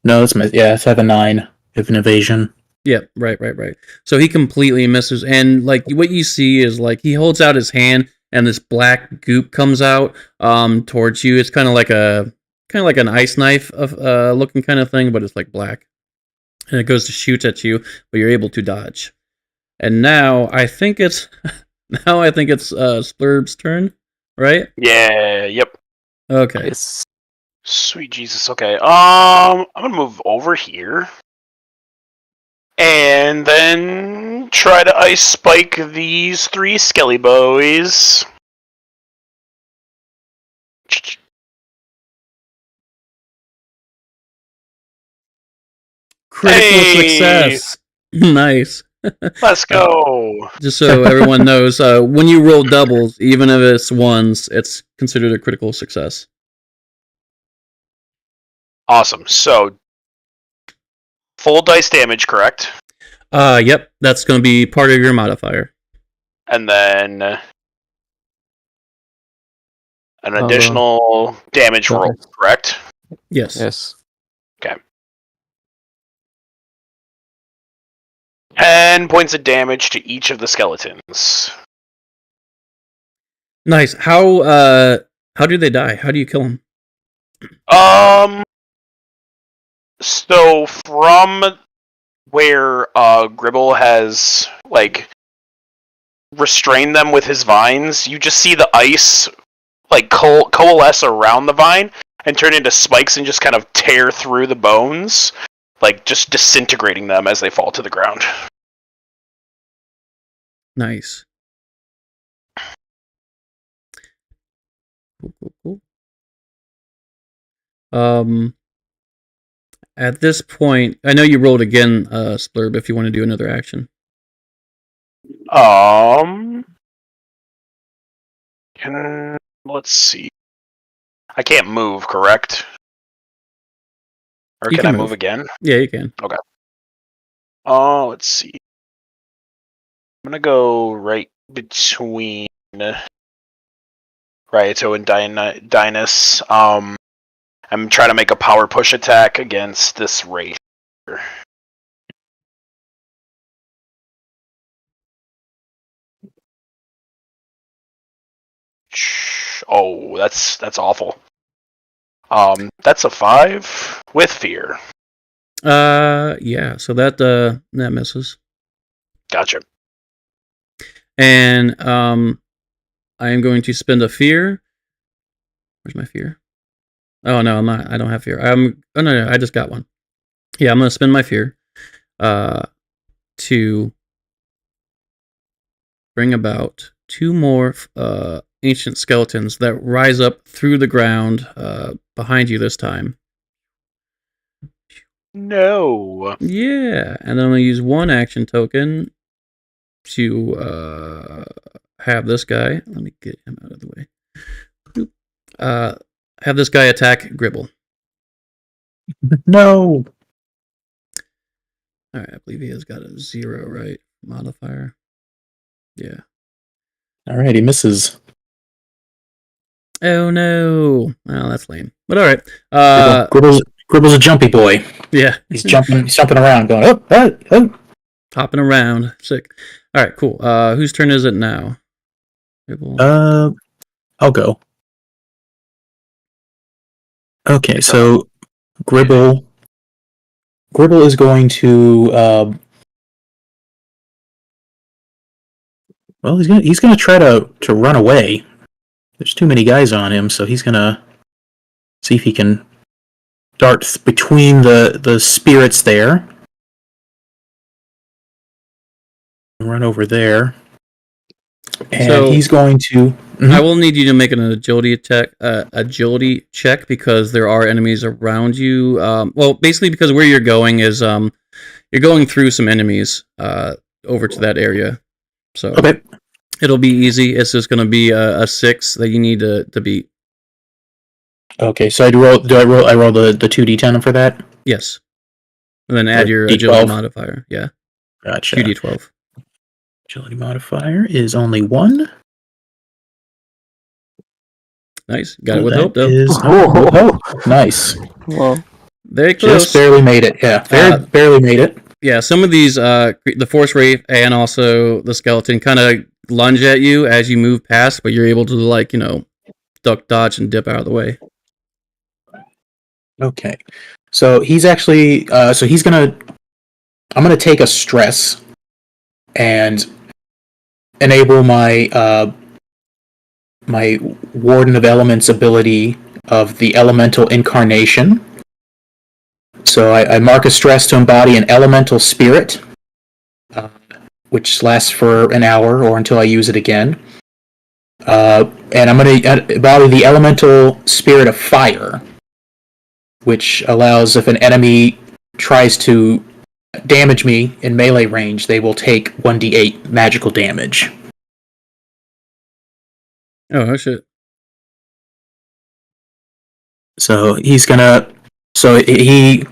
No, it's it's have a 9 of an evasion. Yeah, right. So he completely misses, and like what you see is like he holds out his hand, and this black goop comes out towards you. It's kind of like an ice knife of looking kind of thing, but it's like black, and it goes to shoot at you, but you're able to dodge. And now I think it's Splurb's turn, right? Yeah. Yep. Okay. Yes. Sweet Jesus. Okay. I'm gonna move over here, and then try to ice spike these 3 skelly boys. Critical Hey! success. Nice. Let's go. Just so everyone knows, when you roll doubles, even if it's ones, it's considered a critical success. Awesome. So, full dice damage, correct? Yep, that's going to be part of your modifier. And then an additional damage roll, correct? Yes. Yes. Okay. 10 points of damage to each of the skeletons. Nice. How do they die? How do you kill them? So from where Gribble has like restrained them with his vines, you just see the ice like coalesce around the vine and turn into spikes and just kind of tear through the bones, like just disintegrating them as they fall to the ground. Nice. Cool. At this point, I know you rolled again, Splurb, if you want to do another action. Let's see. I can't move, correct? Or You can I can move move. again? Yeah, you can. Okay. Let's see. I'm gonna go right between Ryato and Dynas. I'm trying to make a power push attack against this wraith. Oh, that's awful. That's a 5 with fear. Yeah. So that misses. Gotcha. And I am going to spend a fear. Where's my fear? Oh no, I'm not. I don't have fear. Oh no, I just got one. Yeah, I'm gonna spend my fear to bring about 2 more ancient skeletons that rise up through the ground behind you this time. No. Yeah, and then I'm gonna use 1 action token to have this guy. Let me get him out of the way. Have this guy attack Gribble. No. All right, I believe he has got a 0, right? Modifier. Yeah. All right, he misses. Oh no! Well, that's lame. But all right. Gribble's a jumpy boy. Yeah. He's jumping around, going oh. Hopping around. Sick. All right, cool. Whose turn is it now? I'll go. Okay, so Gribble is going to well, he's gonna try to run away. There's too many guys on him, so he's gonna see if he can dart between the spirits there. Run over there. And So, he's going to I will need you to make an agility check because there are enemies around you. Well, basically because where you're going is you're going through some enemies over to that area. So okay. It'll be easy. It's just going to be a 6 that you need to beat. Okay, so I roll the 2d10 for that? Yes. And then add your D12. agility modifier. Yeah. Gotcha. 2d12. Agility modifier is only 1. Nice. Got it with hope, though. Nice. Well, Very close. Just barely made it. Yeah, barely made it. Yeah, some of these, the Force Wraith and also the Skeleton kind of lunge at you as you move past, but you're able to, duck, dodge, and dip out of the way. Okay. So he's actually, I'm going to take a stress and enable my, my Warden of Elements ability of the Elemental Incarnation. So I mark a stress to embody an elemental spirit, which lasts for an hour or until I use it again. And I'm going to embody the elemental spirit of fire, which allows if an enemy tries to damage me in melee range, they will take 1d8 magical damage. Oh shit. So he's gonna... So he...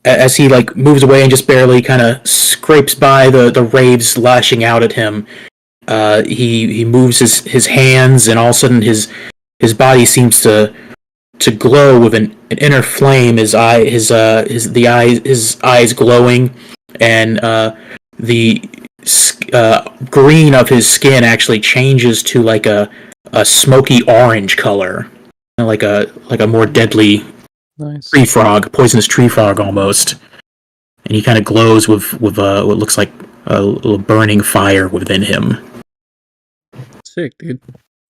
As he moves away and just barely kind of scrapes by the raves lashing out at him, he moves his hands, and all of a sudden his body seems to glow with an inner flame. His eyes glowing, and the green of his skin actually changes to a smoky orange color, like a more deadly poisonous tree frog almost. And he kind of glows with what looks like a little burning fire within him. Sick, dude.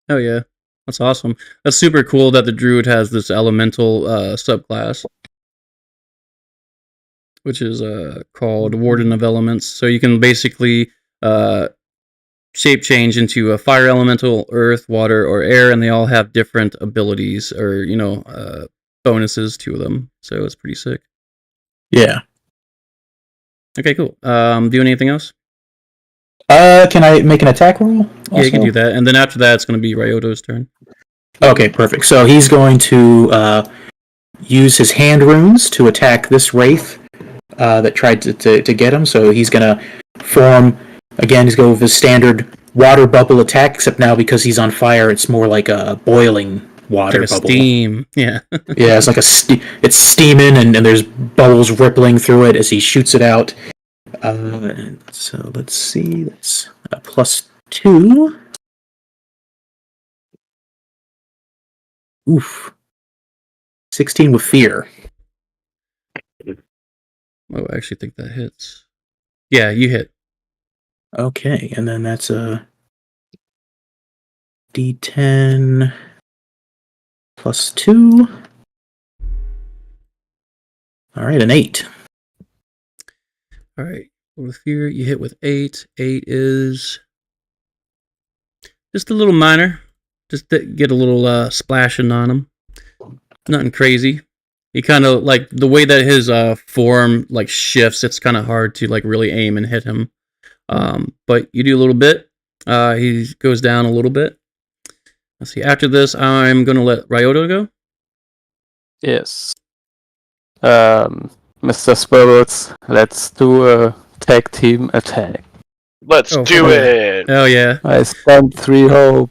Oh yeah. That's awesome. That's super cool that the druid has this elemental subclass, which is called Warden of Elements. So you can basically shape change into a fire elemental, earth, water, or air, and they all have different abilities or bonuses to them. So it's pretty sick. Yeah. Okay, cool. Do anything else? Can I make an attack roll? Also? Yeah, you can do that. And then after that, it's going to be Ryoto's turn. Okay, perfect. So he's going to use his hand runes to attack this wraith that tried to get him. So he's going to form, again, he's going with his standard water bubble attack, except now because he's on fire, it's more like a boiling water bubble. Steam, yeah. Yeah, it's like it's steaming, and there's bubbles rippling through it as he shoots it out. So let's see, that's a +2. Oof. 16 with fear. Oh, I actually think that hits. Yeah, you hit. Okay, and then that's a D10 +2. Alright, an 8. Alright, with fear, you hit with 8. 8 is just a little minor. Just to get a little splashing on him. Nothing crazy. He kind of, the way that his form, shifts, it's kind of hard to, really aim and hit him. But you do a little bit. He goes down a little bit. Let's see. After this, I'm going to let Ryoto go. Yes. Mr. Spurbles, let's do a tag team attack. Let's do it! Oh, yeah. I spent 3 hope.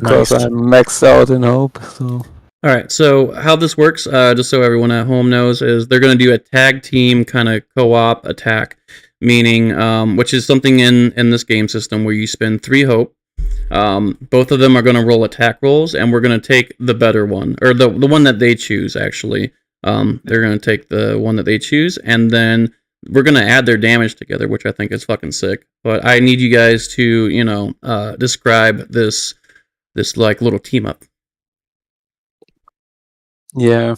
because Nice. I'm maxed out in hope. So All right, so how this works, just so everyone at home knows, is they're going to do a tag team kind of co-op attack, meaning, which is something in this game system where you spend 3 hope. Both of them are going to roll attack rolls, and we're going to take the better one, or the one that they choose, actually. They're going to take the one that they choose, and then we're going to add their damage together, which I think is fucking sick. But I need you guys to, describe this like little team up. yeah.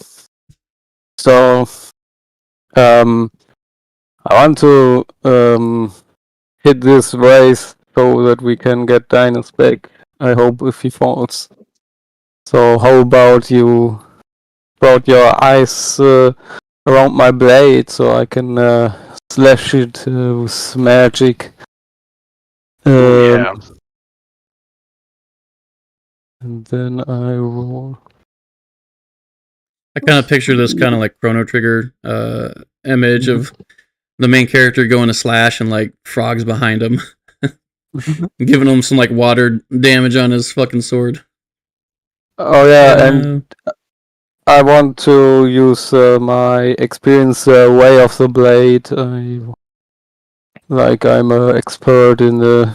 So I want to hit this race so that we can get Dinos back. I hope if he falls. So how about you brought your eyes around my blade so I can slash it with magic. Yeah. And then I roll. I kind of picture this kind of like Chrono Trigger image of the main character going to slash and like frogs behind him, giving him some like water damage on his fucking sword. Oh yeah, and I want to use my experience way of the blade. I'm an expert in the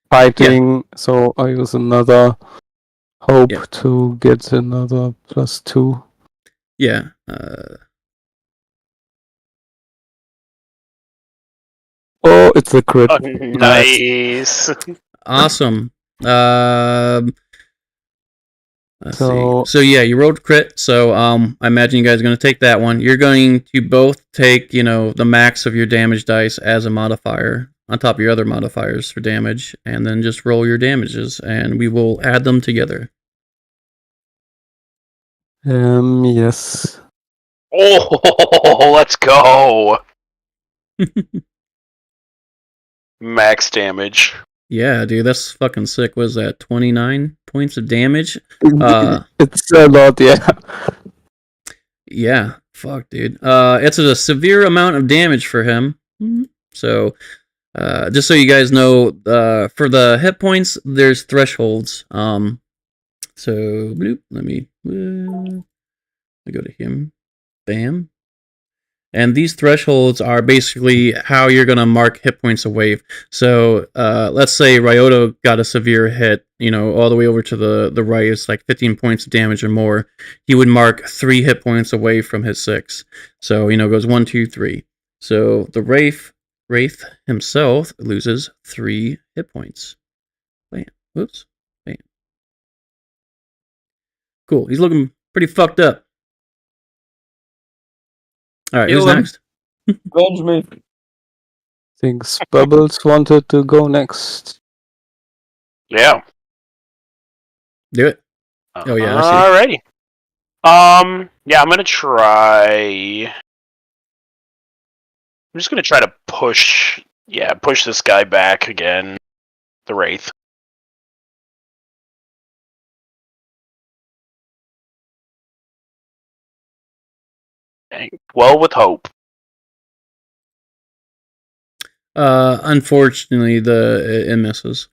fighting, so I use another hope to get another +2. Yeah. Oh, it's a crit. Oh, nice. Awesome. Let's So- see. So yeah, you rolled crit. So I imagine you guys are going to take that one. You're going to both take, the max of your damage dice as a modifier on top of your other modifiers for damage, and then just roll your damages, and we will add them together. Yes. Oh, let's go. Max damage. Yeah, dude, that's fucking sick. What is that? 29 points of damage? It's a lot, yeah. Yeah, fuck, dude. It's a severe amount of damage for him. So, just so you guys know, for the hit points, there's thresholds. So bloop, let me go to him. Bam. And these thresholds are basically how you're going to mark hit points away. So let's say Ryoto got a severe hit, all the way over to the right. It's like 15 points of damage or more. He would mark 3 hit points away from his 6. So, goes 1, 2, 3. So the Wraith himself loses 3 hit points. Bam. Whoops. Bam. Cool. He's looking pretty fucked up. All right, who's next? Avenge me. Thinks Bubbles wanted to go next. Yeah. Do it. Oh, yeah, I see. Alrighty. Yeah, I'm gonna try. I'm just gonna try to push this guy back again. The Wraith. Dang. Well, with hope. Unfortunately, it misses.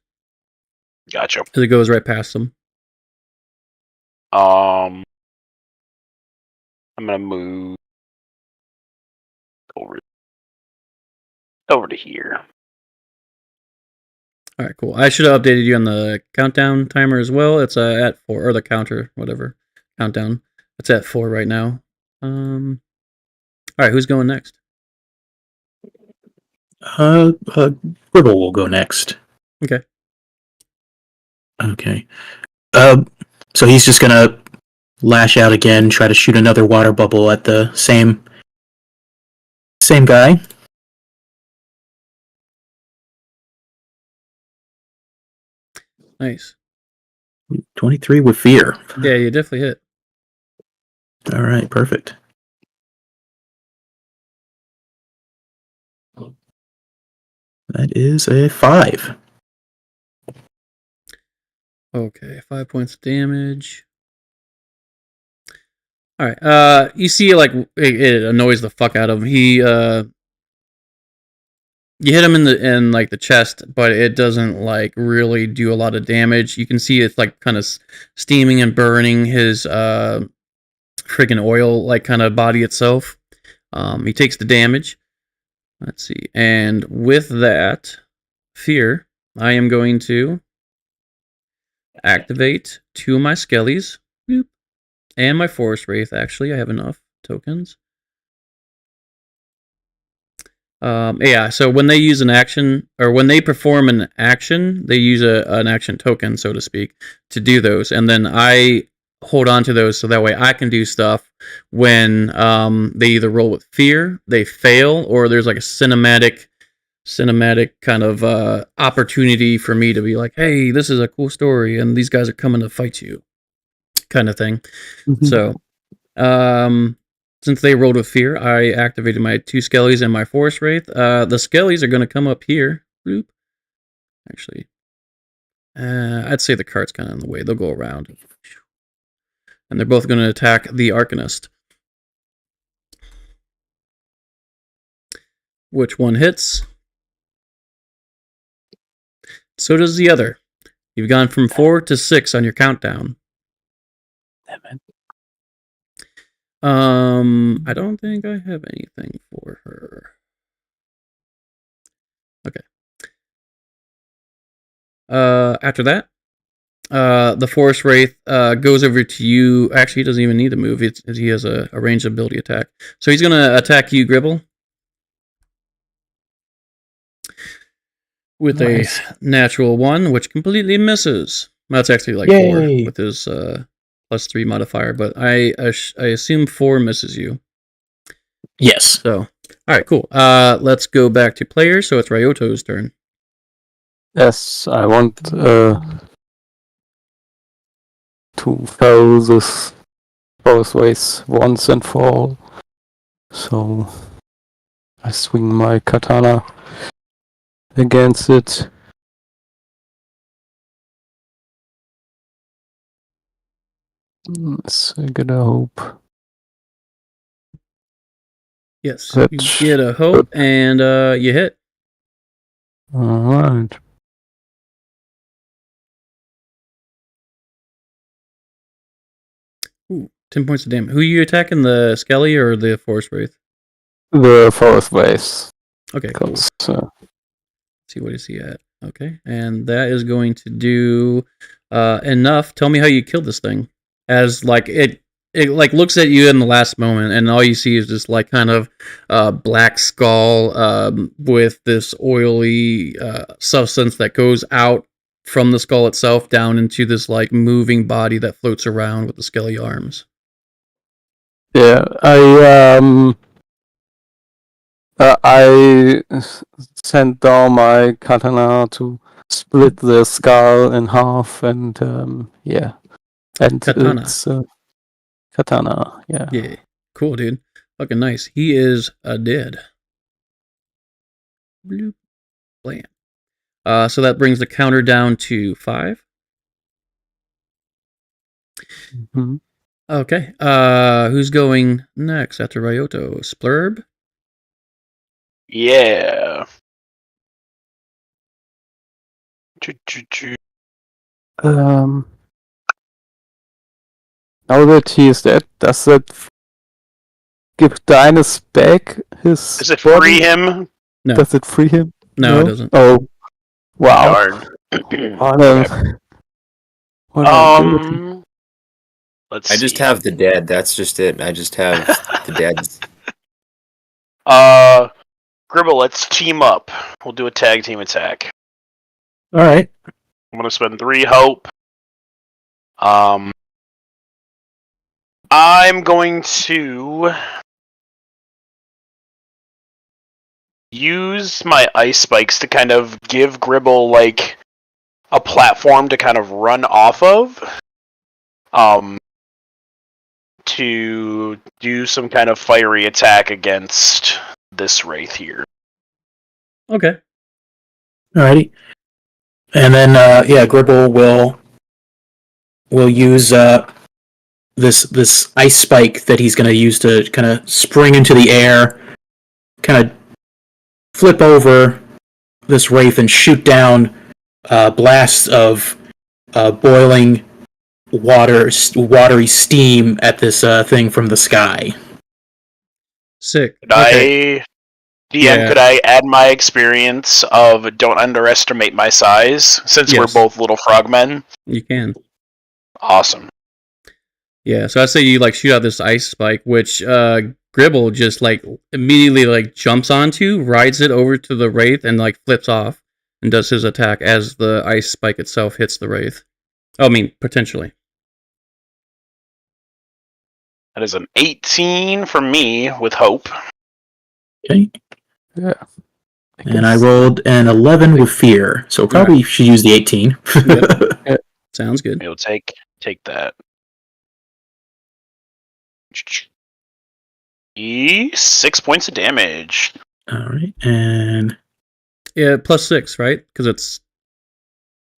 Gotcha. Because it goes right past them. I'm gonna move over to here. All right, cool. I should have updated you on the countdown timer as well. It's at 4, or the counter, whatever countdown. It's at 4 right now. All right, who's going next? Gribble will go next. Okay. Okay. So he's just gonna lash out again, try to shoot another water bubble at the same guy. Nice. 23 with fear. Yeah, you definitely hit. All right, perfect. That is a 5. Okay, 5 points of damage. All right. You see, like it annoys the fuck out of him. You hit him in like the chest, but it doesn't like really do a lot of damage. You can see it's like kind of steaming and burning his friggin' oil like kind of body itself. He takes the damage. Let's see, and with that fear, I am going to activate 2 of my skellies. Boop. And my Forest Wraith, actually. I have enough tokens. So when they use an action, or when they perform an action, they use an action token, so to speak, to do those. And then I hold on to those so that way I can do stuff when they either roll with fear, they fail, or there's like a cinematic kind of opportunity for me to be like, hey, this is a cool story and these guys are coming to fight you, kind of thing. Mhm. So since they rolled with fear, I activated my 2 skellies and my Forest Wraith. The skellies are going to come up here. Bloop. Actually, I'd say the cart's kind of in the way. They'll go around. And they're both going to attack the Arcanist. Which one hits? So does the other. You've gone from 4 to 6 on your countdown. Damn it. I don't think I have anything for her. Okay. After that, the Forest Wraith goes over to you. Actually, he doesn't even need to move. He has a ranged ability attack. So he's going to attack you, Gribble. With Nice. a natural 1, which completely misses. That's actually like Yay. 4 with his +3 modifier, but I assume 4 misses you. Yes. So, all right, cool. Let's go back to players. So it's Ryoto's turn. Yes, I want to fail this both ways once and for all. So I swing my katana against it. So I gotta hope. Yes, That you get a hope, and you hit. Alright. Ooh, 10 points of damage. Who are you attacking, the Skelly or the Forest Wraith? The fourth base. Okay, cool. Let's See, what is he at? Okay, and that is going to do enough. Tell me how you killed this thing. As like it like looks at you in the last moment, and all you see is this like kind of black skull with this oily substance that goes out from the skull itself down into this like moving body that floats around with the skelly arms. Yeah, I sent down my katana to split the skull in half, and yeah, and Katana. it's katana. Yeah. Yeah, cool, dude. Fucking nice. He is dead. Bloop. Blam. So that brings the counter down to 5. Mm-hmm. Okay. Who's going next after Ryoto? Splurb? Yeah. Now that he is dead, does that give Dynas back his? Does it body? free him? No. Does it free him? No, it doesn't. Oh, wow. Darn. What a- what a ability. Let's I just see. have the dead. That's just it. I just have the dead. Gribble, let's team up. We'll do a tag team attack. All right. I'm gonna spend 3 hope. I'm going to use my ice spikes to kind of give Gribble like a platform to kind of run off of. To do some kind of fiery attack against this wraith here. Okay. Alrighty. And then Gribble will use this ice spike that he's gonna use to kind of spring into the air, kind of flip over this wraith and shoot down blasts of boiling watery steam at this thing from the sky. Sick. Could Okay. DM, could I add my experience of don't underestimate my size, since we're Yes. both little frogmen? You can. Awesome. Yeah, so I say you like shoot out this ice spike, which Gribble just like immediately like jumps onto, rides it over to the wraith, and like flips off and does his attack as the ice spike itself hits the wraith. Oh, I mean, potentially. That is an 18 from me with hope. Okay. Yeah. And I rolled an 11 with fear, so probably should use the 18. Yep. Sounds good. We'll take that. 6 points of damage. All right, and Yeah, +6, right? Because it's.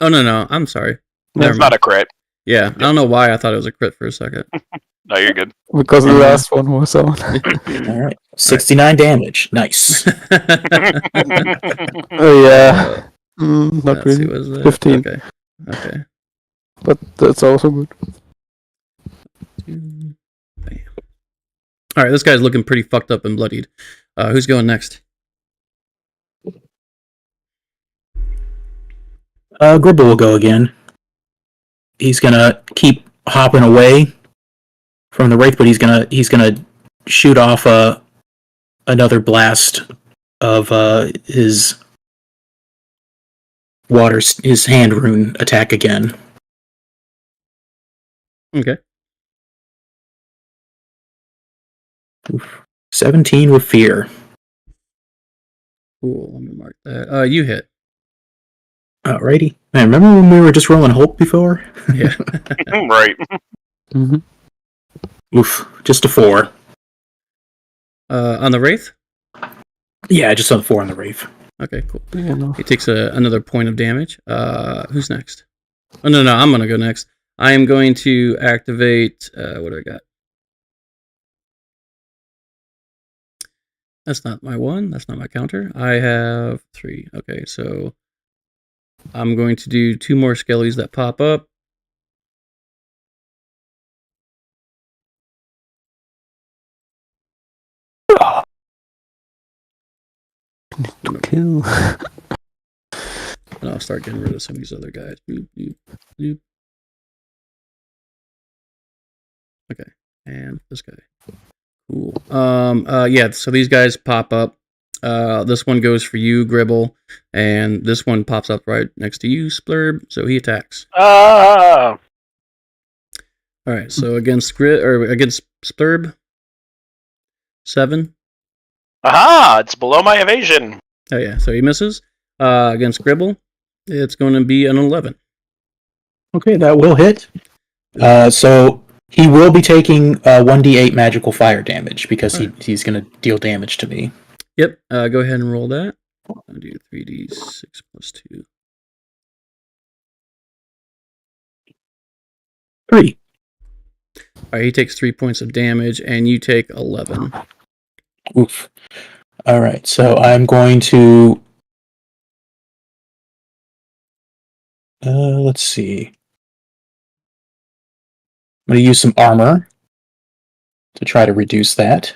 Oh no! I'm sorry. That's not a crit. Yeah, I don't know why I thought it was a crit for a second. No, you're good. Because the last one was on. all right, 69 damage. Nice. Oh yeah. Not Let's see, really. what is that? 15. Okay. But that's also good. Bam. All right, this guy's looking pretty fucked up and bloodied. Who's going next? Gribble will go again. He's gonna keep hopping away from the wraith, but he's gonna shoot off another blast of his hand rune attack again. Okay. 17 with fear. Cool. Let me mark that. You hit. Alrighty. Man, remember when we were just rolling hope before? Yeah. Right. Mm-hmm. Oof, just a 4. On the wraith. Yeah, just a 4 on the wraith. Okay, cool. Yeah, no. He takes another point of damage. Who's next? Oh no, I'm gonna go next. I am going to activate. What do I got? That's not my one. That's not my counter. I have 3. Okay, so I'm going to do 2 more skellies that pop up. Kill. And I'll start getting rid of some of these other guys. Boop, boop, boop. Okay, and this guy. Cool. Yeah, so these guys pop up. This one goes for you, Gribble, and this one pops up right next to you, Splurb, so he attacks. Ah! Alright, so against Splurb, 7. Aha! It's below my evasion. Oh yeah, so he misses. Against Gribble, it's going to be an 11. Okay, that will hit. So he will be taking 1d8 magical fire damage because he's going to deal damage to me. Yep, go ahead and roll that. I'll do 3d6 plus 2. 3. Alright, he takes 3 points of damage, and you take 11. Oof. Alright, so I'm going to... let's see. I'm going to use some armor to try to reduce that.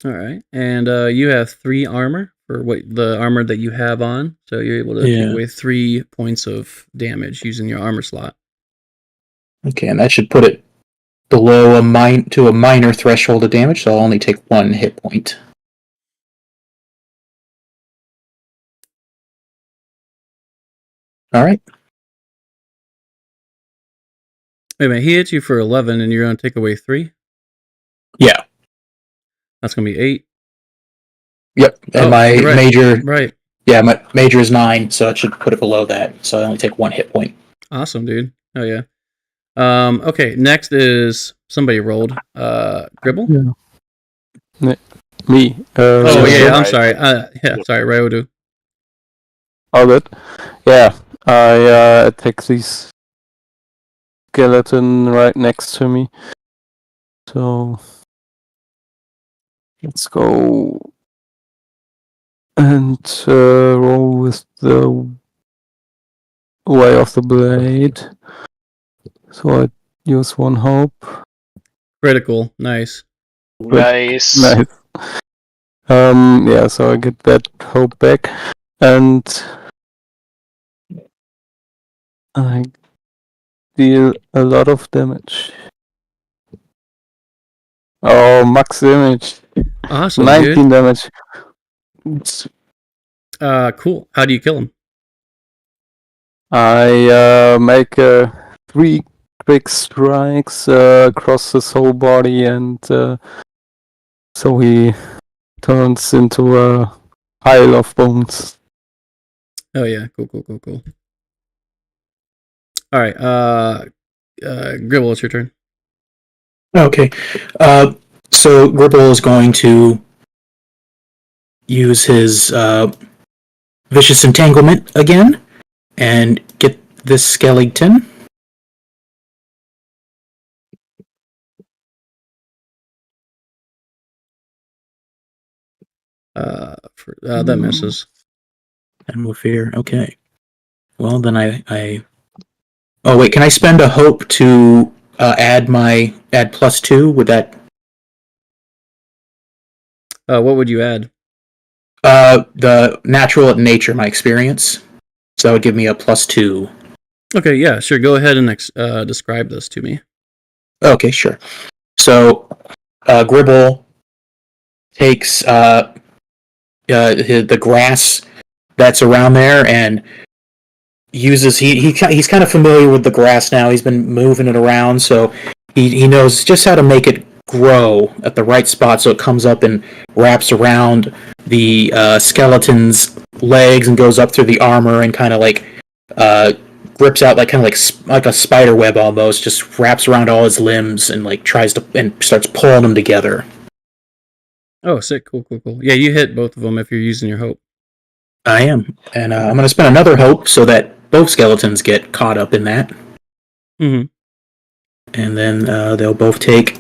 Alright, and you have 3 armor for the armor that you have on, so you're able to take away 3 points of damage using your armor slot. Okay, and that should put it below a minor threshold of damage, so I'll only take 1 hit point. Alright. Wait a minute, he hits you for 11, and you're going to take away 3? Yeah. That's going to be 8. Yep, and my major... Right. Yeah, my major is 9, so it should put it below that, so I only take 1 hit point. Awesome, dude. Oh, yeah. Okay, next is somebody rolled. Gribble? Yeah. Me. Oh, yeah, I'm right. sorry. Sorry, Ryodu. All good. Yeah, I attack this skeleton right next to me. So let's go and roll with the way of the blade. So I use 1 hope. Critical. Nice. Nice. Nice. Yeah, so I get that hope back, and I deal a lot of damage. Oh, max damage. Awesome, 19 dude. damage. Cool. How do you kill him? I make 3 quick strikes across his whole body, and so he turns into a pile of bones. Oh yeah, cool. All right, Gribble, it's your turn. Okay. So Gribble is going to use his vicious entanglement again and get this skeleton. That misses. And with fear. Okay. Well, then I. Oh wait, can I spend a hope to add +2? Would that? What would you add? The natural at nature, my experience. So that would give me a +2. Okay, yeah, sure. Go ahead and describe this to me. Okay, sure. So, Gribble takes the grass that's around there and uses he's kind of familiar with the grass now. He's been moving it around, so he knows just how to make it grow at the right spot, so it comes up and wraps around the skeleton's legs and goes up through the armor and kind of like grips out like a spider web almost, just wraps around all his limbs and like tries to and starts pulling them together. Oh, sick. Cool. Yeah, you hit both of them if you're using your hope. I am, and I'm going to spend another hope so that both skeletons get caught up in that. Mm-hmm. And then they'll both take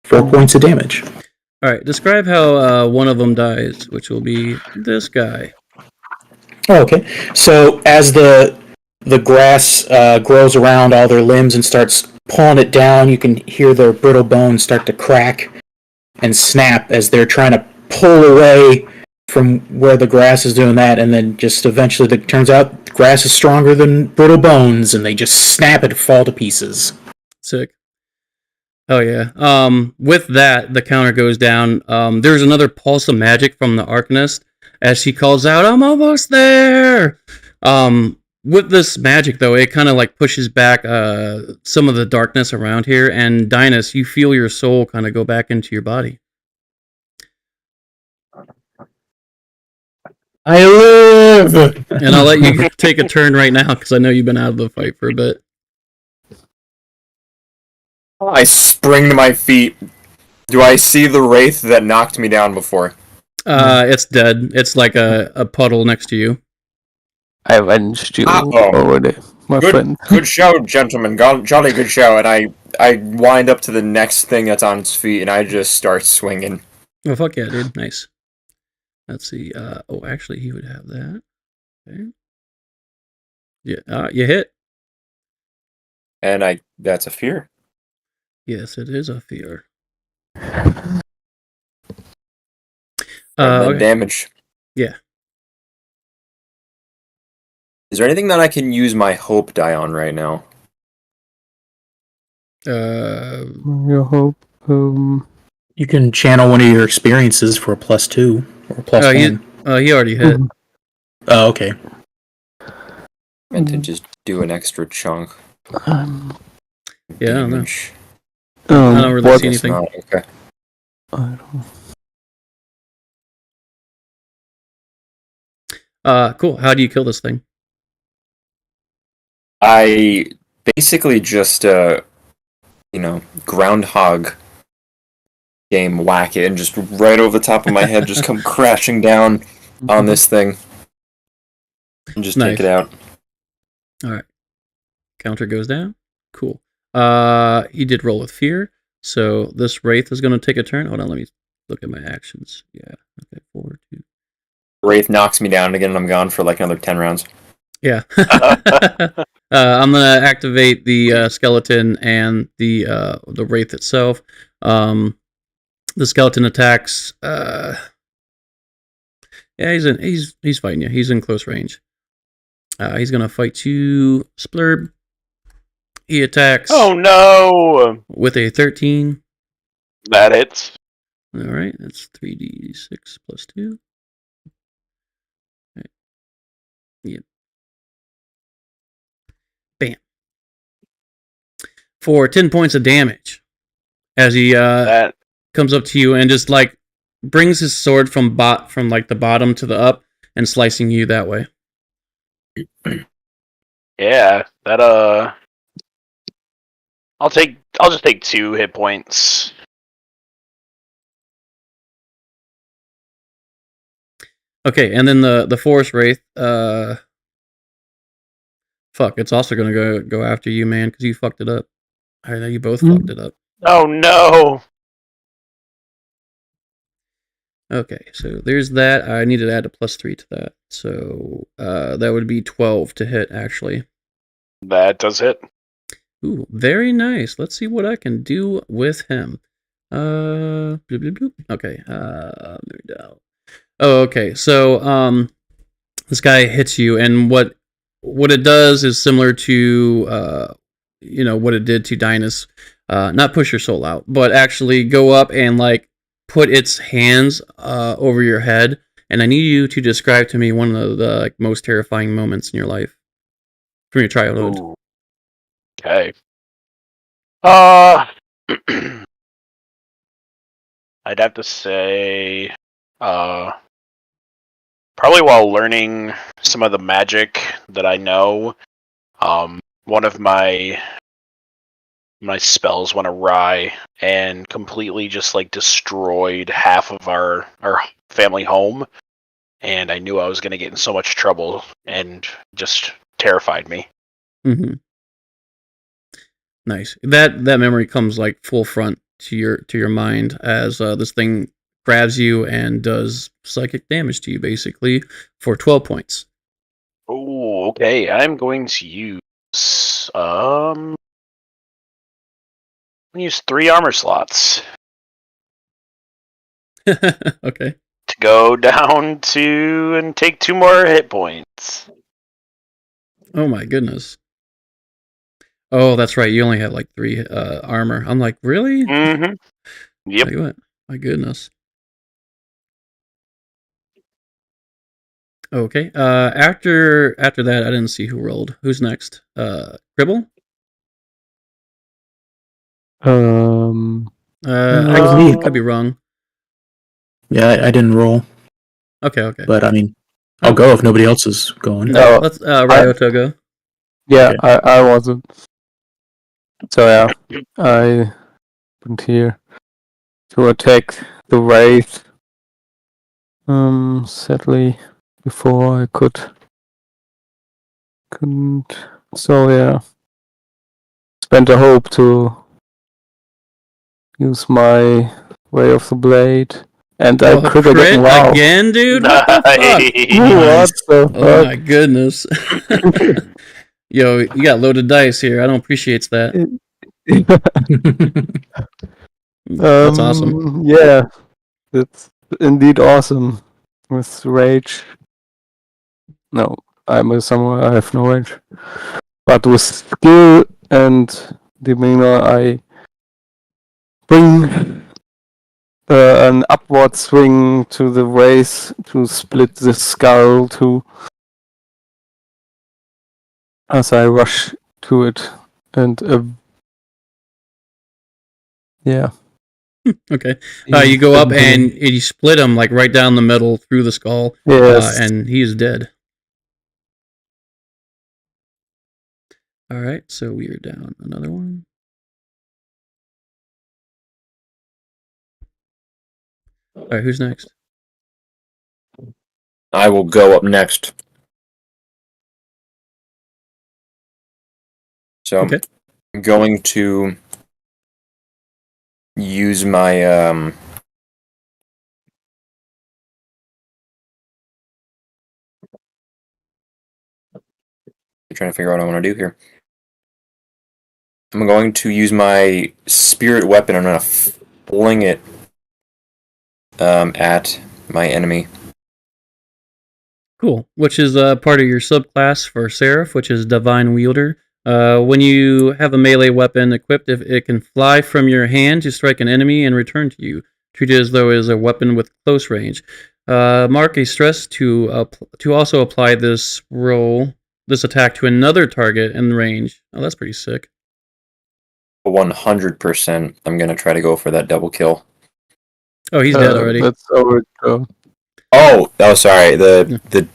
4 points of damage. All right, describe how one of them dies, which will be this guy. Oh, okay. So as the grass grows around all their limbs and starts pulling it down, you can hear their brittle bones start to crack and snap as they're trying to pull away from where the grass is doing that, and then just eventually it turns out the grass is stronger than brittle bones, and they just snap and fall to pieces. Sick. Oh yeah. With that, the counter goes down. There's another pulse of magic from the Arcanist as she calls out, "I'm almost there." With this magic though, it kind of like pushes back some of the darkness around here, and Dynas, you feel your soul kind of go back into your body. I live! And I'll let you take a turn right now because I know you've been out of the fight for a bit. I spring to my feet. Do I see the wraith that knocked me down before? It's dead. It's like a puddle next to you. I avenged you Oh. already, my friend. Good show, gentlemen. Jolly good show. And I wind up to the next thing that's on its feet, and I just start swinging. Oh, fuck yeah, dude. Nice. Let's see. Oh, actually, he would have that. Okay. Yeah, you hit. And that's a fear. Yes, it is a fear. And Okay. damage. Yeah. Is there anything that I can use my hope die on right now? Your hope. You can channel one of your experiences for a +2 or +1. He already hit. Oh, okay. And to just do an extra chunk. Yeah, I don't know. Damage. I don't really what? see anything. Not, okay. I don't. Cool. How do you kill this thing? I basically just groundhog game whack it and just right over the top of my head just come crashing down on this thing and just Nice. take it out. All right. Counter goes down. Cool. He did roll with fear, so this wraith is going to take a turn. Hold on, let me look at my actions. Yeah. Okay. 4, 2. Wraith knocks me down again, and I'm gone for like another 10 rounds. Yeah. I'm gonna activate the skeleton and the wraith itself. The skeleton attacks. Yeah, he's fighting you. He's in close range. He's gonna fight you, Splurb. He attacks. Oh no! With a 13. That hits. All right, that's 3d6 plus 2. Right. Yep. Bam. For 10 points of damage, as he comes up to you and just like brings his sword from like the bottom to the up and slicing you that way. Yeah, that I'll just take 2 hit points. Okay, and then the forest wraith, fuck, it's also gonna go after you, man, because you fucked it up. I know you both fucked it up. Oh no! Okay, so there's that. I need to add a +3 to that, so that would be 12 to hit, actually. That does hit. Ooh, very nice. Let's see what I can do with him. Bloop, bloop, bloop. Okay, oh, okay. So, this guy hits you, and what it does is similar to, what it did to Dynas. Not push your soul out, but actually go up and like put its hands over your head. And I need you to describe to me one of the like, most terrifying moments in your life from your childhood. Ooh. Okay. I'd have to say, probably while learning some of the magic that I know, one of my spells went awry and completely just like destroyed half of our family home, and I knew I was going to get in so much trouble, and just terrified me. Mm-hmm. Nice. That memory comes like full front to your mind as this thing grabs you and does psychic damage to you, basically, for 12 points. Oh, okay. I'm going to use use 3 armor slots Okay. to go down to and take 2 more hit points. Oh my goodness. Oh, that's right. You only have like 3 armor. I'm like, really? Mm-hmm. Yep. Like what? My goodness. Okay. After that, I didn't see who rolled. Who's next? Cribble? I could be wrong. Yeah, I didn't roll. Okay. But I mean, I'll go if nobody else is going. No, let's Ryoto go. Yeah, Okay. I wasn't. So yeah, I went here to attack the wraith. Sadly, before I couldn't. So yeah, spent a hope to use my way of the blade, and I crit again. Wow. Again, dude. What the fuck? What the fuck? Oh my goodness. Yo, you got loaded dice here. I don't appreciate that. That's awesome. Yeah, it's indeed awesome. With rage. No, I'm a samurai. I have no rage. But with skill and demeanor, I bring an upward swing to the wraith to split the skull to as I rush to it, and yeah. Okay. You go up and you split him like right down the middle through the skull. Yes. And he is dead. All right, so we are down another one. All right, who's next? I will go up next. So Okay. I'm going to use my trying to figure out what I want to do here. I'm going to use my spirit weapon. I'm going to fling it at my enemy. Cool. Which is part of your subclass for Seraph, which is Divine Wielder. When you have a melee weapon equipped, if it can fly from your hand to strike an enemy and return to you. Treat it as though it is a weapon with close range. Mark a stress to also apply this attack to another target in range. Oh, that's pretty sick. 100%. I'm going to try to go for that double kill. Oh, he's dead already. That's our go. Oh, sorry. The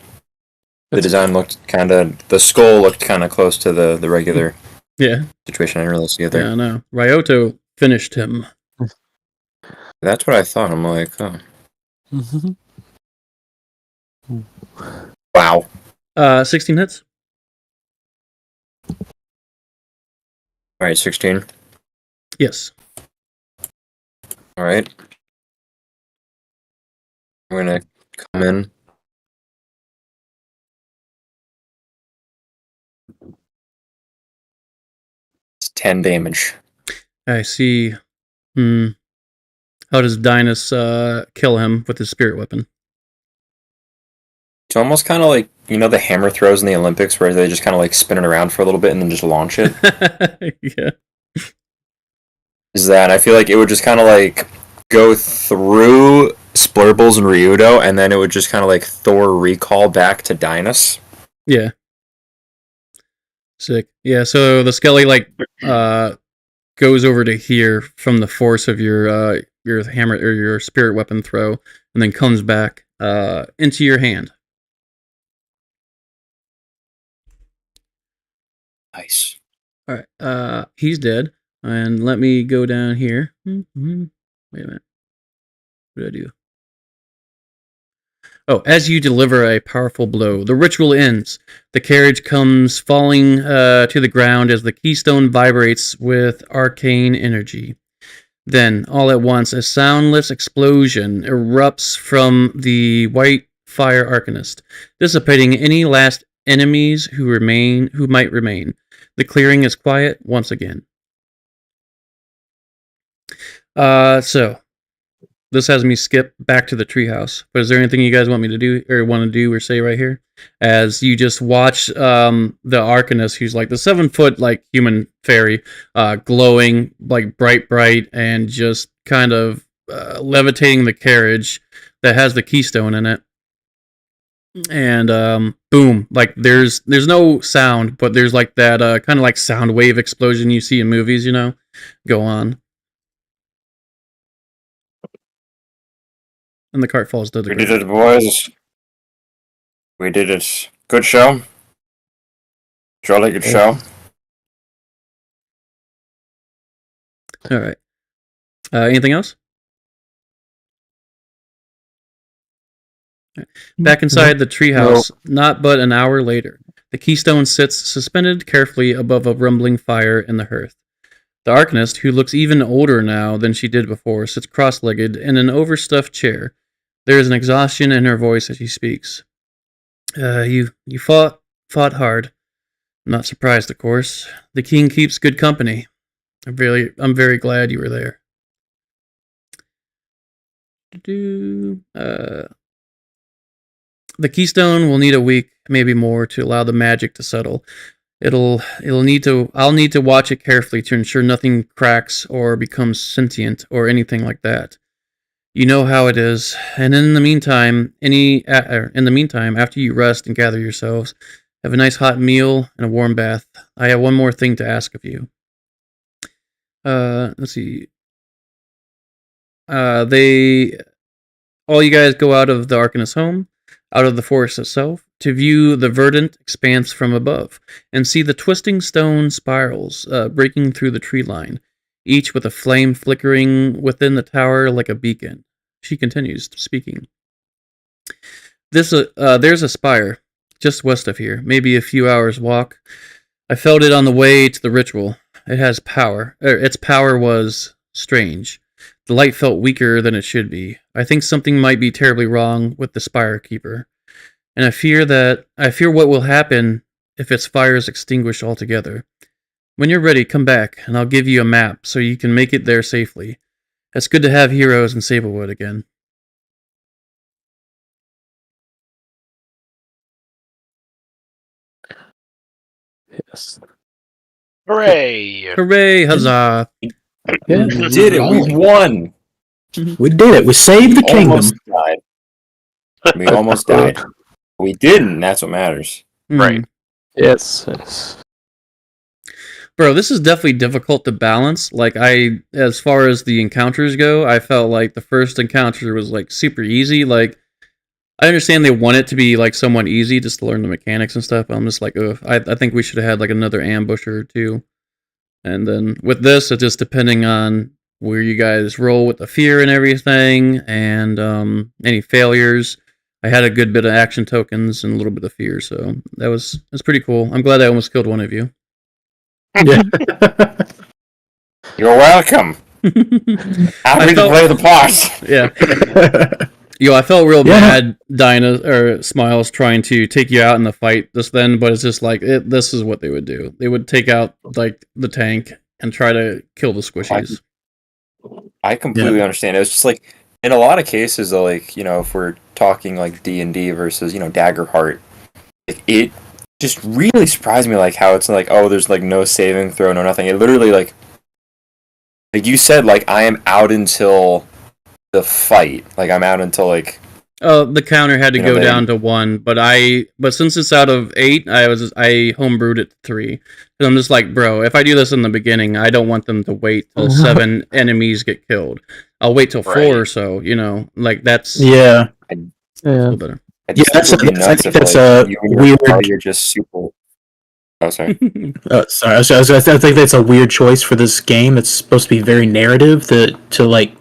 design looked kind of... The skull looked kind of close to the regular situation. I didn't really see it there. Yeah, no. Ryoto finished him. That's what I thought. I'm like, oh. Wow. 16 hits. Alright, 16. Yes. Alright. I'm gonna come in. It's 10 damage. I see. How does Dinas kill him with his spirit weapon? It's almost kind of like, you know, the hammer throws in the Olympics where they just kind of like spin it around for a little bit and then just launch it? Yeah. Is that I feel like it would just kind of like go through Splurbles and Ryudo, and then it would just kind of like Thor recall back to Dinas. Yeah. Sick. Yeah, so the Skelly like goes over to here from the force of your hammer or your spirit weapon throw, and then comes back into your hand. Nice. All right. He's dead. And let me go down here. Wait a minute. What did I do? Oh, as you deliver a powerful blow, the ritual ends. The carriage comes falling to the ground as the keystone vibrates with arcane energy. Then, all at once, a soundless explosion erupts from the white fire arcanist, dissipating any last enemies who might remain. The clearing is quiet once again. So this has me skip back to the treehouse. But is there anything you guys want me to do or say right here? As you just watch the Arcanist, who's like the 7-foot like human fairy, glowing like bright, and just kind of levitating the carriage that has the keystone in it. And boom, like there's no sound, but there's like that kind of like sound wave explosion you see in movies, you know, go on. And the cart falls to the ground. We did it, boys. We did it. Good show. Jolly good show. All right. Anything else? Back inside the treehouse, not but an hour later, the keystone sits suspended carefully above a rumbling fire in the hearth. The Arcanist, who looks even older now than she did before, sits cross-legged in an overstuffed chair. There is an exhaustion in her voice as she speaks. You fought hard. I'm not surprised, of course. The king keeps good company. I'm very glad you were there. The keystone will need a week, maybe more, to allow the magic to settle. I'll need to watch it carefully to ensure nothing cracks or becomes sentient or anything like that. You know how it is. And in the meantime, after you rest and gather yourselves, have a nice hot meal and a warm bath. I have one more thing to ask of you. Let's see. All you guys go out of the Arcanist's home, out of the forest itself, to view the verdant expanse from above, and see the twisting stone spirals breaking through the tree line, each with a flame flickering within the tower like a beacon. She continues, speaking. There's a spire, just west of here, maybe a few hours' walk. I felt it on the way to the ritual. It has power. Its power was strange. The light felt weaker than it should be. I think something might be terribly wrong with the spire keeper. And I fear what will happen if its fires extinguish altogether. When you're ready, come back, and I'll give you a map so you can make it there safely. It's good to have heroes in Sablewood again. Yes. Hooray! Hooray, huzzah! Yeah, We did it. We won. we did it. We saved the kingdom. Almost died. We almost died. We didn't. That's what matters. Right. Yes. Yes. Bro, this is definitely difficult to balance. Like, as far as the encounters go, I felt like the first encounter was, like, super easy. Like, I understand they want it to be, like, somewhat easy just to learn the mechanics and stuff. I'm just like, ugh. I think we should have had, like, another ambusher or two. And then with this, it's just depending on where you guys roll with the fear and everything, and any failures. I had a good bit of action tokens and a little bit of fear, so that's pretty cool. I'm glad I almost killed one of you. Yeah. You're welcome. Happy to play the part. Yeah. Yo, I felt real bad, Smiles trying to take you out in the fight just then, but it's just like, this is what they would do. They would take out, like, the tank and try to kill the squishies. I completely understand. It was just like, in a lot of cases, though, like, you know, if we're talking like D&D versus, you know, Daggerheart, like, it just really surprised me, like, how it's like, oh, there's like no saving throw, no nothing. It literally, like you said, like, I am out until the fight. Like, I'm out until, like, the counter had to go down to 1, but since it's out of 8, I homebrewed it to 3. And I'm just like, bro, if I do this in the beginning, I don't want them to wait till 7 enemies get killed. I'll wait till 4 or so, you know, like that's Yeah. a little better. I think that's a weird. You're just super. Oh, sorry. Sorry. I think that's a weird choice for this game. It's supposed to be very narrative to like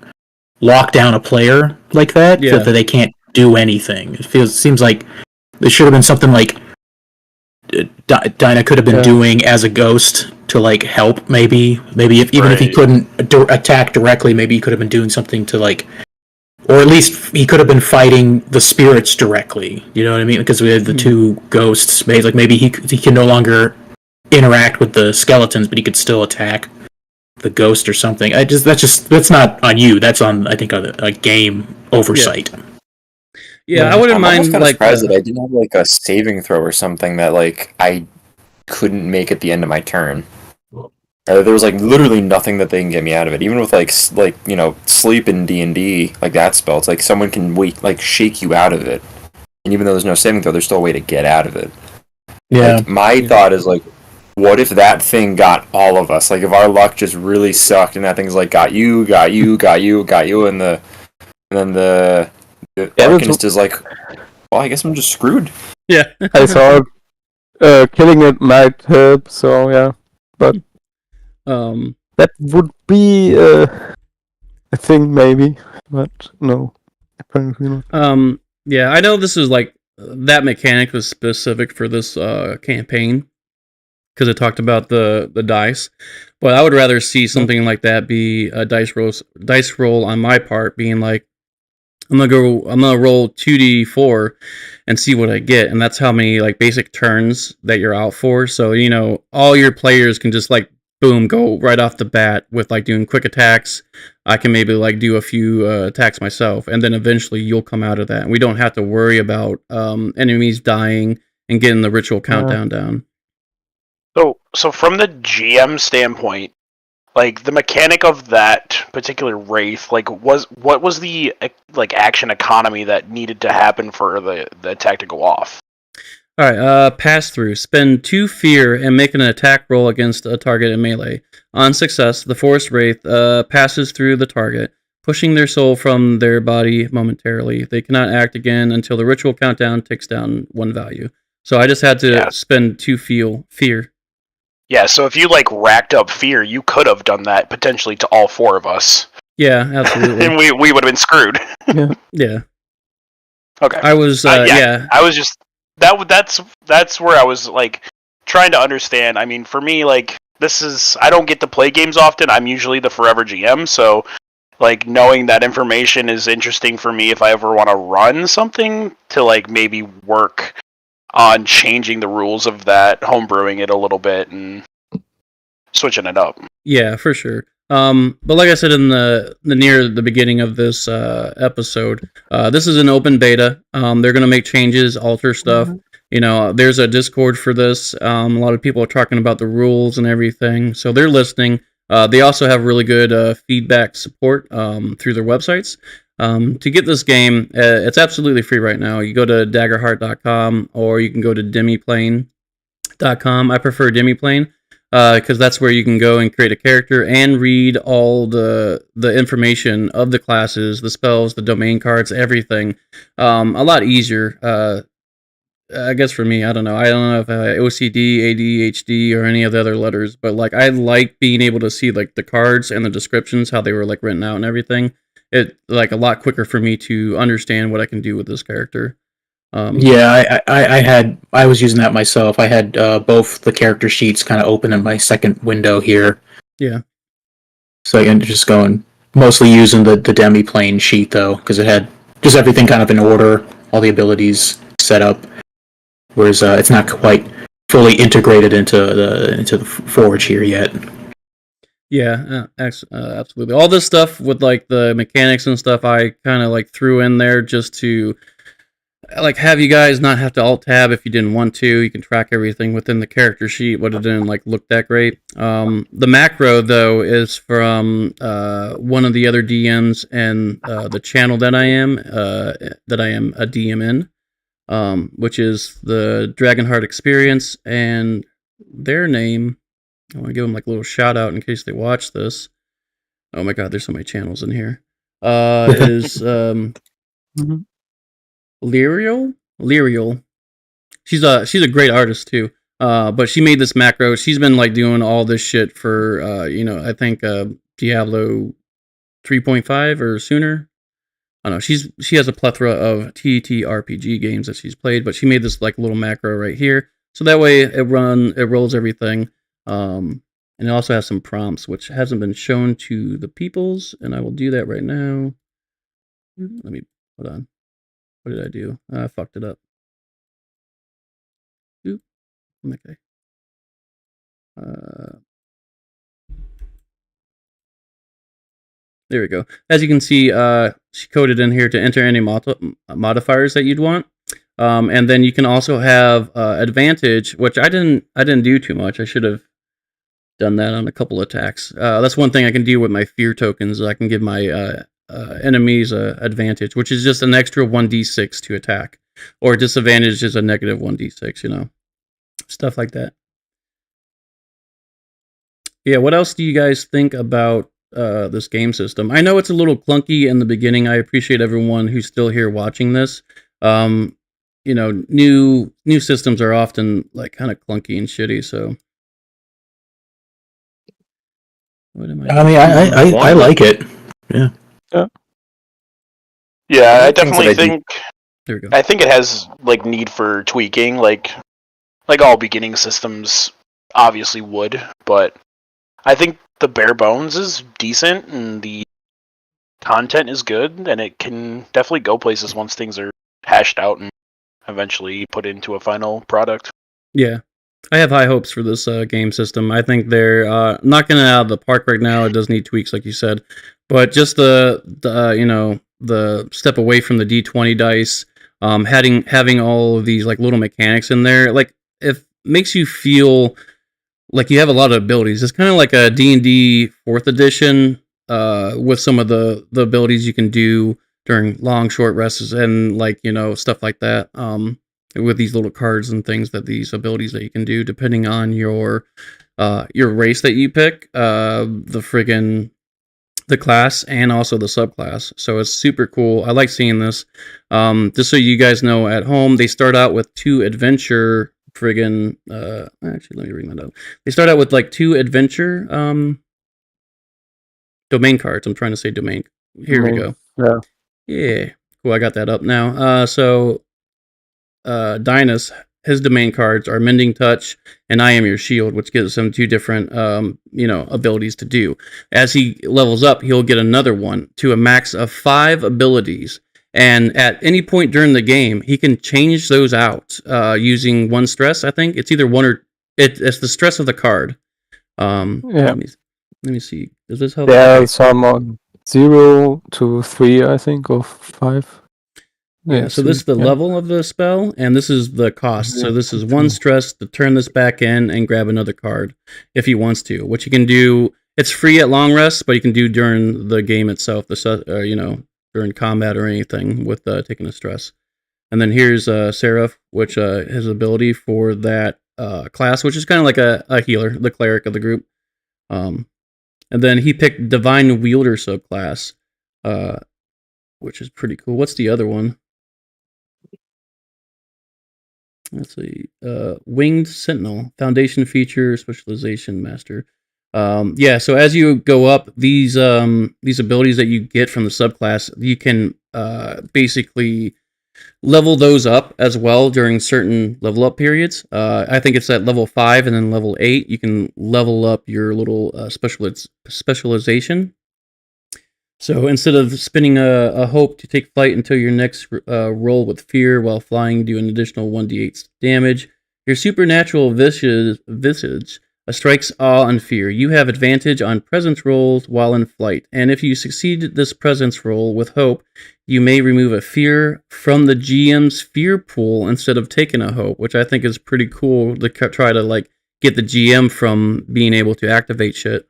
lock down a player like that, that they can't do anything. Seems like there should have been something like Dinah could have been doing as a ghost to like help. Maybe if if he couldn't attack directly, maybe he could have been doing something to like. Or at least he could have been fighting the spirits directly. You know what I mean? Because we had the two ghosts. Maybe he can no longer interact with the skeletons, but he could still attack the ghost or something. That's not on you. That's on, I think, a game oversight. Yeah, I wouldn't mind. I'm like, surprised that I didn't have like a saving throw or something that like I couldn't make at the end of my turn. There was like literally nothing that they can get me out of it. Even with like you know, sleep in D&D, like that spell, it's like someone can shake you out of it. And even though there's no saving throw, there's still a way to get out of it. Yeah. Like, my thought is like, what if that thing got all of us? Like if our luck just really sucked and that thing's like got you, and then the Arcanist is like, well, I guess I'm just screwed. Yeah. I thought killing it might help, so yeah. But that would be a thing maybe, but no, apparently not. Yeah, I know this is like that mechanic was specific for this campaign because it talked about the dice, but I would rather see something like that be a dice roll on my part, being like, I'm gonna roll 2d4 and see what I get, and that's how many like basic turns that you're out for. So you know, all your players can just like boom, go right off the bat with like doing quick attacks. I can maybe like do a few attacks myself, and then eventually you'll come out of that. And we don't have to worry about enemies dying and getting the ritual countdown down. So from the GM standpoint, like the mechanic of that particular wraith, like what was the like action economy that needed to happen for the attack to go off? All right, pass through. Spend 2 fear and make an attack roll against a target in melee. On success, the Forest Wraith passes through the target, pushing their soul from their body momentarily. They cannot act again until the ritual countdown ticks down 1 value. So I just had to spend 2 fear. Yeah, so if you like racked up fear, you could have done that potentially to all 4 of us. Yeah, absolutely. And we would have been screwed. Yeah. Okay. I was I was just that's where I was like trying to understand. I mean, for me, like I don't get to play games often. I'm usually the forever GM, so like knowing that information is interesting for me if I ever want to run something to like maybe work on changing the rules of that, homebrewing it a little bit, and switching it up. Yeah, for sure. But like I said in the near the beginning of this episode, this is an open beta. They're gonna make changes, alter stuff. You know, there's a Discord for this. A lot of people are talking about the rules and everything, so they're listening. They also have really good feedback support through their websites. To get this game, it's absolutely free right now. You go to daggerheart.com or you can go to demiplane.com. I prefer Demiplane because that's where you can go and create a character and read all the information of the classes, the spells, the domain cards, everything. A lot easier. I guess for me, I don't know. I don't know if OCD, ADHD, or any of the other letters, but like I like being able to see like the cards and the descriptions, how they were like written out and everything. It like a lot quicker for me to understand what I can do with this character. Yeah, I was using that myself. I had both the character sheets kind of open in my second window here. Yeah. So I'm just going mostly using the demi-plane sheet though, because it had just everything kind of in order, all the abilities set up. Whereas it's not quite fully integrated into the Forge here yet. Yeah, absolutely. All this stuff with like the mechanics and stuff, I kind of like threw in there just to like have you guys not have to alt tab if you didn't want to. You can track everything within the character sheet, but it didn't like look that great. The macro though is from one of the other DMs and the channel that I am a DM in. Which is the Daggerheart Experience, and their name, I want to give them like a little shout out in case they watch this. Oh my god, there's so many channels in here. Is Lyrial. She's a great artist too. But she made this macro. She's been like doing all this shit for I think Diablo 3.5 or sooner. I don't know. She has a plethora of TTRPG games that she's played, but she made this like little macro right here, so that way it rolls everything, and it also has some prompts which hasn't been shown to the peoples, and I will do that right now. Let me hold on. What did I do? I fucked it up. Oop. Okay. There we go. As you can see, she coded in here to enter any modifiers that you'd want, and then you can also have advantage, which I didn't do too much. I should have done that on a couple attacks. That's one thing I can do with my fear tokens. I can give my enemies advantage, which is just an extra 1d6 to attack, or disadvantage is a negative 1d6. You know, stuff like that. Yeah. What else do you guys think about this game system? I know it's a little clunky in the beginning. I appreciate everyone who's still here watching this. New systems are often like kind of clunky and shitty. So, what am I? I mean, I like it. Yeah. Yeah, I definitely think. There we go. I think it has like need for tweaking, like all beginning systems obviously would, but I think the bare bones is decent and the content is good, and it can definitely go places once things are hashed out and eventually put into a final product. Yeah, I have high hopes for this game system. I think they're knocking it out of the park right now. It does need tweaks, like you said, but just the step away from the D20 dice, having all of these like little mechanics in there, like it makes you feel like you have a lot of abilities. It's kind of like a D&D 4th edition with some of the abilities you can do during long, short rests and like, stuff like that. With these little cards and things that these abilities that you can do depending on your race that you pick, the class and also the subclass. So it's super cool. I like seeing this. Just so you guys know at home, they start out with 2 adventure actually let me bring that up. They start out with like 2 adventure domain cards. I'm trying to say domain. Here we go. Yeah. Cool, I got that up now. So Dynas, his domain cards are Mending Touch and I Am Your Shield, which gives him 2 different abilities to do. As he levels up, he'll get another one to a max of 5 abilities. And at any point during the game, he can change those out using 1 stress. I think it's either 1 or it's the stress of the card. Yeah. Let me see. Does this help? There are some on 0 to 3, I think, or 5. Yeah, so this is the level of the spell, and this is the cost. So this is 1 stress to turn this back in and grab another card if he wants to, which you can do. It's free at long rest, but you can do during the game itself, during combat or anything with taking a stress. And then here's Seraph, which his ability for that class, which is kind of like a healer, the cleric of the group. And then he picked Divine Wielder subclass, which is pretty cool. What's the other one? Let's see. Winged Sentinel, Foundation feature, Specialization Master. So as you go up, these abilities that you get from the subclass, you can basically level those up as well during certain level up periods. I think it's at level 5 and then level 8. You can level up your little specialization. So instead of spending a hope to take flight until your next roll with fear while flying, do an additional 1d8 damage. Your supernatural visage strikes awe and fear. You have advantage on presence rolls while in flight, and if you succeed this presence roll with hope, you may remove a fear from the GM's fear pool instead of taking a hope, which I think is pretty cool to try to get the GM from being able to activate shit.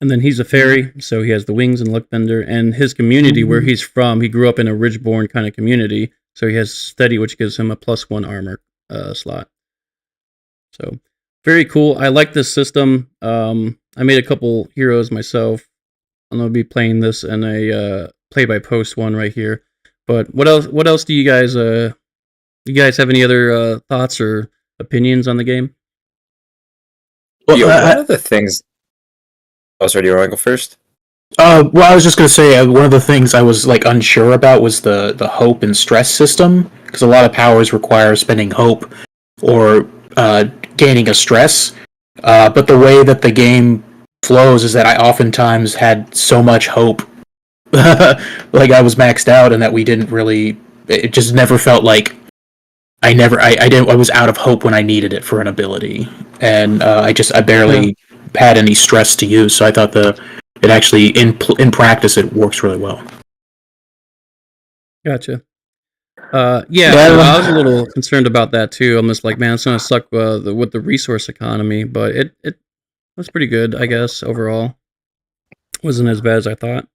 And then he's a fairy, so he has the wings and luckbender, and his community where he's from, he grew up in a Ridgeborn kind of community, so he has steady, which gives him a +1 armor slot. So very cool. I like this system. I made a couple heroes myself. I'm gonna be playing this in a play-by-post one right here. But what else do you guys have any other thoughts or opinions on the game? Well, one of the things. Oh, sorry, do you want to go first? Well, I was just going to say one of the things I was unsure about was the hope and stress system, because a lot of powers require spending hope or gaining a stress. But the way that the game flows is that I oftentimes had so much hope, like I was maxed out, and that we didn't really. It just never felt like I was out of hope when I needed it for an ability, and I barely had any stress to use. So I thought it actually in practice it works really well. Gotcha. I was a little concerned about that too. I'm just like, man, it's gonna suck with the resource economy, but it was pretty good, I guess. Overall, wasn't as bad as I thought.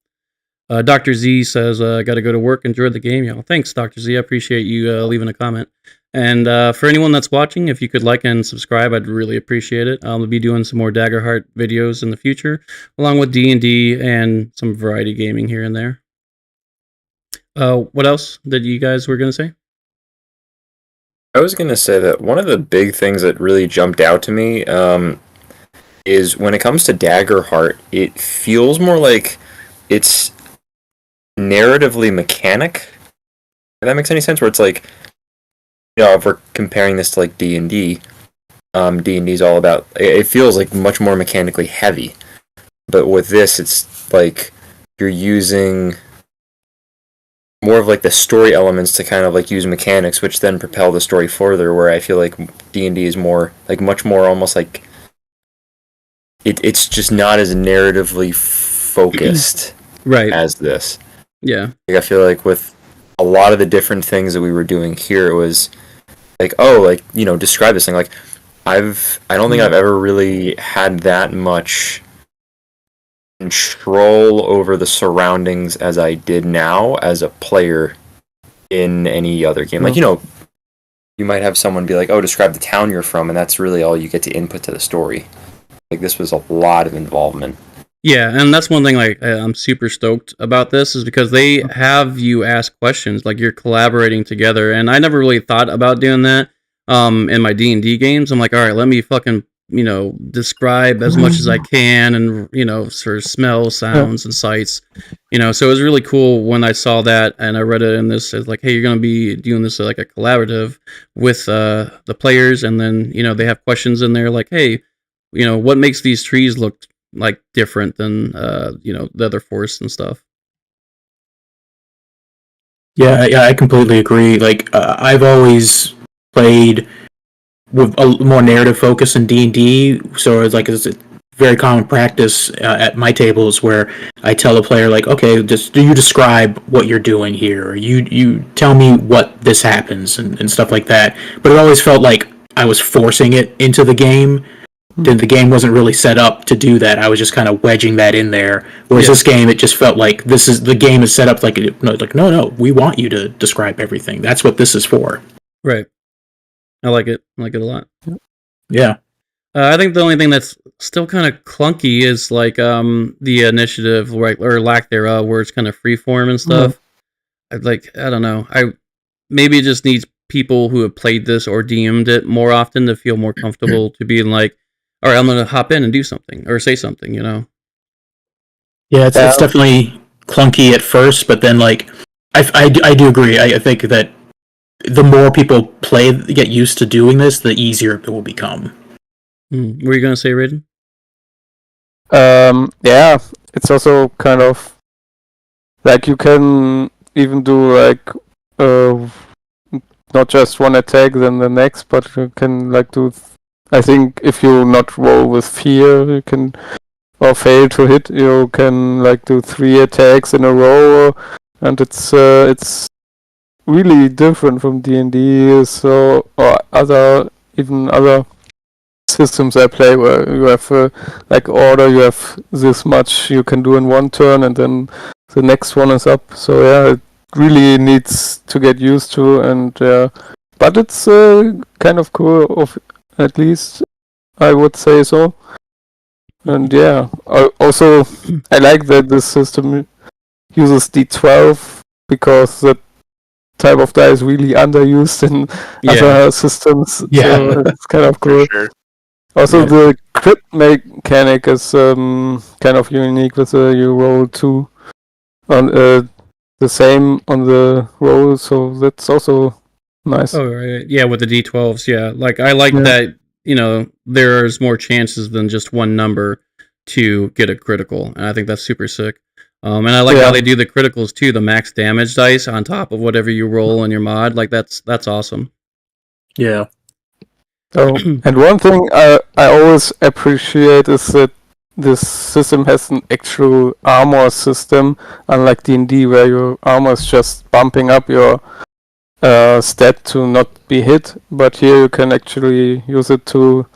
Dr. Z says, "Got to go to work. Enjoy the game, y'all." Thanks, Dr. Z. I appreciate you leaving a comment. And for anyone that's watching, if you could like and subscribe, I'd really appreciate it. I'll be doing some more Daggerheart videos in the future, along with D&D and some variety gaming here and there. What else did you guys were going to say? I was going to say that one of the big things that really jumped out to me is when it comes to Daggerheart, it feels more like it's narratively mechanic. If that makes any sense, where it's like, if we're comparing this to D&D, D&D is all about, it feels like much more mechanically heavy. But with this, it's like you're using more of the story elements to kind of use mechanics, which then propel the story further, where I feel like D&D is more, much more almost it's just not as narratively focused right as this. Yeah. I feel like with a lot of the different things that we were doing here, it was describe this thing. I don't think I've ever really had that much control over the surroundings as I did now as a player in any other game. You might have someone be like, "Oh, describe the town you're from," and that's really all you get to input to the story. This was a lot of involvement. Yeah, and that's one thing I'm super stoked about this is because they have you ask questions, you're collaborating together, and I never really thought about doing that in my D&D games. I'm like, all right, let me fucking describe as much as I can, and sort of smell, sounds, and sights, So it was really cool when I saw that, and I read it in this as hey, you're gonna be doing this a collaborative with the players, and then they have questions in there hey, what makes these trees look like different than the other force and stuff. Yeah, I completely agree. Like, I've always played with a more narrative focus in D&D, so it's a very common practice at my tables where I tell the player, like, okay, just do you describe what you're doing here, or you tell me what this happens, and stuff like that. But it always felt like I was forcing it into the game. The game wasn't really set up to do that. I was just kind of wedging that in there. Whereas this game, it just felt like the game is set up like no, we want you to describe everything. That's what this is for. Right. I like it. I like it a lot. Yeah. I think the only thing that's still kind of clunky is like the initiative, right, or lack thereof, where it's kind of freeform and stuff. I don't know. Maybe it just needs people who have played this or DM'd it more often to feel more comfortable to being like, all right, I'm gonna hop in and do something or say something, Yeah, it's definitely clunky at first, but then like I do agree. I think that the more people get used to doing this, the easier it will become. What were you gonna say, Raiden? Yeah, it's also kind of like you can even do like not just one attack then the next, but you can like do. I think if you not roll with fear, you can or fail to hit, you can like do 3 attacks in a row, and it's really different from D&D. So or other systems I play where you have like order, you have this much you can do in one turn, and then the next one is up. So yeah, it really needs to get used to, and but it's kind of cool. At least I would say so. And yeah, I like that this system uses D12 because that type of die is really underused in other systems. Yeah, so it's kind of cool. Sure. Also, the crit mechanic is kind of unique with you roll 2 on the same on the roll, so that's also nice. Oh right, yeah, with the D12s, yeah. Like I like that. There's more chances than just one number to get a critical, and I think that's super sick. And I like how they do the criticals too, the max damage dice on top of whatever you roll in your mod. Like that's awesome. Yeah. Oh, and one thing I always appreciate is that this system has an actual armor system, unlike D&D, where your armor is just bumping up your stat to not be hit. But here you can actually use it to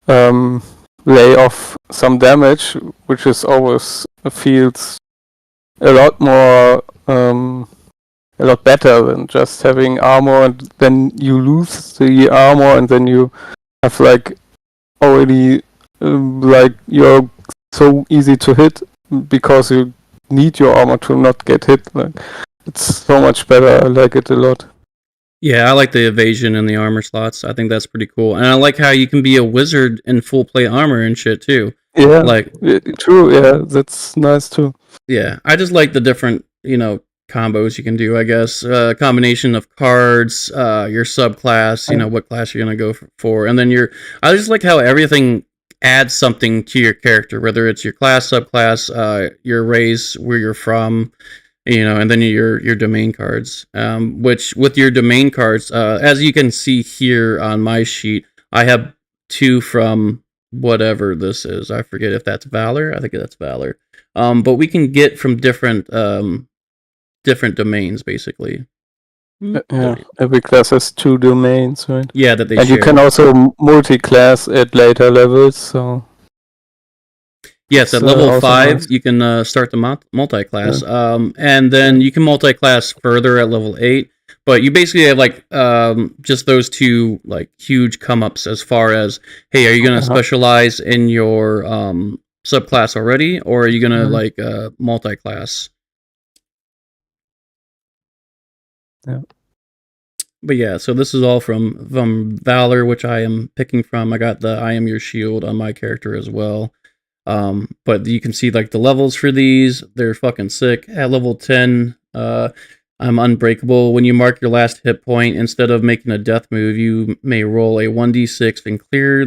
lay off some damage, which is always feels a lot more a lot better than just having armor and then you lose the armor and then you have like already like you're so easy to hit because you need your armor to not get hit. Like it's so much better. I like it a lot. Yeah, I like the evasion and the armor slots. I think that's pretty cool. And I like how you can be a wizard in full plate armor and shit too. Yeah, like true. Yeah, that's nice too. Yeah, I just like the different, combos you can do, I guess. Combination of cards, your subclass, what class you're going to go for. And then I just like how everything adds something to your character, whether it's your class, subclass, your race, where you're from, and then your domain cards. Which with your domain cards, as you can see here on my sheet, I have 2 from whatever this is. I forget if that's Valor. I think that's Valor. But we can get from different domains, basically. Yeah, every class has 2 domains, right? Yeah, that they and share. You can also multi-class at later levels, so... Yes, at level 5, you can start the multi-class. Yeah. And then you can multi-class further at level 8. But you basically have, just those 2, huge come-ups as far as, hey, are you going to specialize in your subclass already, or are you going to, multi-class? Yeah. But yeah, so this is all from Valor, which I am picking from. I got the I Am Your Shield on my character as well. But you can see, the levels for these. They're fucking sick. At level 10, I'm unbreakable. When you mark your last hit point, instead of making a death move, you may roll a 1d6 and clear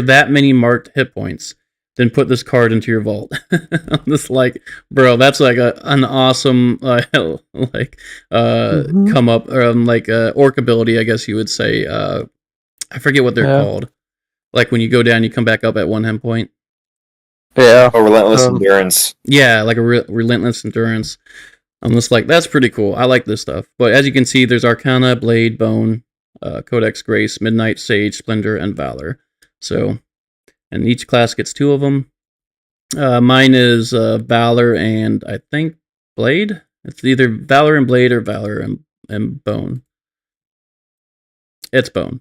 that many marked hit points. then put this card into your vault. I'm just like, bro, that's like an awesome like come up, or like orc ability, I guess you would say. I forget what they're called. Like when you go down, you come back up at 1 hit point. Yeah. Oh, relentless endurance. Yeah, like a relentless endurance. I'm just like, that's pretty cool. I like this stuff. But as you can see, there's Arcana, Blade, Bone, Codex, Grace, Midnight, Sage, Splendor, and Valor. So, and each class gets 2 of them. Mine is Valor and I think Blade. It's either Valor and Blade or Valor and Bone. It's Bone.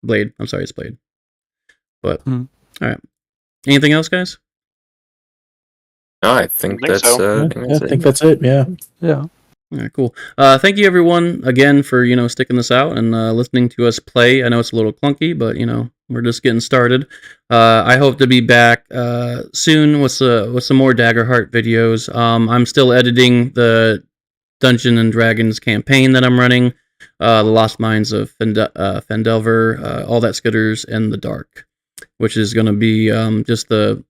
Blade. I'm sorry, it's Blade. But, all right. Anything else, guys? No, I think that's so. I think that's it. Yeah. Yeah. All right, cool. Thank you, everyone, again, for, sticking this out and listening to us play. I know it's a little clunky, but, we're just getting started. I hope to be back soon with some more Daggerheart videos. I'm still editing the Dungeon and Dragons campaign that I'm running, the Lost Mines of Fendelver, All That Skitters, and the Dark, which is going to be just the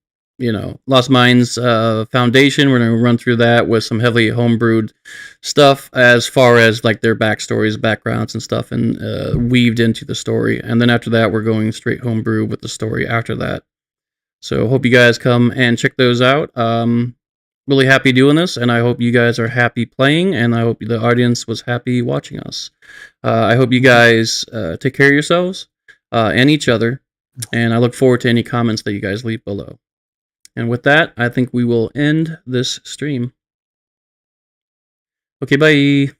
Lost Mines Foundation. We're going to run through that with some heavily homebrewed stuff as far as like their backstories, backgrounds, and stuff, and weaved into the story. And then after that, we're going straight homebrew with the story after that. So hope you guys come and check those out. Really happy doing this, and I hope you guys are happy playing, and I hope the audience was happy watching us. I hope you guys take care of yourselves and each other, and I look forward to any comments that you guys leave below. And with that, I think we will end this stream. Okay, bye.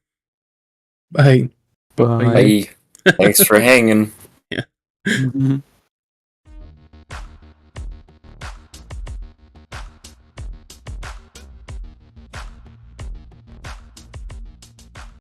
Bye. Bye. Bye. Thanks for hanging. Yeah.